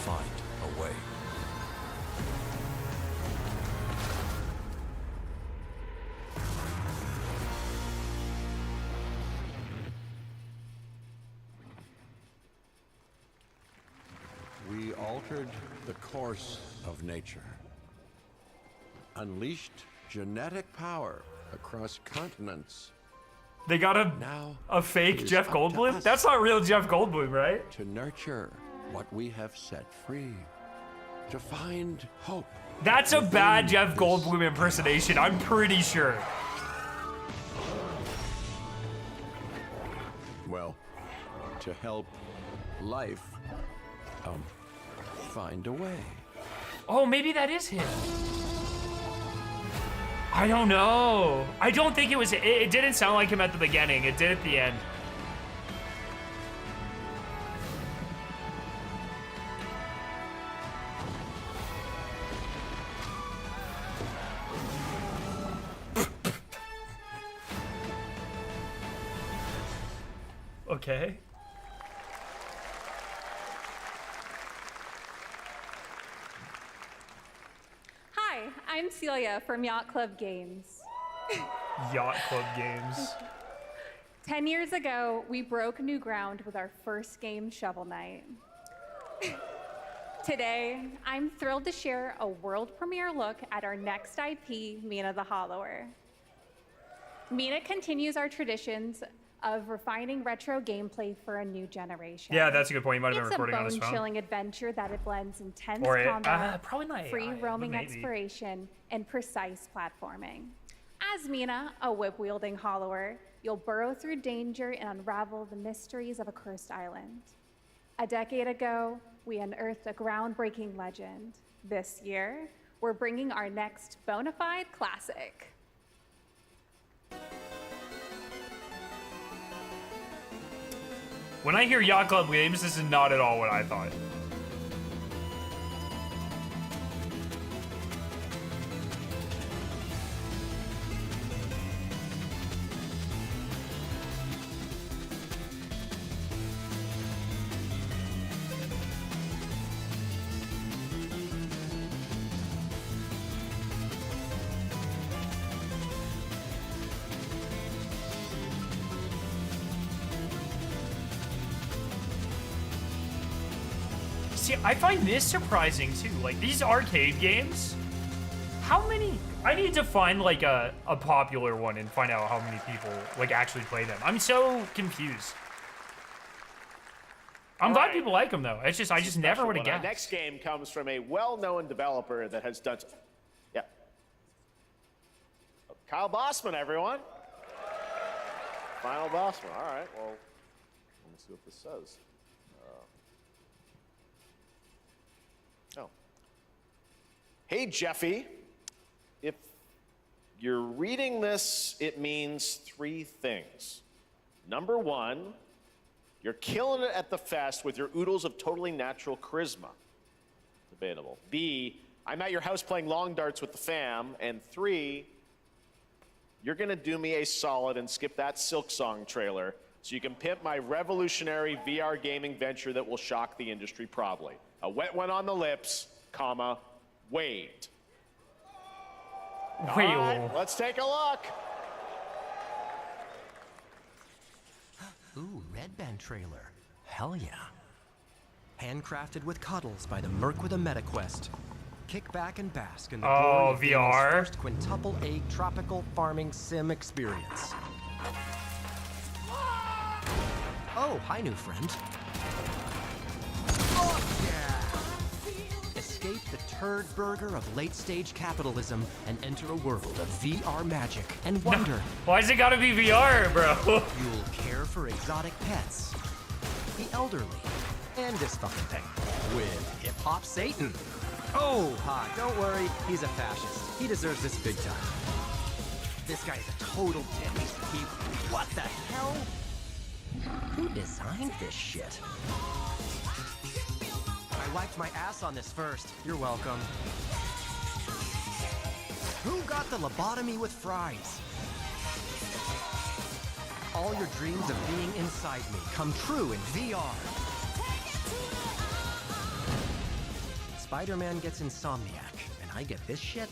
Find a way. We altered the course of nature, unleashed genetic power across continents. They got a fake Jeff Goldblum? That's not real Jeff Goldblum, right? To nurture what we have set free, to find hope. That's a bad Jeff Goldblum impersonation, I'm pretty sure. Well, to help life find a way. Oh, maybe that is him. I don't know. I don't think it was. It didn't sound like him at the beginning. It did at the end. Okay. Hi, I'm Celia from Yacht Club Games. Yacht Club Games. 10 years ago, we broke new ground with our first game, Shovel Knight. Today, I'm thrilled to share a world premiere look at our next IP, Mina the Hollower. Mina continues our traditions of refining retro gameplay for a new generation. Yeah, that's a good point. You might have been It's recording a on his phone. bone-chilling adventure that it blends intense Or combat, probably not free AI, roaming maybe. exploration, and precise platforming. As Mina, a whip-wielding hollower, you'll burrow through danger and unravel the mysteries of a cursed island. A decade ago, we unearthed a groundbreaking legend. This year, we're bringing our next bona fide classic. When I hear Yacht Club Games, this is not at all what I thought. See, I find this surprising too. Like these arcade games, how many? I need to find like a popular one and find out how many people like actually play them. I'm so confused. I'm glad people like them though. It's just I just never would have Our guessed. next game comes from a well-known developer that has done. Yeah. Kyle Bossman, everyone. Final Bossman. All right. Well, let me see what this says. Oh. Hey, Jeffy. If you're reading this, it means 3 things. Number 1, you're killing it at the fest with your oodles of totally natural charisma. Debatable. B, I'm at your house playing long darts with the fam. And 3, you're gonna do me a solid and skip that Silk Song trailer so you can pimp my revolutionary VR gaming venture that will shock the industry probably. A wet one on the lips, comma, wait. Wait. All right, let's take a look. Ooh, Red Band trailer. Hell yeah. Handcrafted with cuddles by the Merc with a MetaQuest. Kick back and bask in the glory of gaming's VR. first quintuple A tropical farming sim experience. Oh, hi, new friend. Oh, yeah! Escape the turd burger of late-stage capitalism and enter a world of VR magic and wonder. Why's it gotta be VR, bro? You'll care for exotic pets, the elderly, and this fucking thing with hip-hop Satan. Oh, hi, don't worry, he's a fascist. He deserves this big time. This guy's a total dick. What the hell? Who designed this shit? I wiped my ass on this first. You're welcome. Who got the lobotomy with fries? All your dreams of being inside me come true in VR. Spider-Man gets Insomniac, and I get this shit?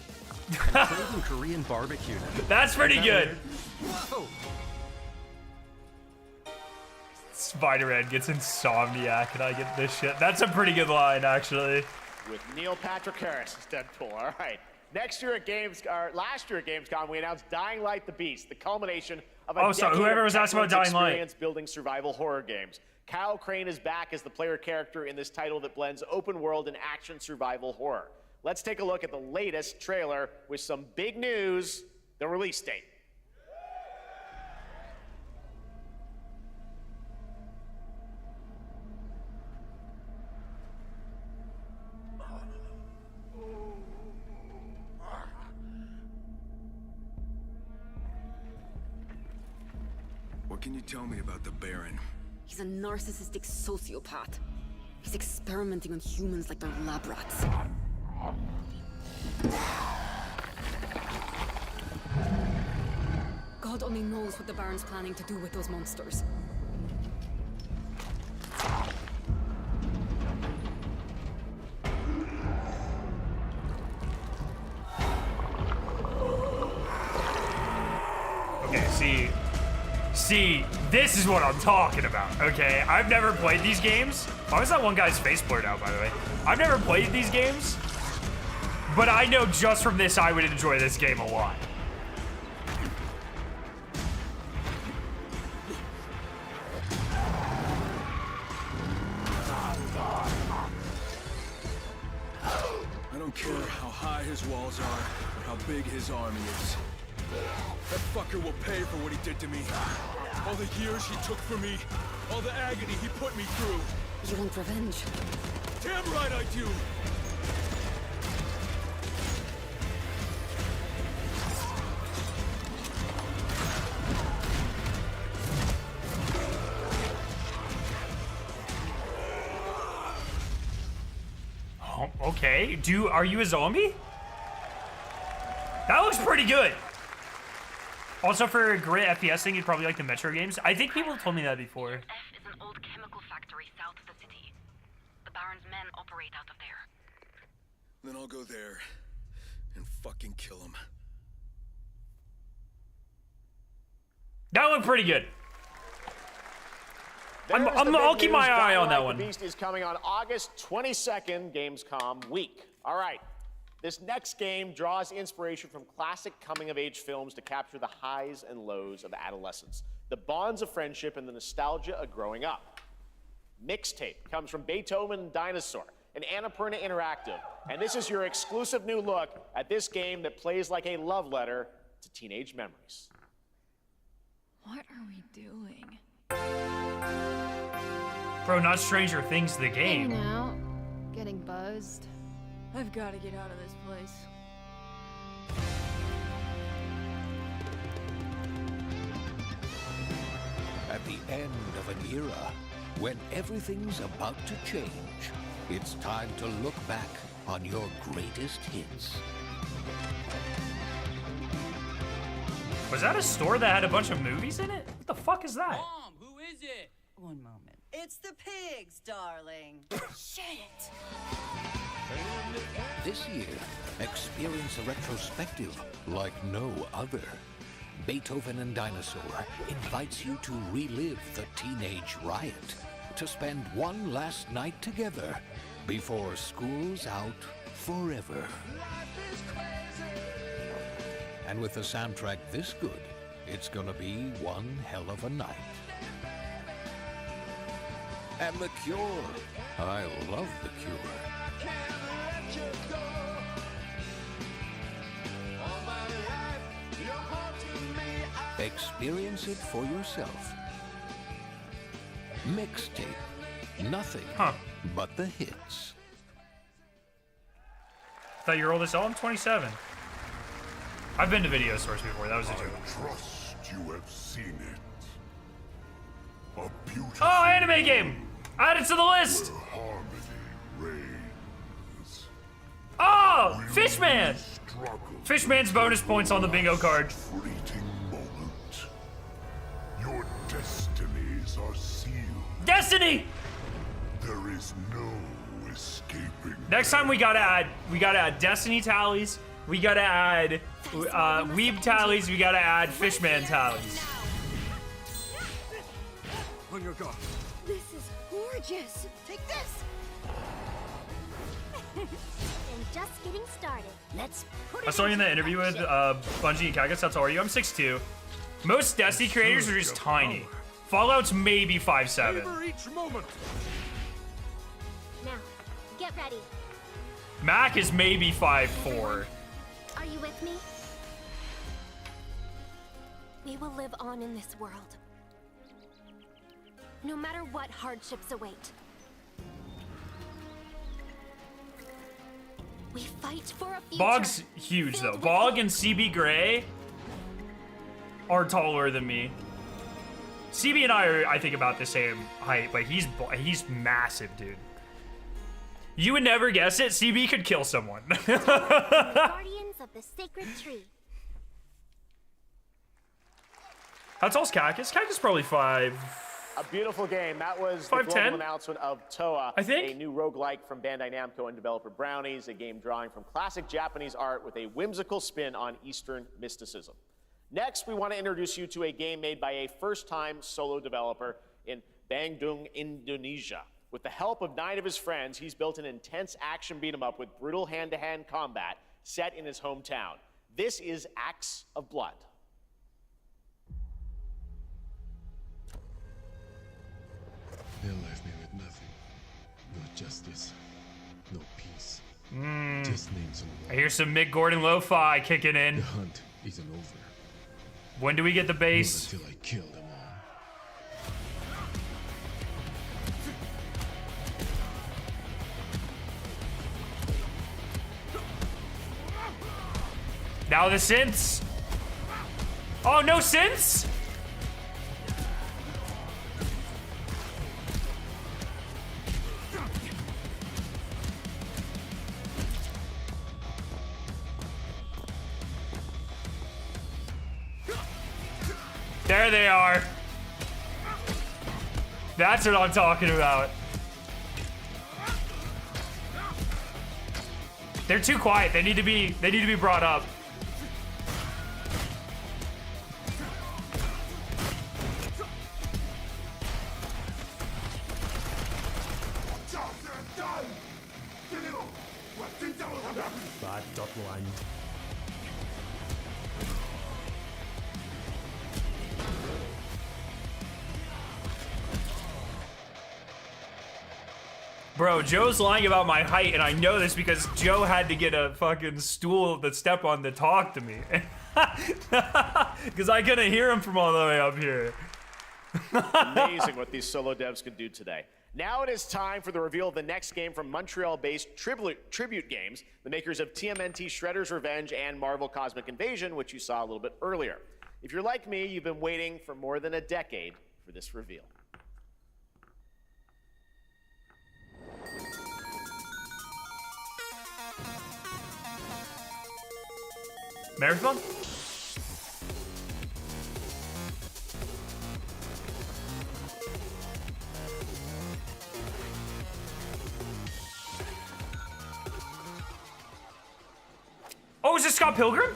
I'm craving Korean barbecue. That's pretty good. Whoa. Spider-Man gets Insomniac and I get this shit. That's a pretty good line, actually. With Neil Patrick Harris as Deadpool. All right. Last year at Gamescom, we announced Dying Light: The Beast, the culmination of a decade whoever of was asking about Techland's Dying Light. experience building survival horror games. Kyle Crane is back as the player character in this title that blends open world and action survival horror. Let's take a look at the latest trailer with some big news, the release date. What can you tell me about the Baron? He's a narcissistic sociopath. He's experimenting on humans like they're lab rats. God only knows what the Baron's planning to do with those monsters. Okay, see, this is what I'm talking about, okay? I've never played these games. Why was that one guy's face blurred out, by the way? I've never played these games, but I know just from this I would enjoy this game a lot. his walls are, or how big his army is. That fucker will pay for what he did to me. All the years he took from me, all the agony he put me through. You want revenge? Damn right I do! Oh, okay. Are you a zombie? That looks pretty good. Also, for a great FPS thing, you'd probably like the Metro games. I think people told me that before. F is an old chemical factory south of the city. The Baron's men operate out of there. Then I'll go there and fucking kill him. That looked pretty good. I'll keep my eye on that one. The Beast is coming on August 22nd, Gamescom week. All right. This next game draws inspiration from classic coming-of-age films to capture the highs and lows of adolescence, the bonds of friendship, and the nostalgia of growing up. Mixtape comes from Beethoven and Dinosaur, an Annapurna Interactive, and this is your exclusive new look at this game that plays like a love letter to teenage memories. What are we doing? Bro, not Stranger Things, the game. Hanging out, getting buzzed. I've got to get out of this place. At the end of an era, when everything's about to change, it's time to look back on your greatest hits. Was that a store that had a bunch of movies in it? What the fuck is that? Mom, who is it? One moment. It's the pigs, darling. Shit! This year, experience a retrospective like no other. Beethoven and Dinosaur invites you to relive the teenage riot, to spend one last night together before school's out forever. And with a soundtrack this good, it's gonna be one hell of a night. And The Cure. I love The Cure. Experience it for yourself. Mixtape. Nothing but the hits. Thought you were oldest. Oh, I'm 27. I've been to video stores before. That was a joke. Trust you have seen it. A beautiful Oh, anime game! Add it to the list! where harmony reigns. Oh! Fishman! Struggle. Fishman's bonus points on the bingo card. Fleeting moment. Your destinies are sealed. Destiny! There is no escaping. Next time we gotta add Destiny tallies. We gotta add Weeb tallies. We gotta add Fishman tallies. On your guard. This is gorgeous. Take this. And just getting started. Let's put it I saw you in the interview with Bungie and Kagas. That's all you. I'm 6'2". Most Destiny creators are just tiny. Fallout's maybe 5'7". Savor each moment. Now, get ready. Mac is maybe 5'4". Are you with me? We will live on in this world. No matter what hardships await. We fight for a future. Bog's huge though. Bog and CB Gray are taller than me. CB and I are, I think, about the same height, but he's massive, dude. You would never guess it. CB could kill someone. Guardians of the sacred tree. How tall's Cactus? Cactus probably 5. A beautiful game. That was the 5'10"? global announcement of Toa, I think. a new roguelike from Bandai Namco and developer Brownies, a game drawing from classic Japanese art with a whimsical spin on Eastern mysticism. Next, we want to introduce you to a game made by a first-time solo developer in Bandung, Indonesia. With the help of 9 of his friends, he's built an intense action beat-em-up with brutal hand-to-hand combat set in his hometown. This is Acts of Blood. They left me with nothing. No justice, no peace. Just name some. I hear some Mick Gordon lo-fi kicking in. The hunt isn't over. When do we get the base? Not until I kill them all. Now the synths. Oh, no synths? There they are. That's what I'm talking about. They're too quiet. They need to be brought up. Bro, Joe's lying about my height, and I know this because Joe had to get a fucking stool to step on to talk to me. Because I couldn't hear him from all the way up here. Amazing what these solo devs can do today. Now it is time for the reveal of the next game from Montreal-based Tribute Games, the makers of TMNT Shredder's Revenge and Marvel Cosmic Invasion, which you saw a little bit earlier. If you're like me, you've been waiting for more than a decade for this reveal. Marathon? Oh, is this Scott Pilgrim?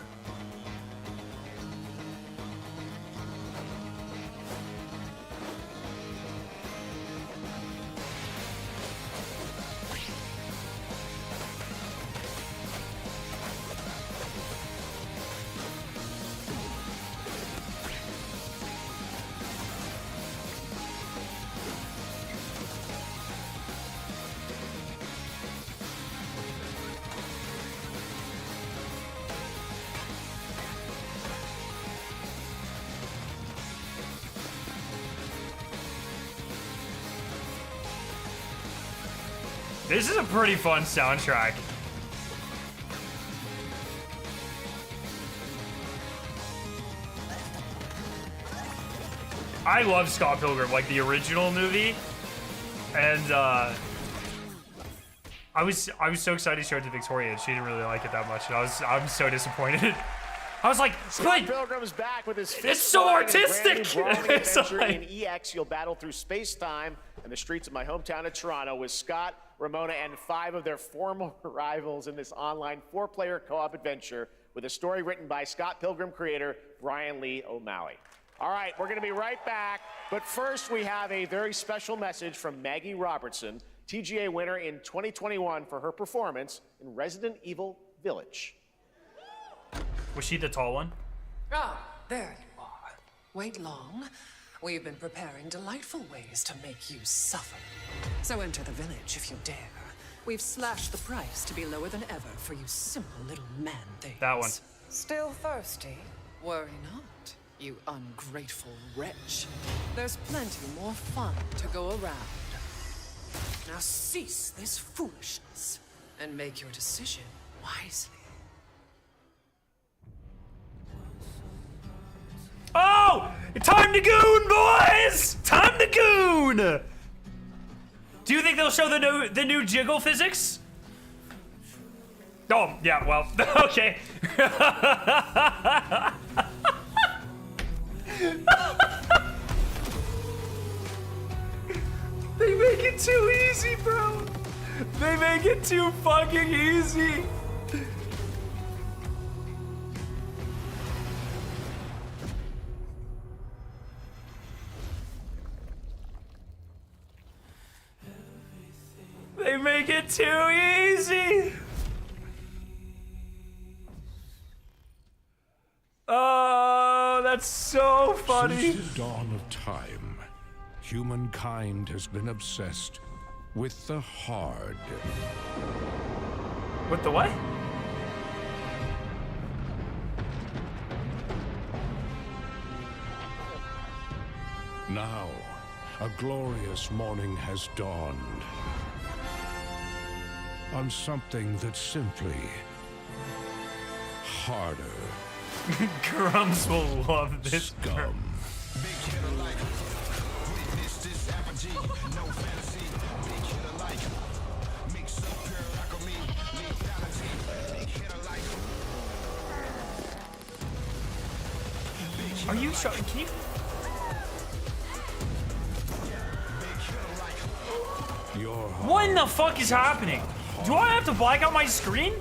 This is a pretty fun soundtrack. I love Scott Pilgrim, like the original movie, and I was so excited to show it to Victoria, and she didn't really like it that much, and I'm so disappointed. I was like, Scott Pilgrim's back with his it's so artistic. It's like... In EX, you'll battle through space-time and the streets of my hometown of Toronto with Scott, Ramona, and 5 of their former rivals in this online 4-player co-op adventure with a story written by Scott Pilgrim creator Brian Lee O'Malley. All right, we're going to be right back, but first we have a very special message from Maggie Robertson, TGA winner in 2021 for her performance in Resident Evil Village. Was she the tall one? Ah, there you are. Wait long. We've been preparing delightful ways to make you suffer. So enter the village if you dare. We've slashed the price to be lower than ever for you simple little man things. That one. Still thirsty? Worry not, you ungrateful wretch. There's plenty more fun to go around. Now cease this foolishness and make your decision wisely. Oh! Time to goon, boys! Time to goon! Do you think they'll show the new jiggle physics? Oh, yeah, well, okay. They make it too easy, bro. They make it too fucking easy. They make it too easy. Oh, that's so funny. Since the dawn of time, humankind has been obsessed with the hard. With the what? Now, a glorious morning has dawned. On something that's simply harder. Grumps will love this. Scum. Are you sure? Can you? What in the fuck is happening? Do I have to black out my screen?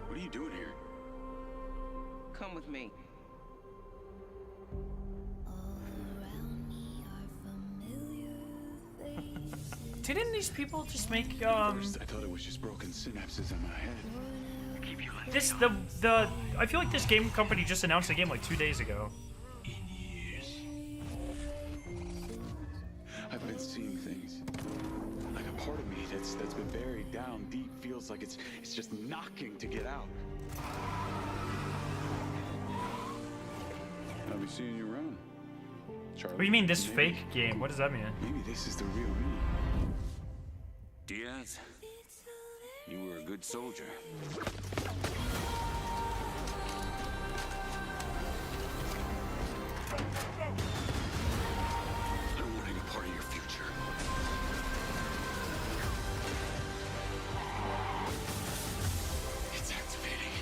What are you doing here? Come with me. Didn't these people just make First, I thought it was just broken synapses in my head. I feel like this game company just announced the game like 2 days ago. I've been seeing things. Like a part of me that's been buried down deep feels like it's just knocking to get out. I'll be seeing you around. Charlie, What do you mean this fake game? What does that mean? Maybe this is the real me. Diaz, you were a good soldier. I don't want any part of your future. It's activating.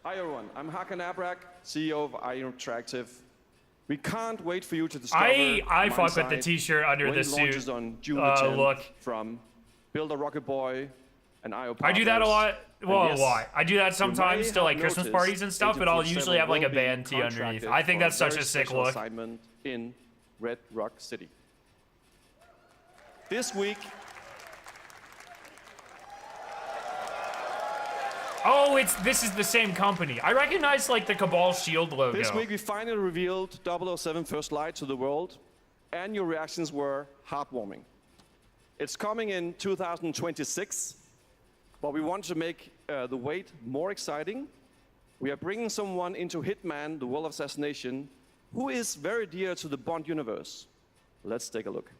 Hi everyone, I'm Hakan Abrak, CEO of IO Interactive. We can't wait for you to discover I fuck with the t-shirt under the suit on June the 10th look. From Build a Rocket Boy and IO I do that a lot. Well, yes, a lot. I do that sometimes to like Christmas noticed parties and stuff, but I'll 84 usually have like a will be band tee underneath. contracted I think for that's such very a sick special look. assignment in Red Rock City. This week, Oh, this is the same company. I recognize like the Cabal Shield logo. This week we finally revealed 007 First Light to the world, and your reactions were heartwarming. It's coming in 2026, but we want to make the wait more exciting. We are bringing someone into Hitman, the World of Assassination, who is very dear to the Bond universe. Let's take a look.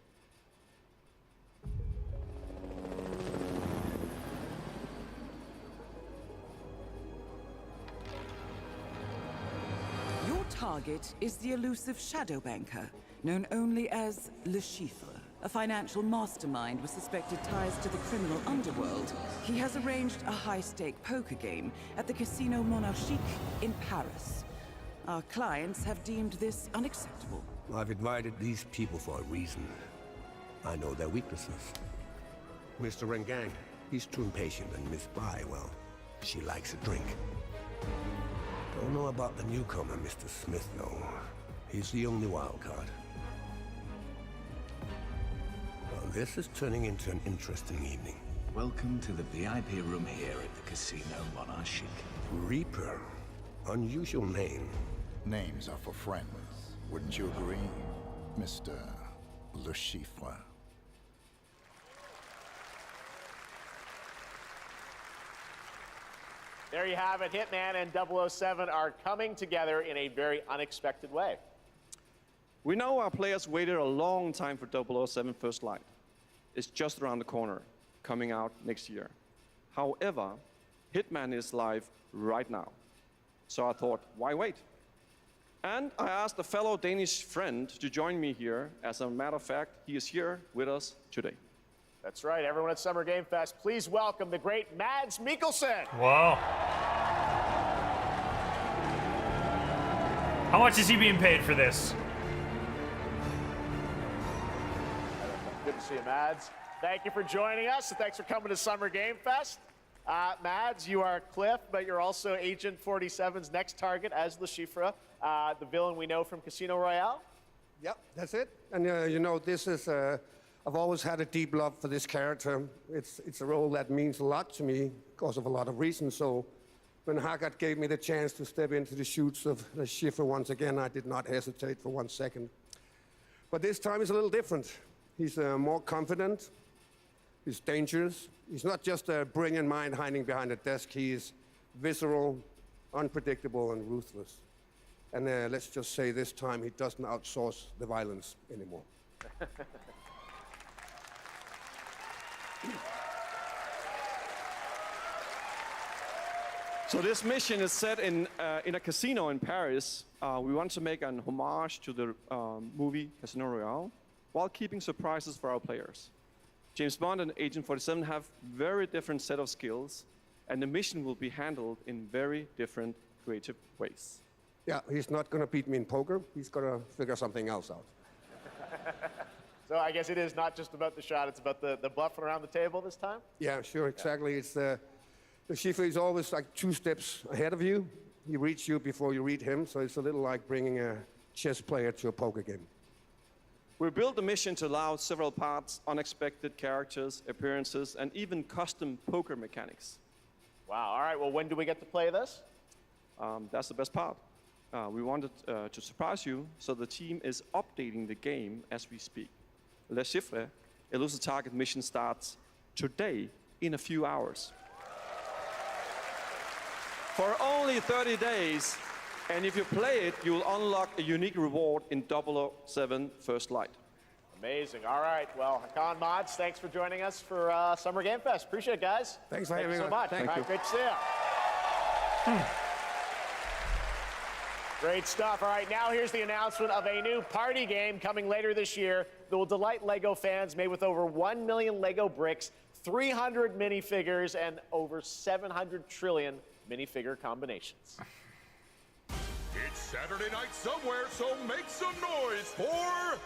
Your target is the elusive shadow banker, known only as Le Chiffre, a financial mastermind with suspected ties to the criminal underworld. He has arranged a high-stake poker game at the Casino Monarchique in Paris. Our clients have deemed this unacceptable. I've invited these people for a reason. I know their weaknesses. Mr. Rengang, he's too impatient, and Miss Bai, well, she likes a drink. Don't know about the newcomer, Mr. Smith, though. He's the only wild card. Well, this is turning into an interesting evening. Welcome to the VIP room here at the Casino Monarchique. Reaper. Unusual name. Names are for friends. Wouldn't you agree, Mr. Le Chiffre? There you have it. Hitman and 007 are coming together in a very unexpected way. We know our players waited a long time for 007 First Light. It's just around the corner, coming out next year. However, Hitman is live right now. So I thought, why wait? And I asked a fellow Danish friend to join me here. As a matter of fact, he is here with us today. That's right, everyone at Summer Game Fest, please welcome the great Mads Mikkelsen. Wow. How much is he being paid for this? see you, Mads. Thank you for joining us, and thanks for coming to Summer Game Fest. Mads, you are Cliff, but you're also Agent 47's next target as Le Chiffre, the villain we know from Casino Royale. Yep, that's it. And you know, this is, I've always had a deep love for this character. It's a role that means a lot to me because of a lot of reasons. So when Haggard gave me the chance to step into the shoes of Le Chiffre once again, I did not hesitate for 1 second. But this time is a little different. He's more confident. He's dangerous. He's not just a brilliant mind hiding behind a desk. He is visceral, unpredictable, and ruthless. And let's just say this time he doesn't outsource the violence anymore. So this mission is set in a casino in Paris. We want to make an homage to the movie Casino Royale while keeping surprises for our players. James Bond and Agent 47 have very different set of skills, and the mission will be handled in very different creative ways. Yeah, he's not going to beat me in poker. He's going to figure something else out. So I guess it is not just about the shot, it's about the bluffing around the table this time? Yeah, sure, exactly. Yeah. It's the Chiffre is always like 2 steps ahead of you. He reads you before you read him, so it's a little like bringing a chess player to a poker game. We built the mission to allow several parts, unexpected characters, appearances, and even custom poker mechanics. Wow, all right, well, when do we get to play this? That's the best part. We wanted to surprise you, so the team is updating the game as we speak. Le Chiffre, Elusive Target mission starts today in a few hours. For only 30 days, and if you play it, you'll unlock a unique reward in 007 First Light. Amazing. All right. Well, Hakan, Mods, thanks for joining us for Summer Game Fest. Appreciate it, guys. Thanks for having me. so much. Thank you. Great to see you. Great stuff. All right, now here's the announcement of a new party game coming later this year that will delight LEGO fans, made with over 1 million LEGO bricks, 300 minifigures, and over 700 trillion minifigure combinations. It's Saturday night somewhere, so make some noise for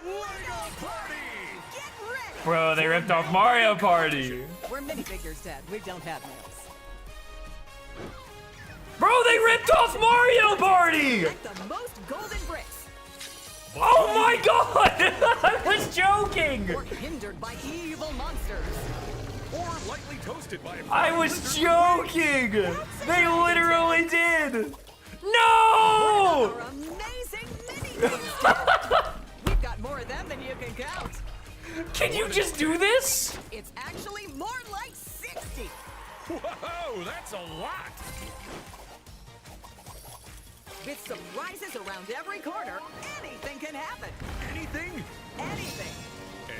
LEGO Party! Get ready! Bro, they ripped off Mario Party. We're minifigures, Dad. We don't have nails. Bro, they ripped off Mario Party! Like the most golden bricks. Oh my god! I was joking! Or hindered by evil monsters. Or lightly toasted by a I was joking! They literally did! No! Our amazing mini-games, Dad. We've got more of them than you can count. Can you just do this? It's actually more like 60. Whoa, that's a lot! With surprises around every corner, anything can happen. Anything? Anything.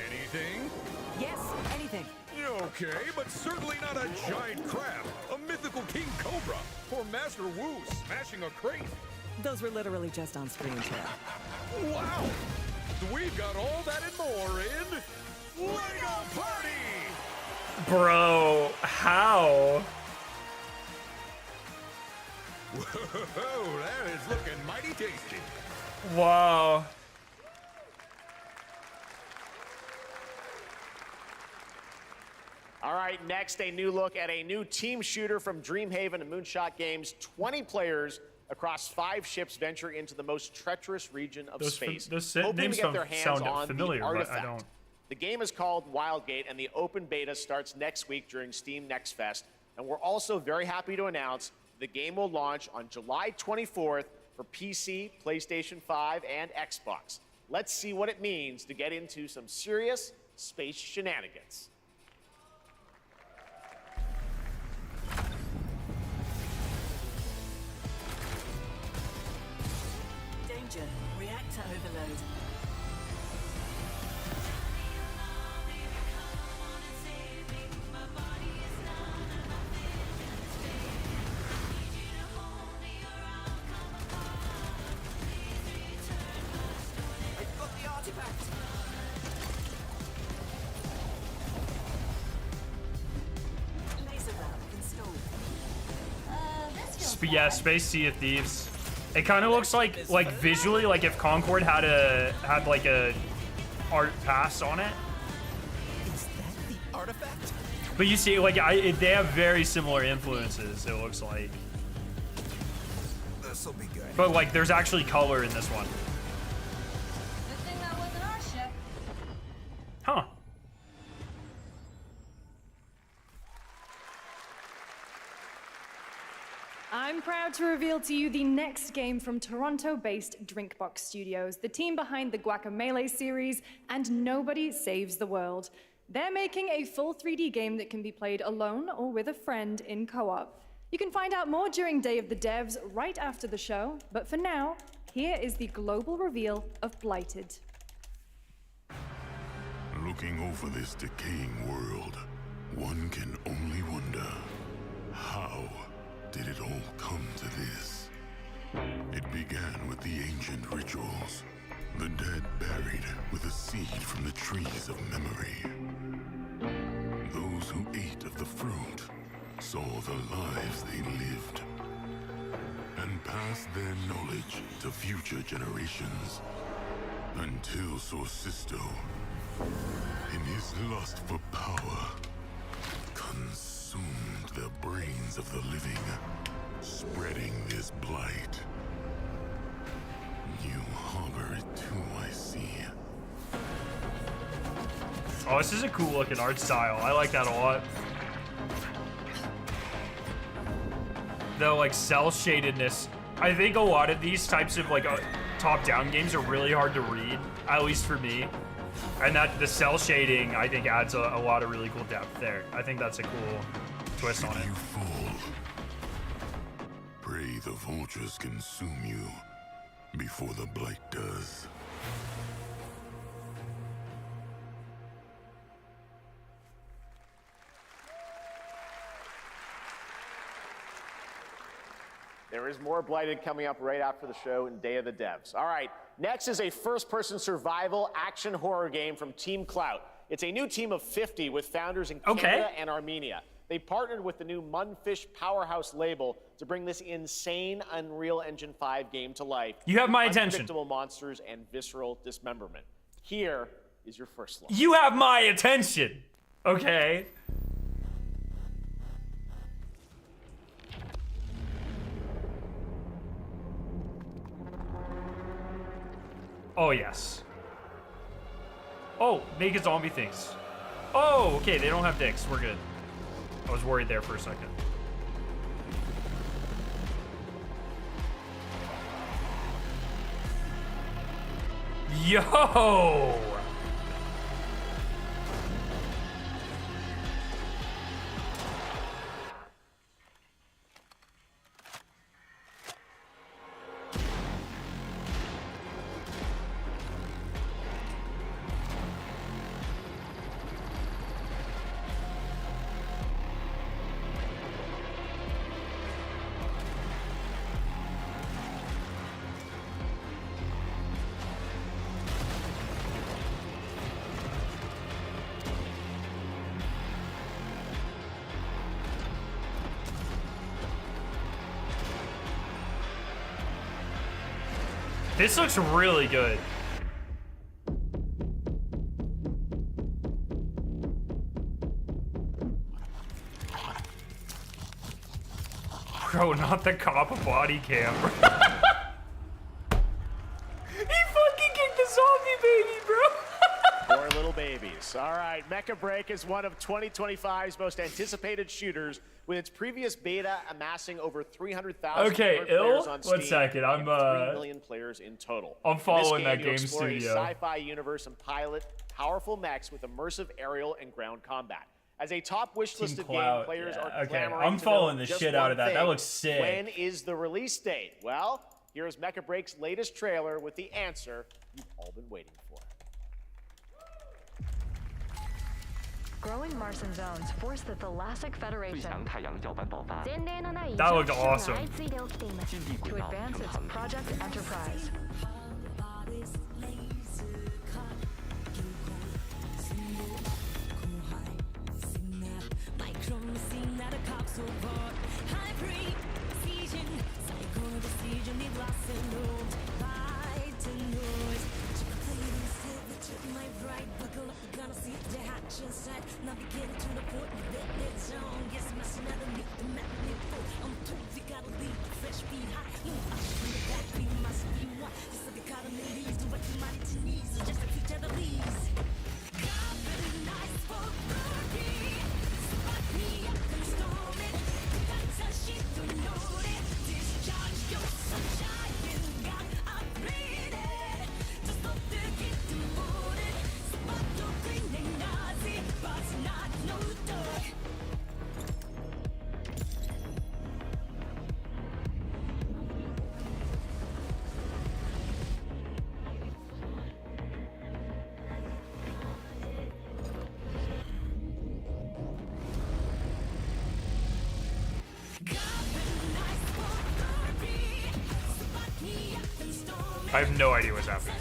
Anything? Yes, anything. Okay, but certainly not a giant crab, a mythical king cobra, or Master Wu smashing a crate. Those were literally just on screen, Chad. Wow! We've got all that and more in LEGO Party! Bro, how? Whoa, that is looking mighty tasty. Wow. All right, next, a new look at a new team shooter from Dreamhaven and Moonshot Games. 20 players across 5 ships venture into the most treacherous region of space, hoping names to get their don't hands sound on familiar, the but artifact. I don't. The game is called Wildgate, and the open beta starts next week during Steam Next Fest. And we're also very happy to announce the game will launch on July 24th for PC, PlayStation 5, and Xbox. Let's see what it means to get into some serious space shenanigans. Danger. Reactor overload. Yeah, Space Sea of Thieves. It kind of looks like visually like if Concord had like a art pass on it. But you see, like, they have very similar influences, it looks like. This'll be good. But, like, there's actually color in this one. Good thing that wasn't our ship. Huh. I'm proud to reveal to you the next game from Toronto-based Drinkbox Studios, the team behind the Guacamelee series and Nobody Saves the World. They're making a full 3D game that can be played alone or with a friend in co-op. You can find out more during Day of the Devs right after the show, but for now, here is the global reveal of Blighted. Looking over this decaying world, one can only wonder, how did it all come to this? It began with the ancient rituals, the dead buried with a seed from the trees of memory. Those who ate of the fruit saw the lives they lived and passed their knowledge to future generations until Sorcisto, in his lust for power, consumed the brains of the living, spreading this blight. You harbor it too, I see. Oh, this is a cool looking art style. I like that a lot. The like cell shadedness. I think a lot of these types of like top-down games are really hard to read, at least for me. And that the cell shading, I think, adds a lot of really cool depth there. I think that's a cool twist on it. You fall. Pray the vultures consume you before the blight does. There is more Blighted coming up right after the show in Day of the Devs. All right, next is a first-person survival action horror game from Team Clout. It's a new team of 50 with founders in Canada and Armenia. They partnered with the new Munfish Powerhouse label to bring this insane Unreal Engine 5 game to life. You have my attention. Unpredictable monsters and visceral dismemberment. Here is your first look. You have my attention, okay? Oh, yes. Oh, naked zombie things. Oh, okay, they don't have dicks. We're good. I was worried there for a second. Yo! This looks really good. Bro, not the cop body cam. He fucking kicked the zombie baby, bro. Poor little babies. All right, Mecha Break is one of 2025's most anticipated shooters, with its previous beta amassing over 300,000 players on Steam. 1 second. I'm 3 million players in total. I'm following in this that you game explore studio. A sci-fi universe and pilot powerful mechs with immersive aerial and ground combat. As a top wish-listed game, players are clamoring I'm to following know the just shit out one of that. That thing. looks sick. When is the release date? Well, here's Mecha Break's latest trailer with the answer you've all been waiting for. Growing Martian zones force the Thalassic Federation That looked awesome. to advance its Project Enterprise. I have no idea what's happening.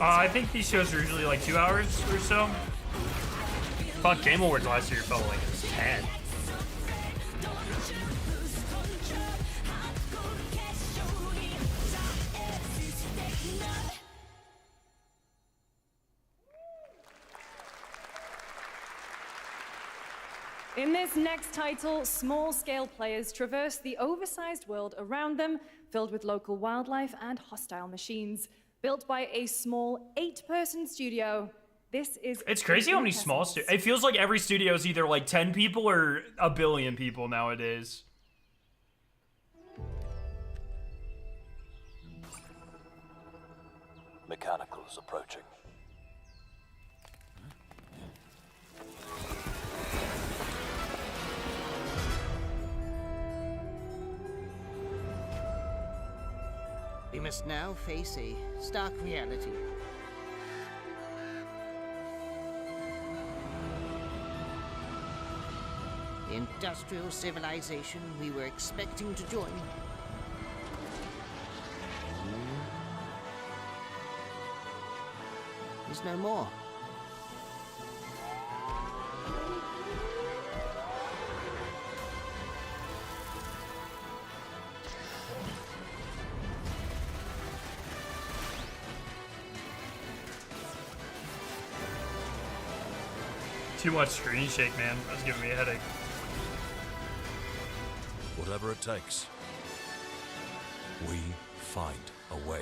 I think these shows are usually like 2 hours or so. Fuck, Game Awards last year felt like it was 10. In this next title, small-scale players traverse the oversized world around them, filled with local wildlife and hostile machines. Built by a small 8-person studio, this is... It's crazy how many small it feels like every studio is either like 10 people or a billion people nowadays. Mechanicals approaching. We must now face a stark reality. The industrial civilization we were expecting to join is no more. Too much screen shake, man. That's giving me a headache. Whatever it takes, we find a way.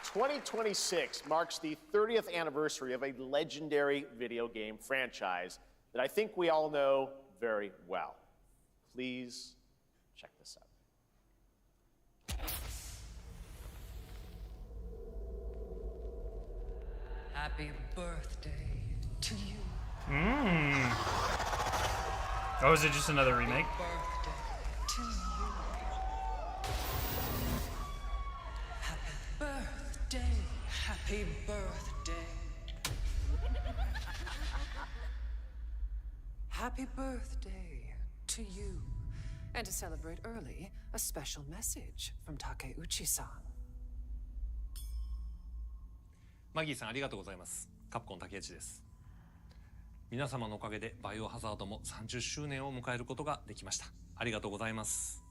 "2026 marks the 30th anniversary of a legendary video game franchise that I think we all know very well. Please check this out. Happy birthday to you. Oh, is it just another remake? To you. Happy birthday. Happy birthday. Happy birthday to you. And to celebrate early, a special message from Takeuchi-san. マギーさんありがとうございます。カプコン竹内です。皆様のおかげでバイオハザードも30周年を迎えることができました。ありがとうございます。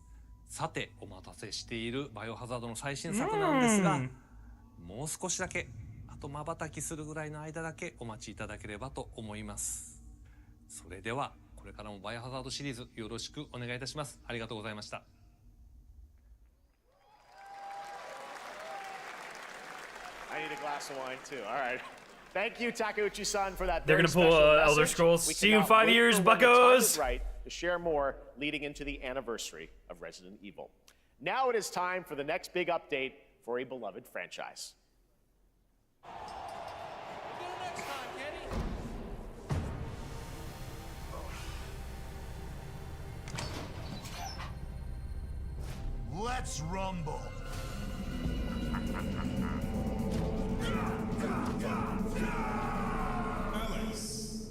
さてお待たせしているバイオハザードの最新作なんですが、もう少しだけ、あと瞬きするぐらいの間だけお待ちいただければと思います。それではこれからもバイオハザードシリーズよろしくお願いいたします。ありがとうございました。I need a glass of wine too. All right. Thank you, Takeuchi-san, for that. They're very gonna pull special Elder message. Scrolls. We See you in cannot 5 wait years, for when the time is buckos. right to share more leading into the anniversary of Resident Evil. Now it is time for the next big update for a beloved franchise. Let's rumble. Alice.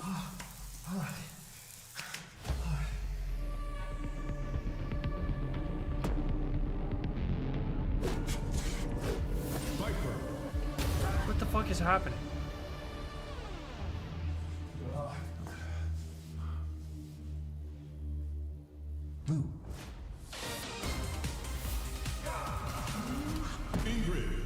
All right. What the fuck is happening? Blue. Ingrid.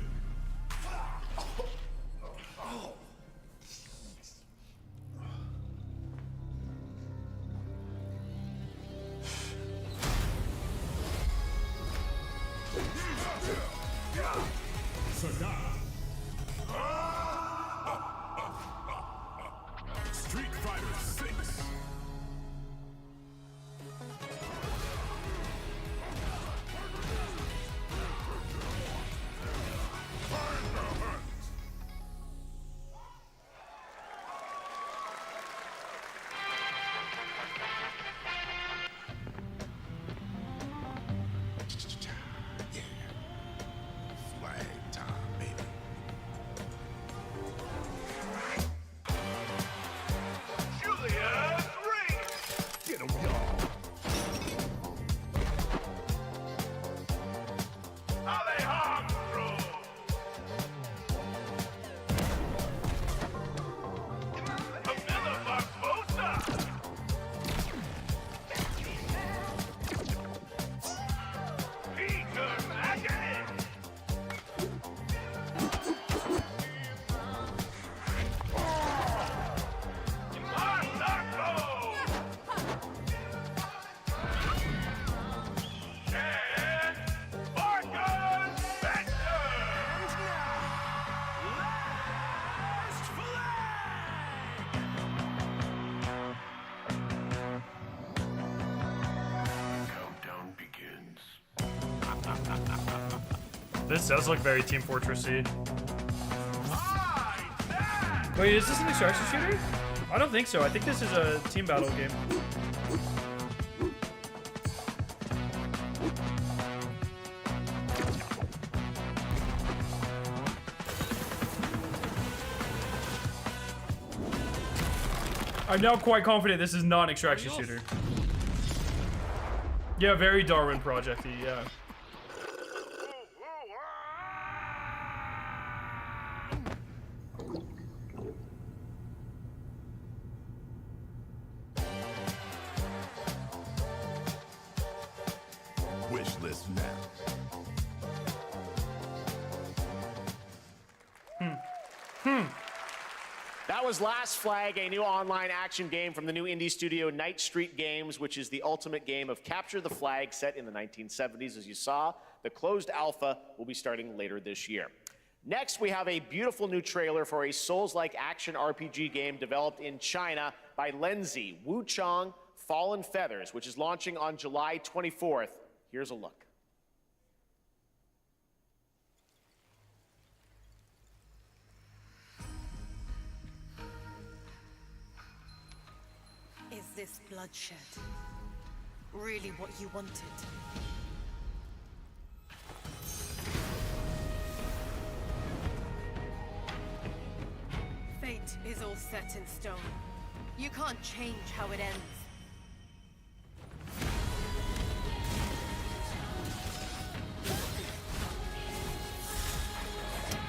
This does look very Team Fortress-y. Wait, is this an extraction shooter? I don't think so. I think this is a team battle game. I'm now quite confident this is not an extraction shooter. Yeah, very Darwin Project-y, yeah. Wish list now. That was Last Flag, a new online action game from the new indie studio Night Street Games, which is the ultimate game of capture the flag set in the 1970s. As you saw, the closed alpha will be starting later this year. Next, we have a beautiful new trailer for a Souls-like action RPG game developed in China by Lenzi, Wuchang Fallen Feathers, which is launching on July 24th. Here's a look. Is this bloodshed really what you wanted? Fate is all set in stone. You can't change how it ends.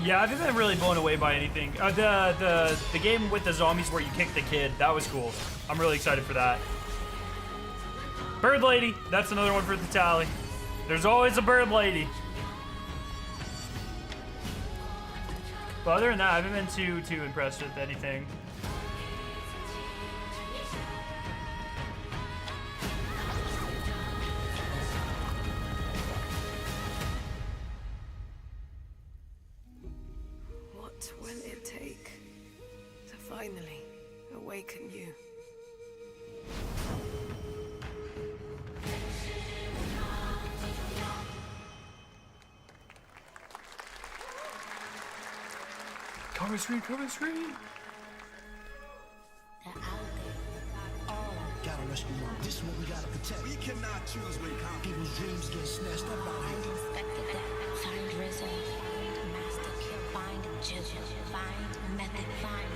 Yeah, I haven't been really blown away by anything. The game with the zombies where you kick the kid, that was cool. I'm really excited for that. Bird Lady, that's another one for the tally. There's always a Bird Lady. But other than that, I haven't been too impressed with anything. What will it take to finally awaken you? Cover screen, cover screen. Gotta rescue them. This is what we gotta protect. We cannot choose when people's dreams get snatched up out here. Find dres, find master kill, find judge, find method, find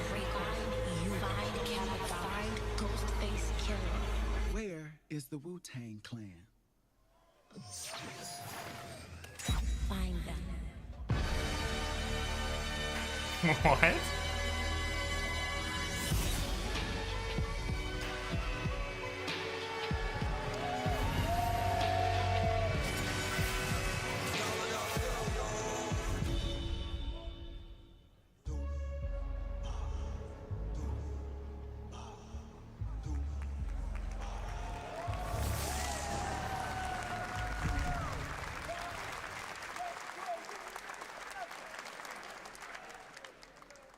Freek, you find camera, find ghost face killer. Where is the Wu-Tang Clan? Find them. What?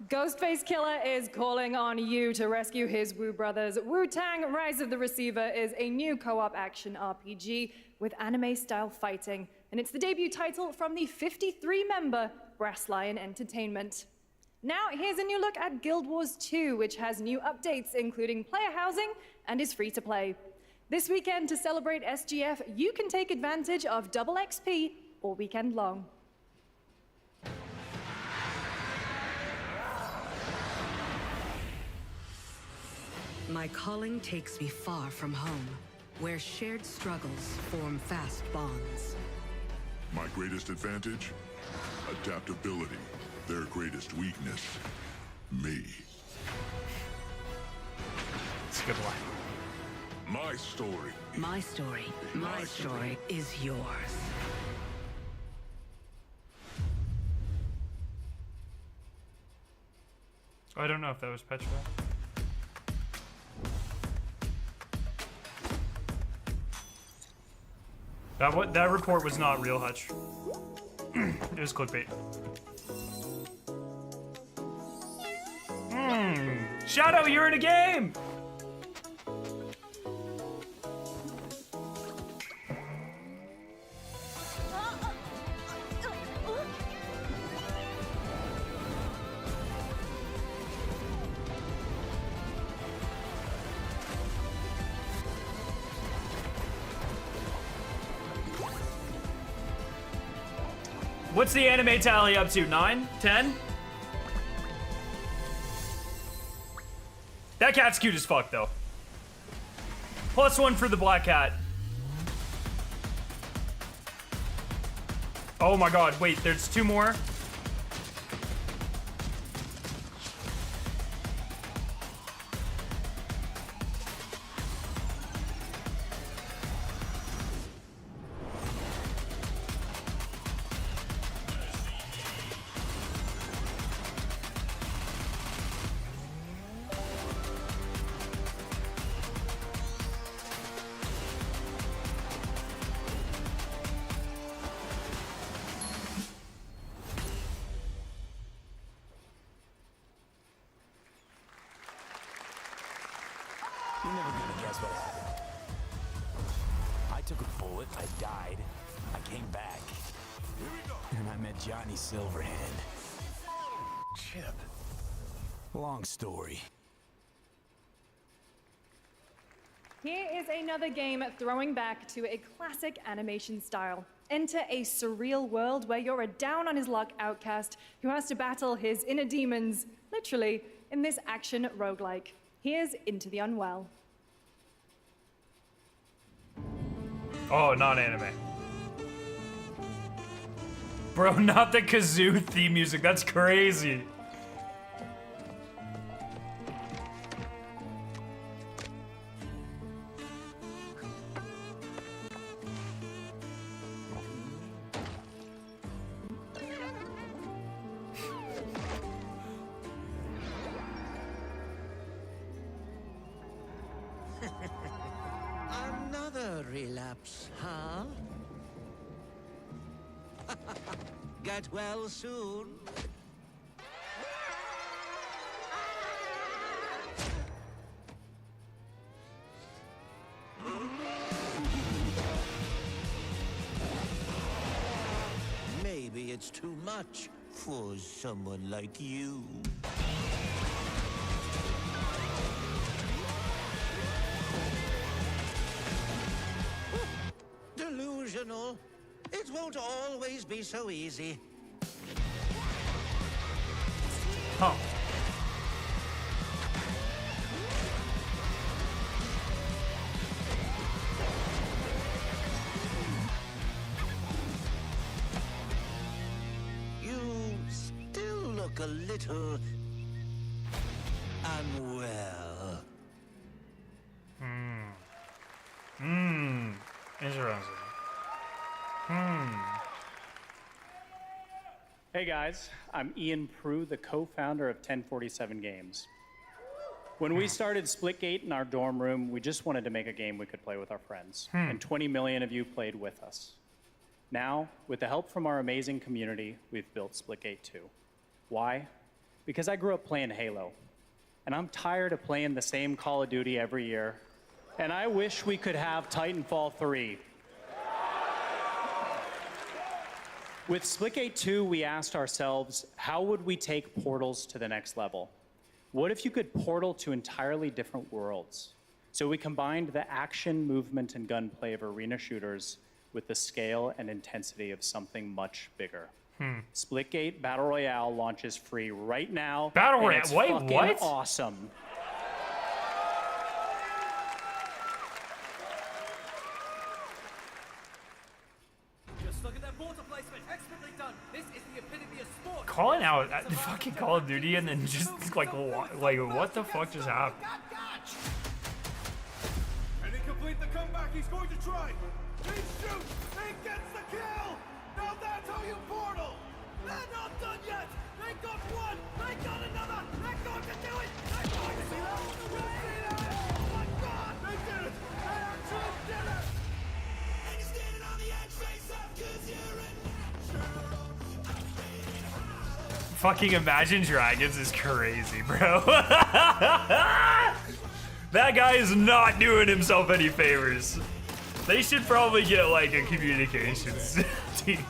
Ghostface Killer is calling on you to rescue his Wu brothers. Wu-Tang Rise of the Receiver is a new co-op action RPG with anime-style fighting, and it's the debut title from the 53-member Brass Lion Entertainment. Now, here's a new look at Guild Wars 2, which has new updates, including player housing, and is free to play. This weekend, to celebrate SGF, you can take advantage of double XP all weekend long. My calling takes me far from home, where shared struggles form fast bonds. My greatest advantage? Adaptability. Their greatest weakness? Me. It's a good line. My story. My story is yours. I don't know if that was Petra. That report was not real, Hutch. It was clickbait. Shadow, you're in a game! What's the anime tally up to? 9? 10? That cat's cute as fuck, though. +1 for the black cat. Oh my god, wait, there's 2 more? You're never gonna guess what happened. I took a bullet, I died, I came back. Here we go. And I met Johnny Silverhand. Chip. Long story. Here is another game throwing back to a classic animation style. Enter a surreal world where you're a down-on-his-luck outcast who has to battle his inner demons, literally, in this action roguelike. Here's Into the Unwell. Oh, not anime. Bro, not the kazoo theme music. That's crazy. Another relapse, huh? Get well soon. Maybe it's too much for someone like you. Delusional. It won't always be so easy. Huh. You still look a little unwell. Interesting. Hey guys, I'm Ian Prue, the co-founder of 1047 Games. When we started Splitgate in our dorm room, we just wanted to make a game we could play with our friends. And 20 million of you played with us. Now, with the help from our amazing community, we've built Splitgate 2. Why? Because I grew up playing Halo. And I'm tired of playing the same Call of Duty every year. And I wish we could have Titanfall 3. With Splitgate 2, we asked ourselves, how would we take portals to the next level? What if you could portal to entirely different worlds? So we combined the action, movement, and gunplay of arena shooters with the scale and intensity of something much bigger. Splitgate Battle Royale launches free right now. Battle and Royale? it's Wait, fucking what? Awesome. Just look at that border placement. Expertly done. This is the epitome of sport. Calling out at the fucking Call of Duty and then just like what the fuck just happened? And he complete the comeback he's going to try. He shoots. He gets the kill. Now that's how you portal. They're not done yet. They got one. They got another. They're going to do it. They're going to do it. Oh my God! They did it. They actually did it. And you're standing on the edge, face up, 'cause you're a natural. Fucking Imagine Dragons is crazy, bro. That guy is not doing himself any favors. They should probably get like a communications team.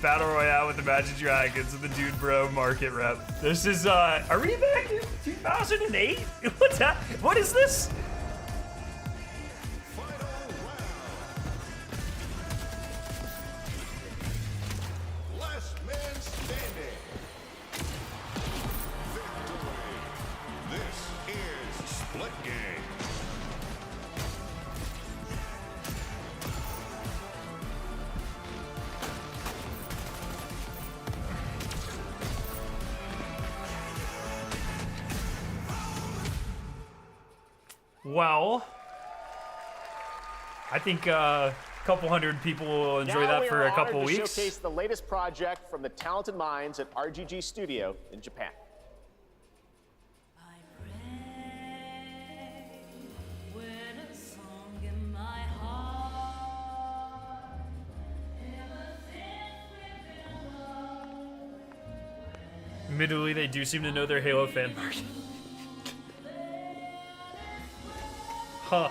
Battle Royale with Imagine Dragons and the Dude Bro market rep. This is, are we back in 2008? What's that? What is this? Well, I think a couple hundred people will enjoy that for a couple weeks. Now we are honored to showcase the latest project from the talented minds at RGG Studio in Japan. Admittedly, they do seem to know their Halo fan market. Huh.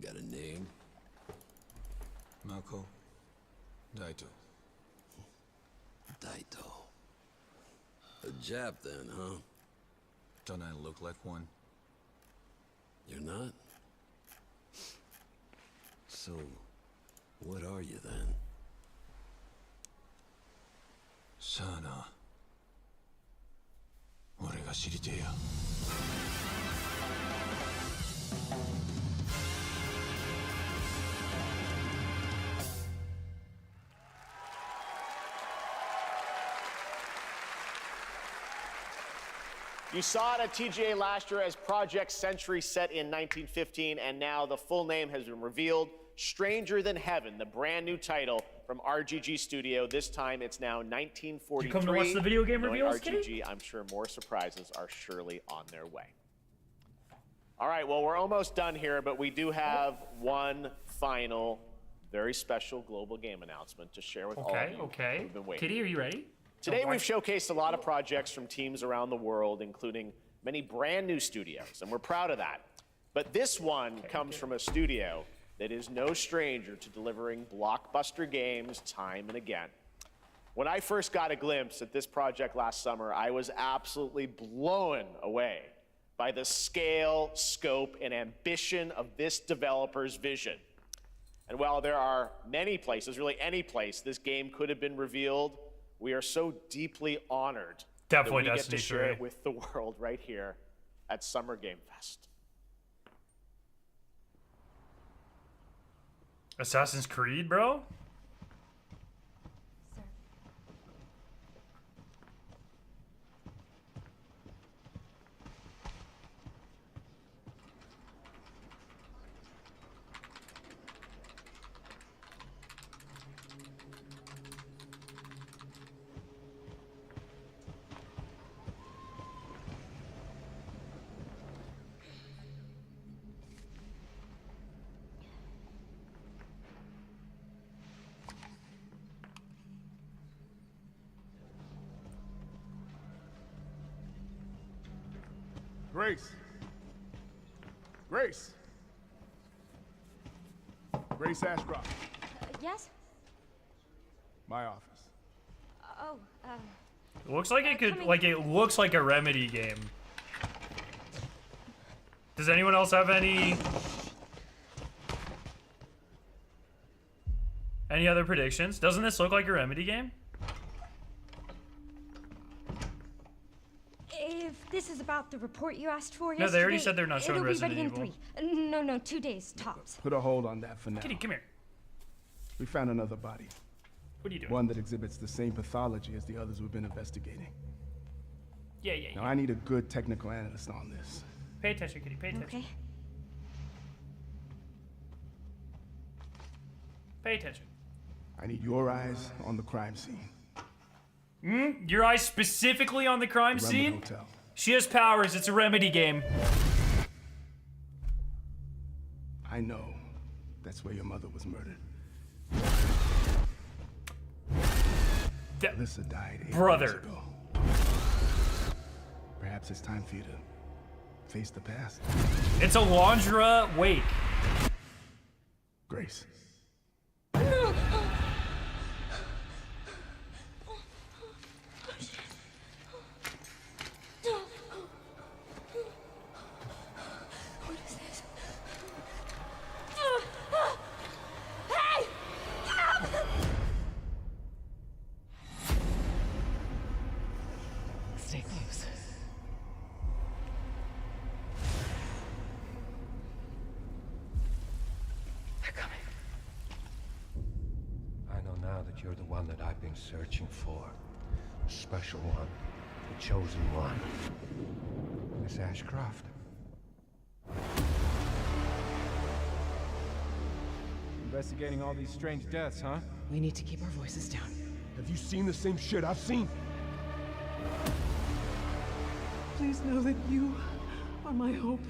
Got a name? Mako. Daito. Daito. A Jap then, huh? Don't I look like one? You're not? So, what are you then? Sana. 俺が知りてえや。You saw it at TGA last year as Project Century set in 1915, and now the full name has been revealed. Stranger Than Heaven, the brand new title from RGG Studio. This time it's now 1943. You come to watch the video game Knowing reveals, RGG, Kitty? I'm sure more surprises are surely on their way. All right, well, we're almost done here, but we do have one final, very special global game announcement to share with all of you who've been waiting. Kitty, are you ready? Today we've showcased a lot of projects from teams around the world, including many brand new studios, and we're proud of that. But this one comes from a studio that is no stranger to delivering blockbuster games time and again. When I first got a glimpse at this project last summer, I was absolutely blown away by the scale, scope, and ambition of this developer's vision. And while there are many places, really any place, this game could have been revealed, we are so deeply honored that we get to share it with the world right here at Summer Game Fest. Assassin's Creed, bro? Grace. Grace. Grace Ashcroft. Yes? My office. Oh, It looks like it could, like, it looks like a Remedy game. Does anyone else have any other predictions? Doesn't this look like a Remedy game? if this is about the report you asked for No, yesterday, they already said they're not showing it'll Resident be ready Evil. in 3. No, 2 days tops. Put a hold on that for now. Kitty, come here. We found another body. What are you doing? One that exhibits the same pathology as the others we've been investigating. Yeah. Now, I need a good technical analyst on this. Pay attention, Kitty. Pay attention. Okay. Pay attention. I need your eyes on the crime scene. Your eye specifically on the crime Remedy scene? Hotel. She has powers. It's a Remedy game. I know. That's where your mother was murdered. Alyssa died 8 Brother. years ago. Perhaps it's time for you to face the past. It's a Alondra Wake. Grace. What is this? Stay close. They're coming. I know now that you're the one that I've been searching for. The special one. The chosen one. Miss Ashcroft. Investigating all these strange deaths, huh? We need to keep our voices down. Have you seen the same shit I've seen? Please know that you are my hope.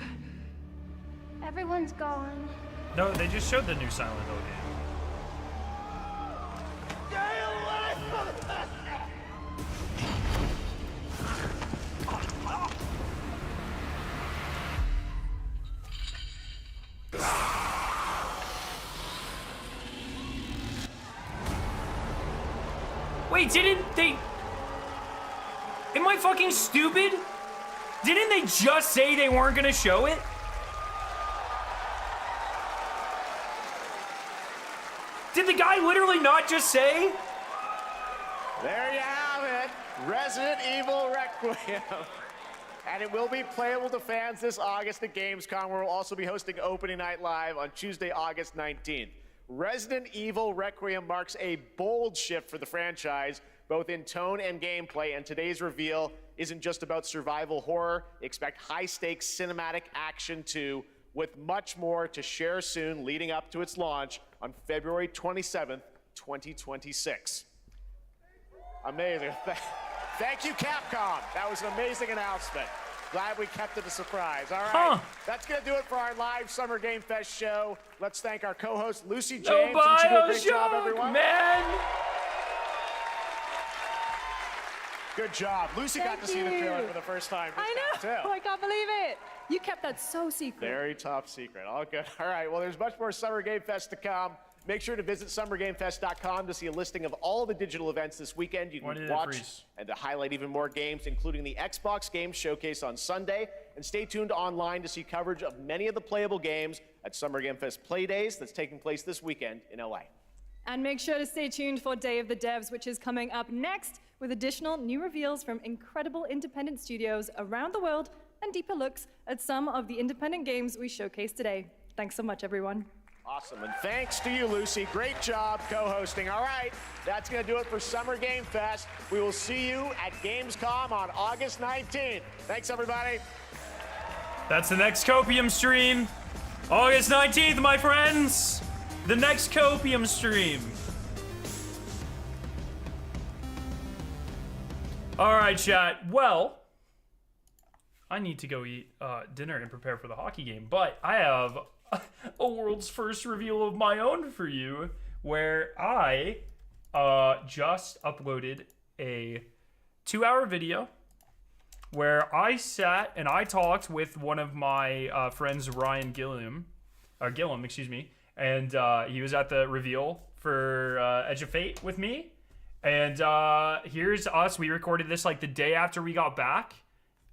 Everyone's gone. No, they just showed the new Silent Hill game. Wait, didn't they... Am I fucking stupid? Didn't they just say they weren't gonna show it? Did the guy literally not just say? There you have it, Resident Evil Requiem. And it will be playable to fans this August at Gamescom, where we'll also be hosting Opening Night Live on Tuesday, August 19th. Resident Evil Requiem marks a bold shift for the franchise, both in tone and gameplay, and today's reveal isn't just about survival horror. Expect high-stakes cinematic action too, with much more to share soon leading up to its launch on February 27th, 2026. Amazing. Thank you, Capcom. That was an amazing announcement. Glad we kept it a surprise. All right, that's going to do it for our live Summer Game Fest show. Let's thank our co-host, Lucy James. No Did you do a great job, Bioshock, everyone? man! Good job. Lucy got to see the trailer for the first time. I know. Too. I can't believe it. You kept that so secret. Very top secret. All good. All right. Well, there's much more Summer Game Fest to come. Make sure to visit summergamefest.com to see a listing of all the digital events this weekend. You can watch and to highlight even more games, including the Xbox Games Showcase on Sunday. And stay tuned online to see coverage of many of the playable games at Summer Game Fest Play Days that's taking place this weekend in LA. And make sure to stay tuned for Day of the Devs, which is coming up next with additional new reveals from incredible independent studios around the world and deeper looks at some of the independent games we showcased today. Thanks so much, everyone. Awesome, and thanks to you, Lucy. Great job co-hosting. All right, that's going to do it for Summer Game Fest. We will see you at Gamescom on August 19th. Thanks, everybody. That's the next Copium stream. August 19th, my friends. The next Copium stream. All right, chat. Well, I need to go eat dinner and prepare for the hockey game, but I have a world's first reveal of my own for you, where I just uploaded a 2-hour video where I sat and I talked with one of my friends, Ryan Gillum, excuse me, and he was at the reveal for Edge of Fate with me. And here's us. We recorded this like the day after we got back,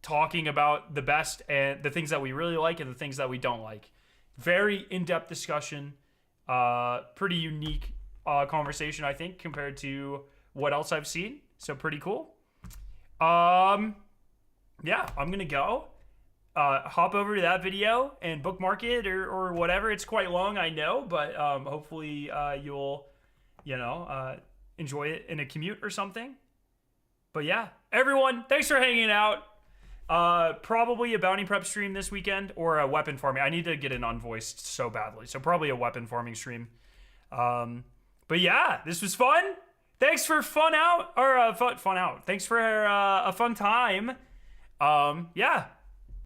talking about the best and the things that we really like and the things that we don't like. Very in-depth discussion, pretty unique conversation, I think, compared to what else I've seen. So pretty cool. Yeah, I'm gonna go hop over to that video and bookmark it or whatever. It's quite long, I know, but hopefully you'll, enjoy it in a commute or something. But yeah, everyone, thanks for hanging out. Probably a bounty prep stream this weekend or a weapon farming. I need to get an unvoiced so badly. So probably a weapon farming stream. But yeah, this was fun. thanks for fun out, or fun out. Thanks for a fun time. Yeah,